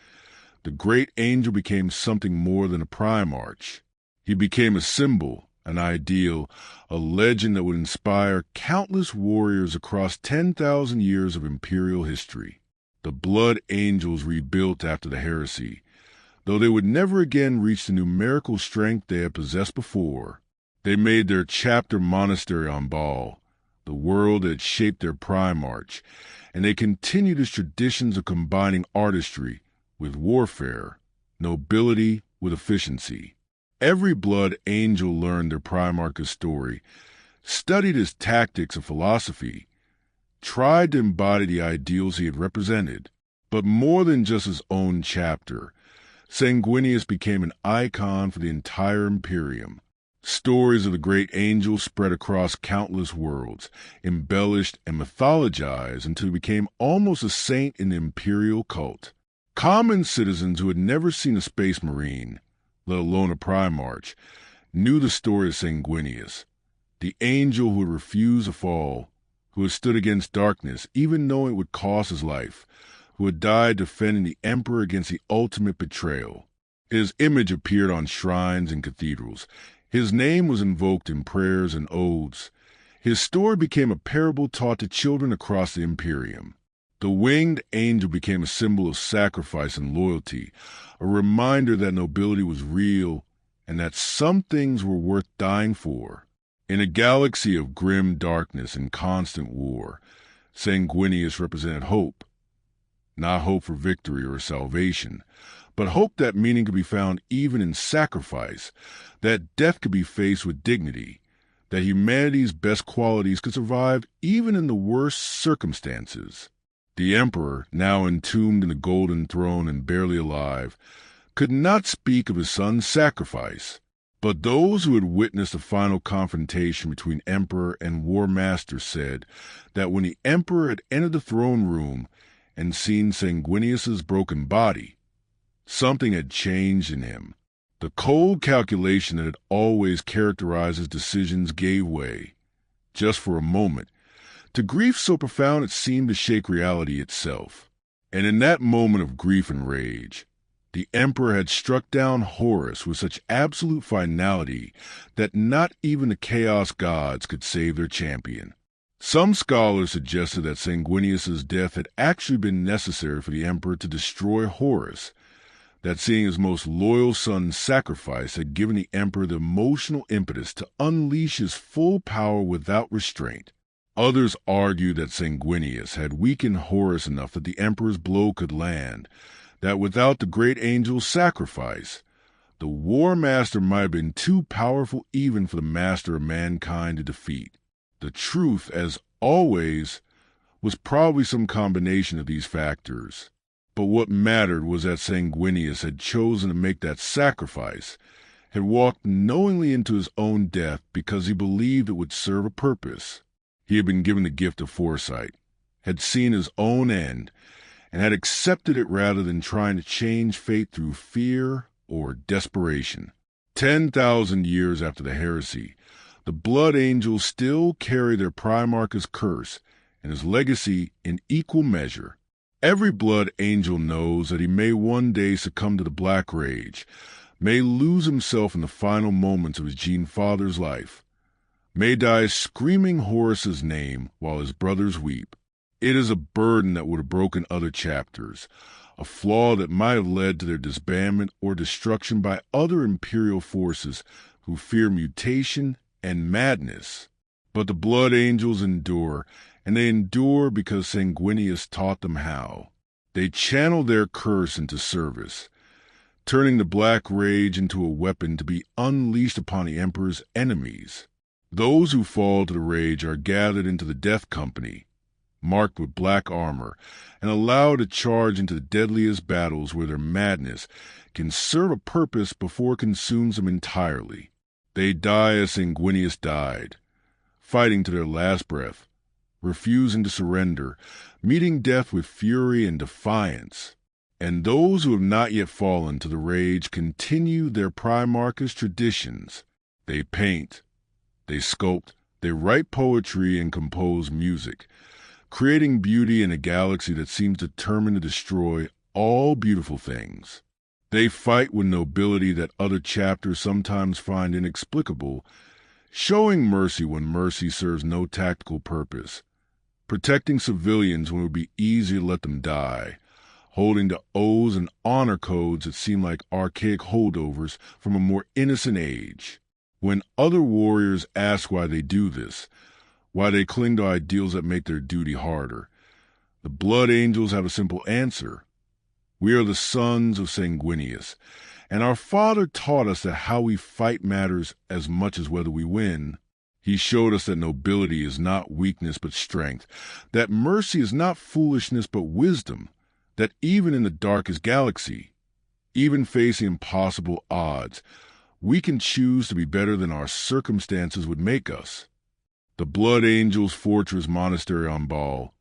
Speaker 1: The great angel became something more than a Primarch. He became a symbol, an ideal, a legend that would inspire countless warriors across 10,000 years of imperial history. The Blood Angels rebuilt after the heresy, though they would never again reach the numerical strength they had possessed before. They made their chapter monastery on Baal, the world that shaped their Primarch, and they continued its traditions of combining artistry with warfare, nobility with efficiency. Every Blood Angel learned their Primarch's story, studied his tactics and philosophy, tried to embody the ideals he had represented. But more than just his own chapter, Sanguinius became an icon for the entire Imperium. Stories of the great angel spread across countless worlds, embellished and mythologized until he became almost a saint in the imperial cult. Common citizens who had never seen a space marine, let alone a Primarch, knew the story of Sanguinius, the angel who had refused to fall, who had stood against darkness even knowing it would cost his life, who had died defending the emperor against the ultimate betrayal. His image appeared on shrines and cathedrals. His name was invoked in prayers and odes. His story became a parable taught to children across the Imperium. The winged angel became a symbol of sacrifice and loyalty, a reminder that nobility was real and that some things were worth dying for. In a galaxy of grim darkness and constant war, Sanguinius represented hope. Not hope for victory or salvation, but hope that meaning could be found even in sacrifice, that death could be faced with dignity, that humanity's best qualities could survive even in the worst circumstances. The emperor, now entombed in the golden throne and barely alive, could not speak of his son's sacrifice. But those who had witnessed the final confrontation between emperor and war master said that when the emperor had entered the throne room and seen Sanguinius's broken body, something had changed in him. The cold calculation that had always characterized his decisions gave way, just for a moment, to grief so profound it seemed to shake reality itself. And in that moment of grief and rage, the emperor had struck down Horus with such absolute finality that not even the chaos gods could save their champion. Some scholars suggested that Sanguinius's death had actually been necessary for the emperor to destroy Horus, that seeing his most loyal son sacrificed had given the emperor the emotional impetus to unleash his full power without restraint. Others argued that Sanguinius had weakened Horus enough that the emperor's blow could land, that without the great angel's sacrifice, the war master might have been too powerful even for the master of mankind to defeat. The truth, as always, was probably some combination of these factors. But what mattered was that Sanguinius had chosen to make that sacrifice, had walked knowingly into his own death because he believed it would serve a purpose. He had been given the gift of foresight, had seen his own end, and had accepted it rather than trying to change fate through fear or desperation. 10,000 years after the heresy, the Blood Angels still carry their Primarch's curse and his legacy in equal measure. Every Blood Angel knows that he may one day succumb to the Black Rage, may lose himself in the final moments of his Gene Father's life, may die screaming Horus's name while his brothers weep. It is a burden that would have broken other chapters, a flaw that might have led to their disbandment or destruction by other imperial forces who fear mutation and madness. But the Blood Angels endure, and they endure because Sanguinius taught them how. They channel their curse into service, turning the Black Rage into a weapon to be unleashed upon the Emperor's enemies. Those who fall to the rage are gathered into the Death Company, marked with black armor, and allowed to charge into the deadliest battles where their madness can serve a purpose before it consumes them entirely. They die as Sanguinius died, fighting to their last breath, refusing to surrender, meeting death with fury and defiance. And those who have not yet fallen to the rage continue their Primarch's traditions. They paint, they sculpt, They write poetry and compose music, creating beauty in a galaxy that seems determined to destroy all beautiful things. They fight with nobility that other chapters sometimes find inexplicable, showing mercy when mercy serves no tactical purpose, protecting civilians when it would be easier to let them die, holding to oaths and honor codes that seem like archaic holdovers from a more innocent age. When other warriors ask why they do this, why they cling to ideals that make their duty harder, the Blood Angels have a simple answer. We are the sons of Sanguinius, and our father taught us that how we fight matters as much as whether we win. He showed us that nobility is not weakness but strength, that mercy is not foolishness but wisdom, that even in the darkest galaxy, even facing impossible odds, we can choose to be better than our circumstances would make us. The Blood Angels' fortress monastery on Baal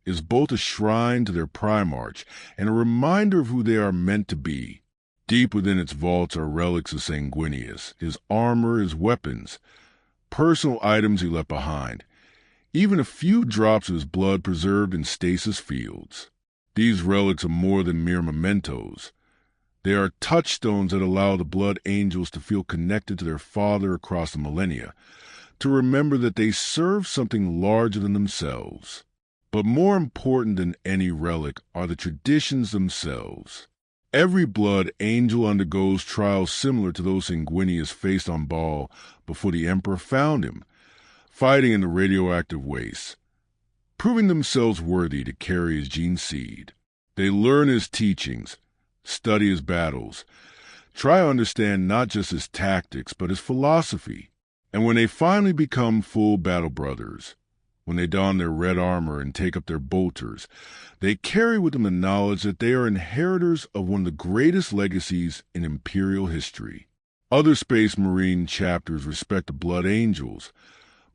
Speaker 1: is both a shrine to their Primarchs and a reminder of who they are meant to be. Deep within its vaults are relics of Sanguinius, his armor, his weapons, personal items he left behind, even a few drops of his blood preserved in stasis fields. These relics are more than mere mementos. They are touchstones that allow the Blood Angels to feel connected to their father across the millennia, to remember that they serve something larger than themselves. But more important than any relic are the traditions themselves. Every Blood Angel undergoes trials similar to those Sanguinius faced on Baal before the Emperor found him, fighting in the radioactive wastes, proving themselves worthy to carry his gene seed. They learn his teachings, study his battles, try to understand not just his tactics but his philosophy. And when they finally become full battle brothers, when they don their red armor and take up their bolters, they carry with them the knowledge that they are inheritors of one of the greatest legacies in Imperial history. Other Space Marine chapters respect the Blood Angels,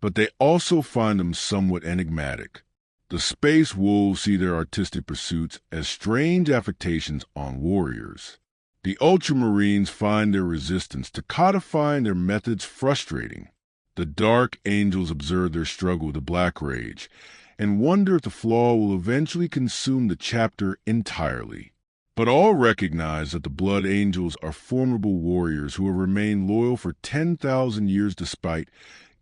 Speaker 1: but they also find them somewhat enigmatic. The Space Wolves see their artistic pursuits as strange affectations on warriors. The Ultramarines find their resistance to codifying their methods frustrating. The Dark Angels observe their struggle with the Black Rage and wonder if the flaw will eventually consume the chapter entirely. But all recognize that the Blood Angels are formidable warriors who have remained loyal for 10,000 years despite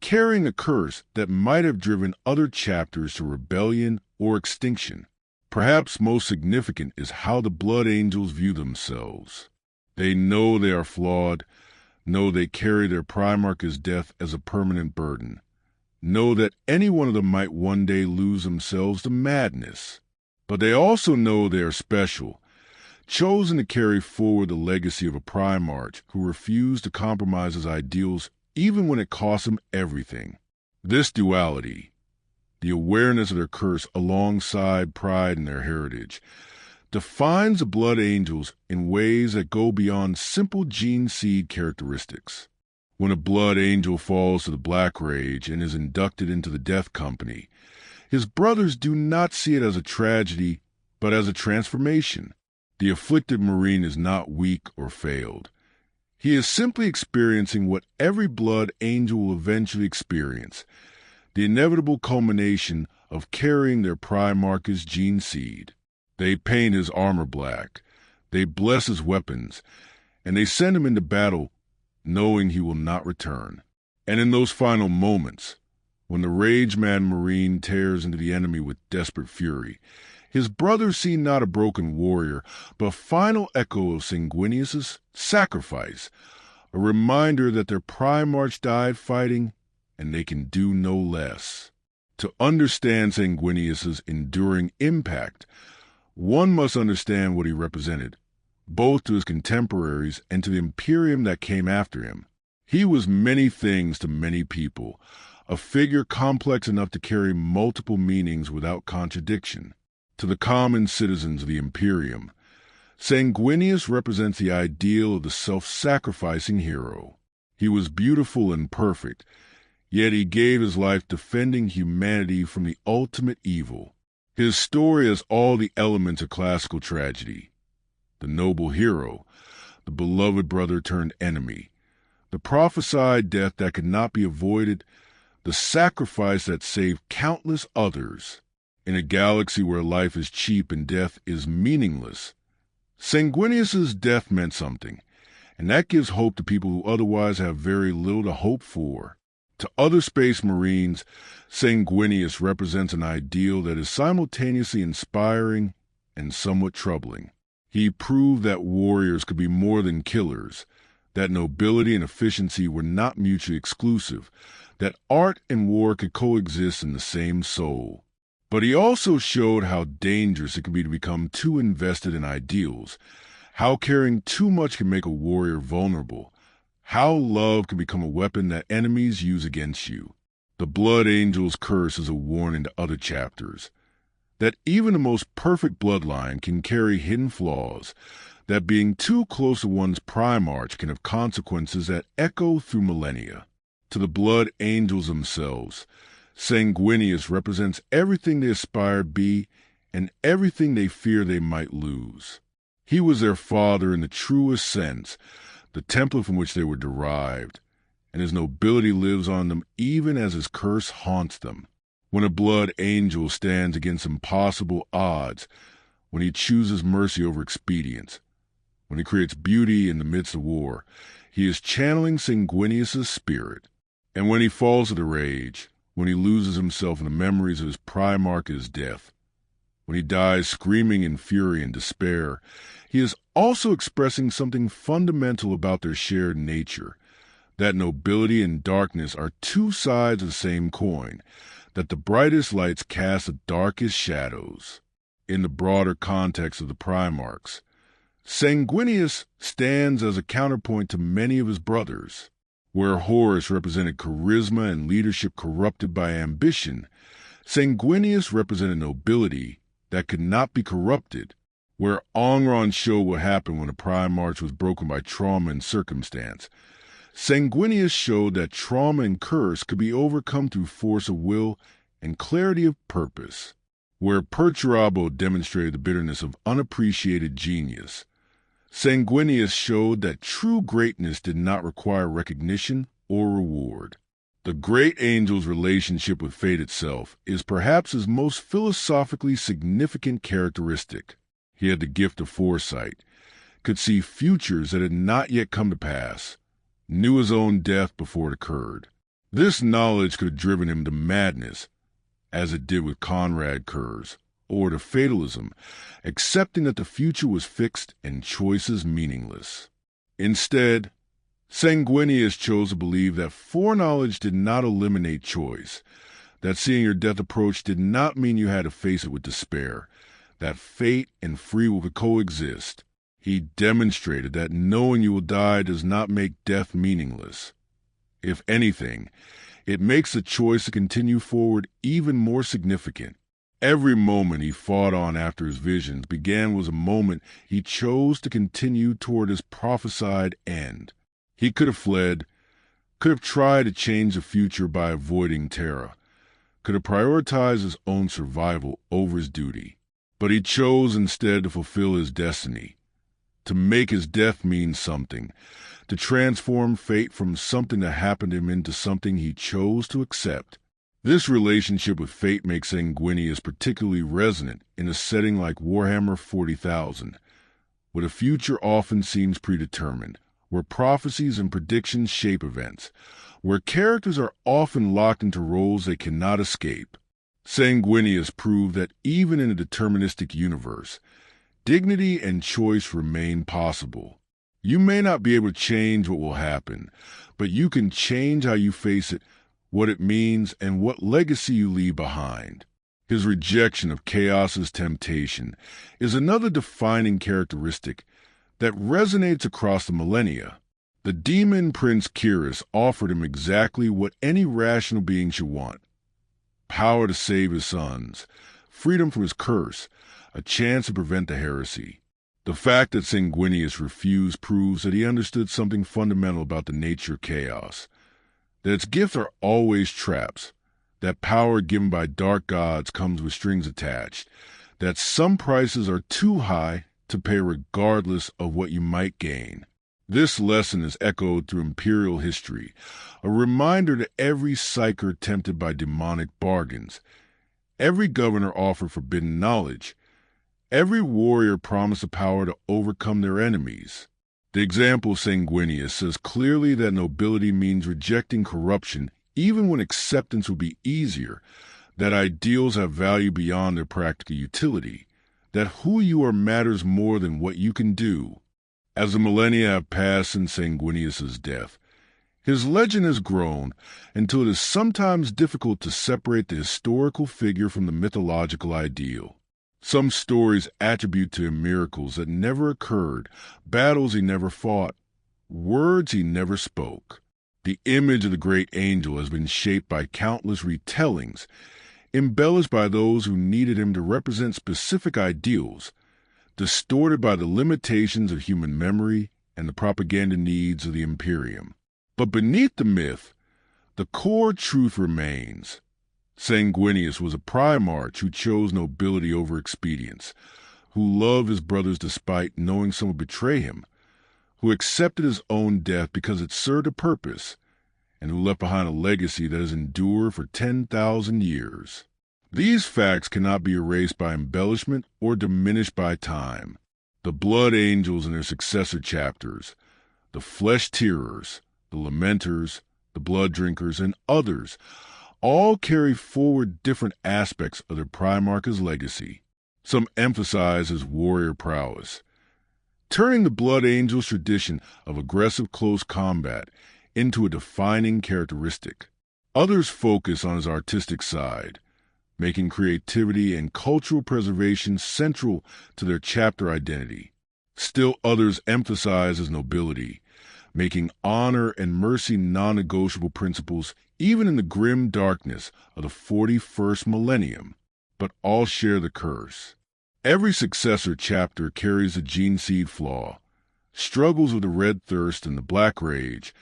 Speaker 1: carrying a curse that might have driven other chapters to rebellion or extinction. Perhaps most significant is how the Blood Angels view themselves. They know they are flawed, know they carry their Primarch's death as a permanent burden, know that any one of them might one day lose themselves to madness. But they also know they are special, chosen to carry forward the legacy of a Primarch who refused to compromise his ideals even when it cost him everything. This duality, the awareness of their curse alongside pride in their heritage, defines the Blood Angels in ways that go beyond simple gene seed characteristics. When a Blood Angel falls to the Black Rage and is inducted into the Death Company, his brothers do not see it as a tragedy, but as a transformation. The afflicted Marine is not weak or failed. He is simply experiencing what every Blood Angel will eventually experience, the inevitable culmination of carrying their Primarch's gene seed. They paint his armor black, they bless his weapons, and they send him into battle knowing he will not return. And in those final moments, when the rage-mad Marine tears into the enemy with desperate fury, his brothers see not a broken warrior, but a final echo of Sanguinius's sacrifice, a reminder that their Primarch died fighting, and they can do no less. To understand Sanguinius's enduring impact, one must understand what he represented, both to his contemporaries and to the Imperium that came after him. He was many things to many people, a figure complex enough to carry multiple meanings without contradiction. To the common citizens of the Imperium, Sanguinius represents the ideal of the self-sacrificing hero. He was beautiful and perfect, yet he gave his life defending humanity from the ultimate evil. His story has all the elements of classical tragedy. The noble hero, the beloved brother turned enemy, the prophesied death that could not be avoided, the sacrifice that saved countless others. In a galaxy where life is cheap and death is meaningless, Sanguinius's death meant something, and that gives hope to people who otherwise have very little to hope for. To other space marines, Sanguinius represents an ideal that is simultaneously inspiring and somewhat troubling. He proved that warriors could be more than killers, that nobility and efficiency were not mutually exclusive, that art and war could coexist in the same soul. But he also showed how dangerous it can be to become too invested in ideals, how caring too much can make a warrior vulnerable, how love can become a weapon that enemies use against you. The Blood Angel's curse is a warning to other chapters, that even the most perfect bloodline can carry hidden flaws, that being too close to one's Primarch can have consequences that echo through millennia. To the Blood Angels themselves, Sanguinius represents everything they aspire to be and everything they fear they might lose. He was their father in the truest sense, the template from which they were derived, and his nobility lives on them even as his curse haunts them. When a Blood Angel stands against impossible odds, when he chooses mercy over expedience, when he creates beauty in the midst of war, he is channeling Sanguinius's spirit. And when he falls to the rage, when he loses himself in the memories of his Primarch's death, when he dies screaming in fury and despair, he is also expressing something fundamental about their shared nature, that nobility and darkness are two sides of the same coin, that the brightest lights cast the darkest shadows. In the broader context of the Primarchs, Sanguinius stands as a counterpoint to many of his brothers. Where Horus represented charisma and leadership corrupted by ambition, Sanguinius represented nobility that could not be corrupted. Where Angron showed what happened when a Primarch was broken by trauma and circumstance, Sanguinius showed that trauma and curse could be overcome through force of will and clarity of purpose. Where Perturabo demonstrated the bitterness of unappreciated genius, Sanguinius showed that true greatness did not require recognition or reward. The great angel's relationship with fate itself is perhaps his most philosophically significant characteristic. He had the gift of foresight, could see futures that had not yet come to pass, knew his own death before it occurred. This knowledge could have driven him to madness, as it did with Conrad Kurz, or to fatalism, accepting that the future was fixed and choices meaningless. Instead, Sanguinius chose to believe that foreknowledge did not eliminate choice, that seeing your death approach did not mean you had to face it with despair, that fate and free will could coexist. He demonstrated that knowing you will die does not make death meaningless. If anything, it makes the choice to continue forward even more significant. Every moment he fought on after his visions began was a moment he chose to continue toward his prophesied end. He could have fled, could have tried to change the future by avoiding terror, could have prioritized his own survival over his duty. But he chose instead to fulfill his destiny, to make his death mean something, to transform fate from something that happened to him into something he chose to accept. This relationship with fate makes Sanguinius particularly resonant in a setting like Warhammer 40,000, where the future often seems predetermined, where prophecies and predictions shape events, where characters are often locked into roles they cannot escape. Sanguinius proved that even in a deterministic universe, dignity and choice remain possible. You may not be able to change what will happen, but you can change how you face it, what it means, and what legacy you leave behind. His rejection of chaos's temptation is another defining characteristic that resonates across the millennia. The demon Prince Kyrus offered him exactly what any rational being should want: power to save his sons, freedom from his curse, a chance to prevent the heresy. The fact that Sanguinius refused proves that he understood something fundamental about the nature of chaos, that its gifts are always traps, that power given by dark gods comes with strings attached, that some prices are too high to pay regardless of what you might gain. This lesson is echoed through imperial history, a reminder to every psyker tempted by demonic bargains. Every governor offered forbidden knowledge. Every warrior promised the power to overcome their enemies. The example of Sanguinius says clearly that nobility means rejecting corruption even when acceptance would be easier, that ideals have value beyond their practical utility, that who you are matters more than what you can do. As the millennia have passed since Sanguinius's death, his legend has grown until it is sometimes difficult to separate the historical figure from the mythological ideal. Some stories attribute to him miracles that never occurred, battles he never fought, words he never spoke. The image of the great angel has been shaped by countless retellings, embellished by those who needed him to represent specific ideals, distorted by the limitations of human memory and the propaganda needs of the Imperium. But beneath the myth, the core truth remains. Sanguinius was a Primarch who chose nobility over expedience, who loved his brothers despite knowing some would betray him, who accepted his own death because it served a purpose, and who left behind a legacy that has endured for 10,000 years. These facts cannot be erased by embellishment or diminished by time. The Blood Angels and their successor chapters, the Flesh Tearers, the Lamenters, the Blood Drinkers, and others, all carry forward different aspects of their Primarch's legacy. Some emphasize his warrior prowess, turning the Blood Angels' tradition of aggressive close combat into a defining characteristic. Others focus on his artistic side, making creativity and cultural preservation central to their chapter identity. Still others emphasize his nobility, making honor and mercy non-negotiable principles even in the grim darkness of the 41st millennium. But all share the curse. Every successor chapter carries the gene seed flaw, struggles with the red thirst and the black rage,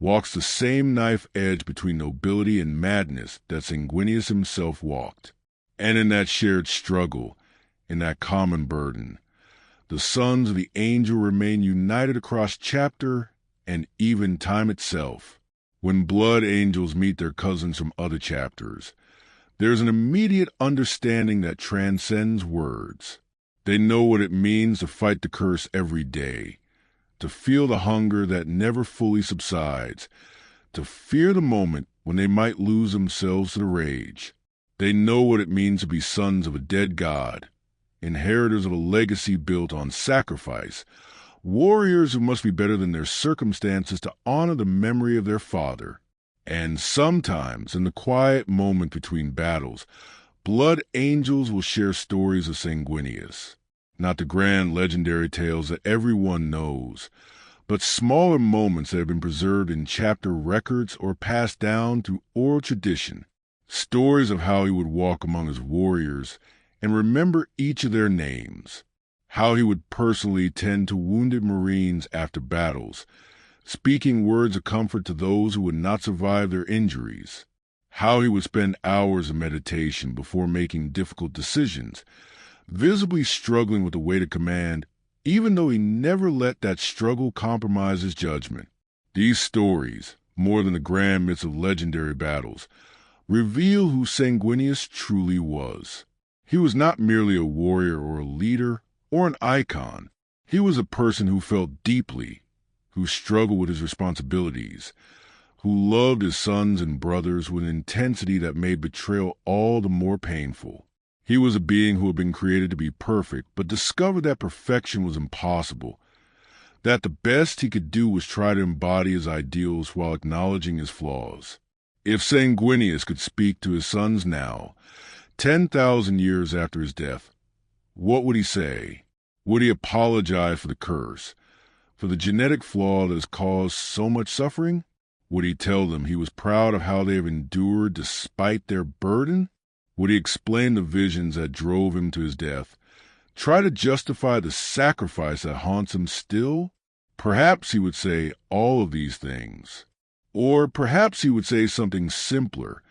Speaker 1: walks the same knife edge between nobility and madness that Sanguinius himself walked. And in that shared struggle, in that common burden, the sons of the angel remain united across chapter and even time itself. When blood angels meet their cousins from other chapters, there's an immediate understanding that transcends words. They know what it means to fight the curse every day, to feel the hunger that never fully subsides, to fear the moment when they might lose themselves to the rage. They know what it means to be sons of a dead god, inheritors of a legacy built on sacrifice, warriors who must be better than their circumstances to honor the memory of their father. And sometimes, in the quiet moment between battles, blood angels will share stories of Sanguinius. Not the grand legendary tales that everyone knows, but smaller moments that have been preserved in chapter records or passed down through oral tradition. Stories of how he would walk among his warriors and remember each of their names. How he would personally tend to wounded Marines after battles, speaking words of comfort to those who would not survive their injuries. How he would spend hours of meditation before making difficult decisions, visibly struggling with the weight of command, even though he never let that struggle compromise his judgment. These stories, more than the grand myths of legendary battles, reveal who Sanguinius truly was. He was not merely a warrior or a leader or an icon. He was a person who felt deeply, who struggled with his responsibilities, who loved his sons and brothers with an intensity that made betrayal all the more painful. He was a being who had been created to be perfect, but discovered that perfection was impossible, that the best he could do was try to embody his ideals while acknowledging his flaws. If Sanguinius could speak to his sons now, 10,000 years after his death, what would he say? Would he apologize for the curse, for the genetic flaw that has caused so much suffering? Would he tell them he was proud of how they have endured despite their burden? Would he explain the visions that drove him to his death, try to justify the sacrifice that haunts him still? Perhaps he would say all of these things. Or perhaps he would say something simpler,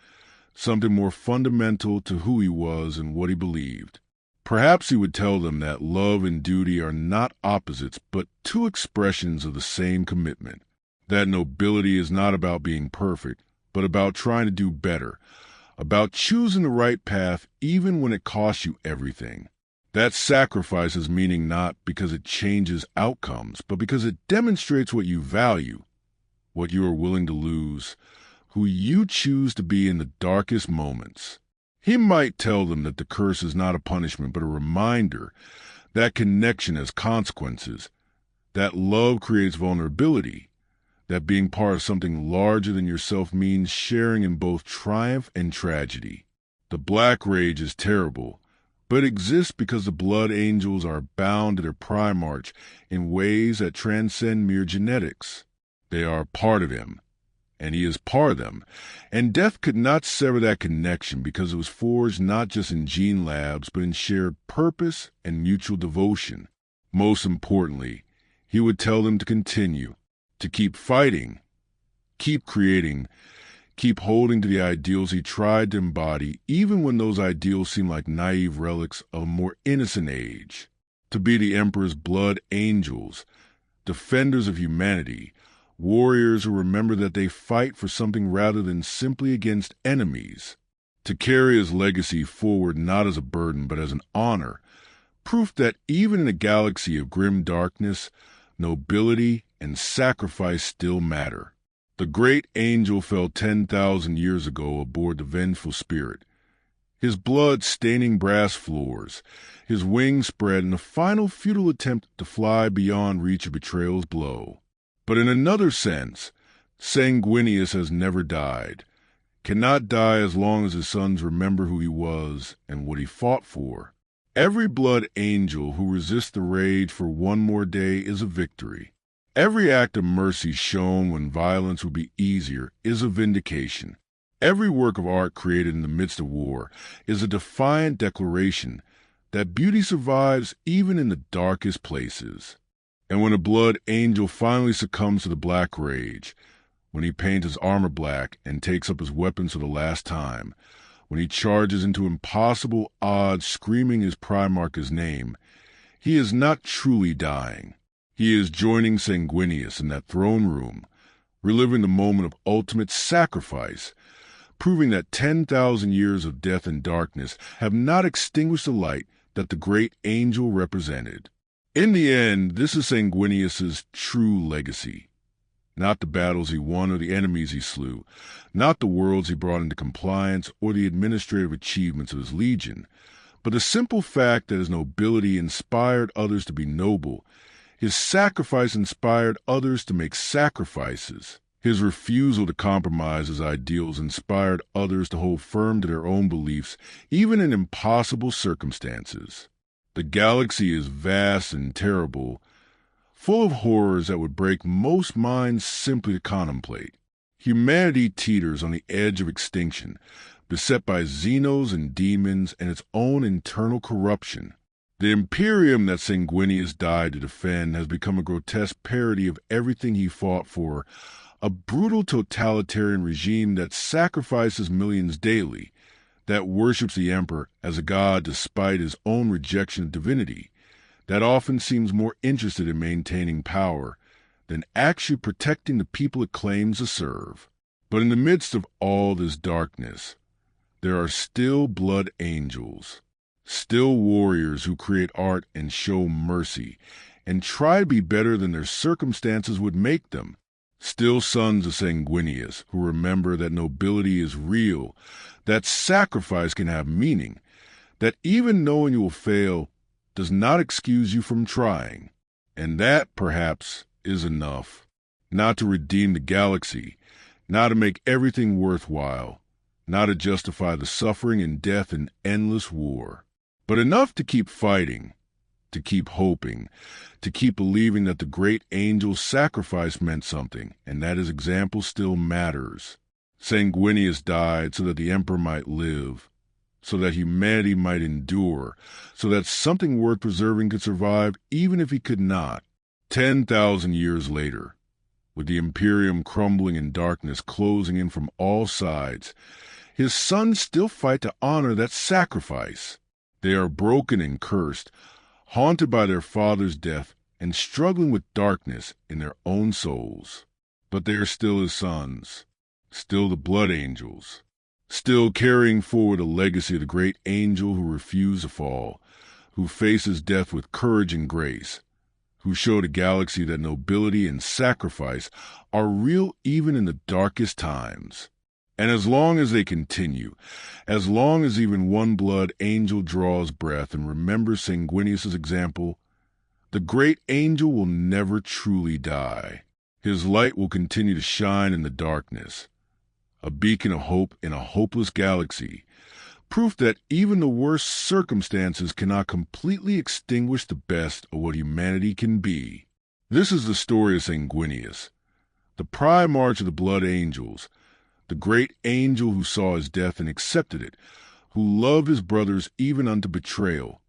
Speaker 1: something more fundamental to who he was and what he believed. Perhaps he would tell them that love and duty are not opposites, but two expressions of the same commitment. That nobility is not about being perfect, but about trying to do better, about choosing the right path even when it costs you everything. That sacrifice is meaning not because it changes outcomes, but because it demonstrates what you value, what you are willing to lose, who you choose to be in the darkest moments. He might tell them that the curse is not a punishment, but a reminder that connection has consequences, that love creates vulnerability, that being part of something larger than yourself means sharing in both triumph and tragedy. The Black Rage is terrible, but exists because the blood angels are bound to their Primarchs in ways that transcend mere genetics. They are part of him, and he is part of them, and death could not sever that connection because it was forged not just in gene labs, but in shared purpose and mutual devotion. Most importantly, he would tell them to continue, to keep fighting, keep creating, keep holding to the ideals he tried to embody, even when those ideals seemed like naive relics of a more innocent age. To be the Emperor's blood angels, defenders of humanity, warriors who remember that they fight for something rather than simply against enemies. To carry his legacy forward not as a burden but as an honor, proof that even in a galaxy of grim darkness, nobility and sacrifice still matter. The great angel fell 10,000 years ago aboard the vengeful spirit, his blood staining brass floors, his wings spread in a final futile attempt to fly beyond reach of betrayal's blow. But in another sense, Sanguinius has never died, cannot die as long as his sons remember who he was and what he fought for. Every blood angel who resists the rage for one more day is a victory. Every act of mercy shown when violence would be easier is a vindication. Every work of art created in the midst of war is a defiant declaration that beauty survives even in the darkest places. And when a blood angel finally succumbs to the Black Rage, when he paints his armor black and takes up his weapons for the last time, when he charges into impossible odds screaming his Primarch's name, he is not truly dying. He is joining Sanguinius in that throne room, reliving the moment of ultimate sacrifice, proving that 10,000 years of death and darkness have not extinguished the light that the great angel represented. In the end, this is Sanguinius's true legacy. Not the battles he won or the enemies he slew, not the worlds he brought into compliance or the administrative achievements of his legion, but the simple fact that his nobility inspired others to be noble, his sacrifice inspired others to make sacrifices. His refusal to compromise his ideals inspired others to hold firm to their own beliefs, even in impossible circumstances. The galaxy is vast and terrible, full of horrors that would break most minds simply to contemplate. Humanity teeters on the edge of extinction, beset by xenos and demons and its own internal corruption. The Imperium that Sanguinius died to defend has become a grotesque parody of everything he fought for, a brutal totalitarian regime that sacrifices millions daily, that worships the Emperor as a god despite his own rejection of divinity, that often seems more interested in maintaining power than actually protecting the people it claims to serve. But in the midst of all this darkness, there are still blood angels, still warriors who create art and show mercy, and try to be better than their circumstances would make them. Still sons of Sanguinius, who remember that nobility is real, that sacrifice can have meaning, that even knowing you will fail does not excuse you from trying. And that, perhaps, is enough. Not to redeem the galaxy, not to make everything worthwhile, not to justify the suffering and death and endless war, but enough to keep fighting, to keep hoping, to keep believing that the great angel's sacrifice meant something, and that his example still matters. Sanguinius died so that the Emperor might live, so that humanity might endure, so that something worth preserving could survive even if he could not. 10,000 years later, with the Imperium crumbling and darkness closing in from all sides, his sons still fight to honor that sacrifice. They are broken and cursed, haunted by their father's death and struggling with darkness in their own souls. But they are still his sons, still the blood angels, still carrying forward the legacy of the great angel who refused to fall, who faces death with courage and grace, who showed a galaxy that nobility and sacrifice are real even in the darkest times. And as long as they continue, as long as even one blood angel draws breath and remembers Sanguinius' example, the great angel will never truly die. His light will continue to shine in the darkness, a beacon of hope in a hopeless galaxy, proof that even the worst circumstances cannot completely extinguish the best of what humanity can be. This is the story of Sanguinius, the Primarch of the Blood Angels, the great angel who saw his death and accepted it, who loved his brothers even unto betrayal,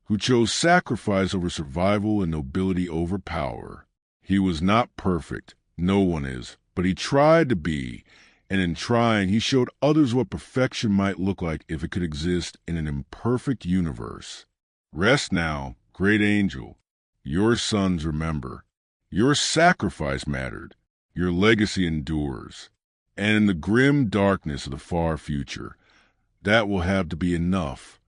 Speaker 1: who chose sacrifice over survival and nobility over power. He was not perfect, no one is, but he tried to be, and in trying he showed others what perfection might look like if it could exist in an imperfect universe. Rest now, great angel. Your sons remember. Your sacrifice mattered. Your legacy endures. And in the grim darkness of the far future, that will have to be enough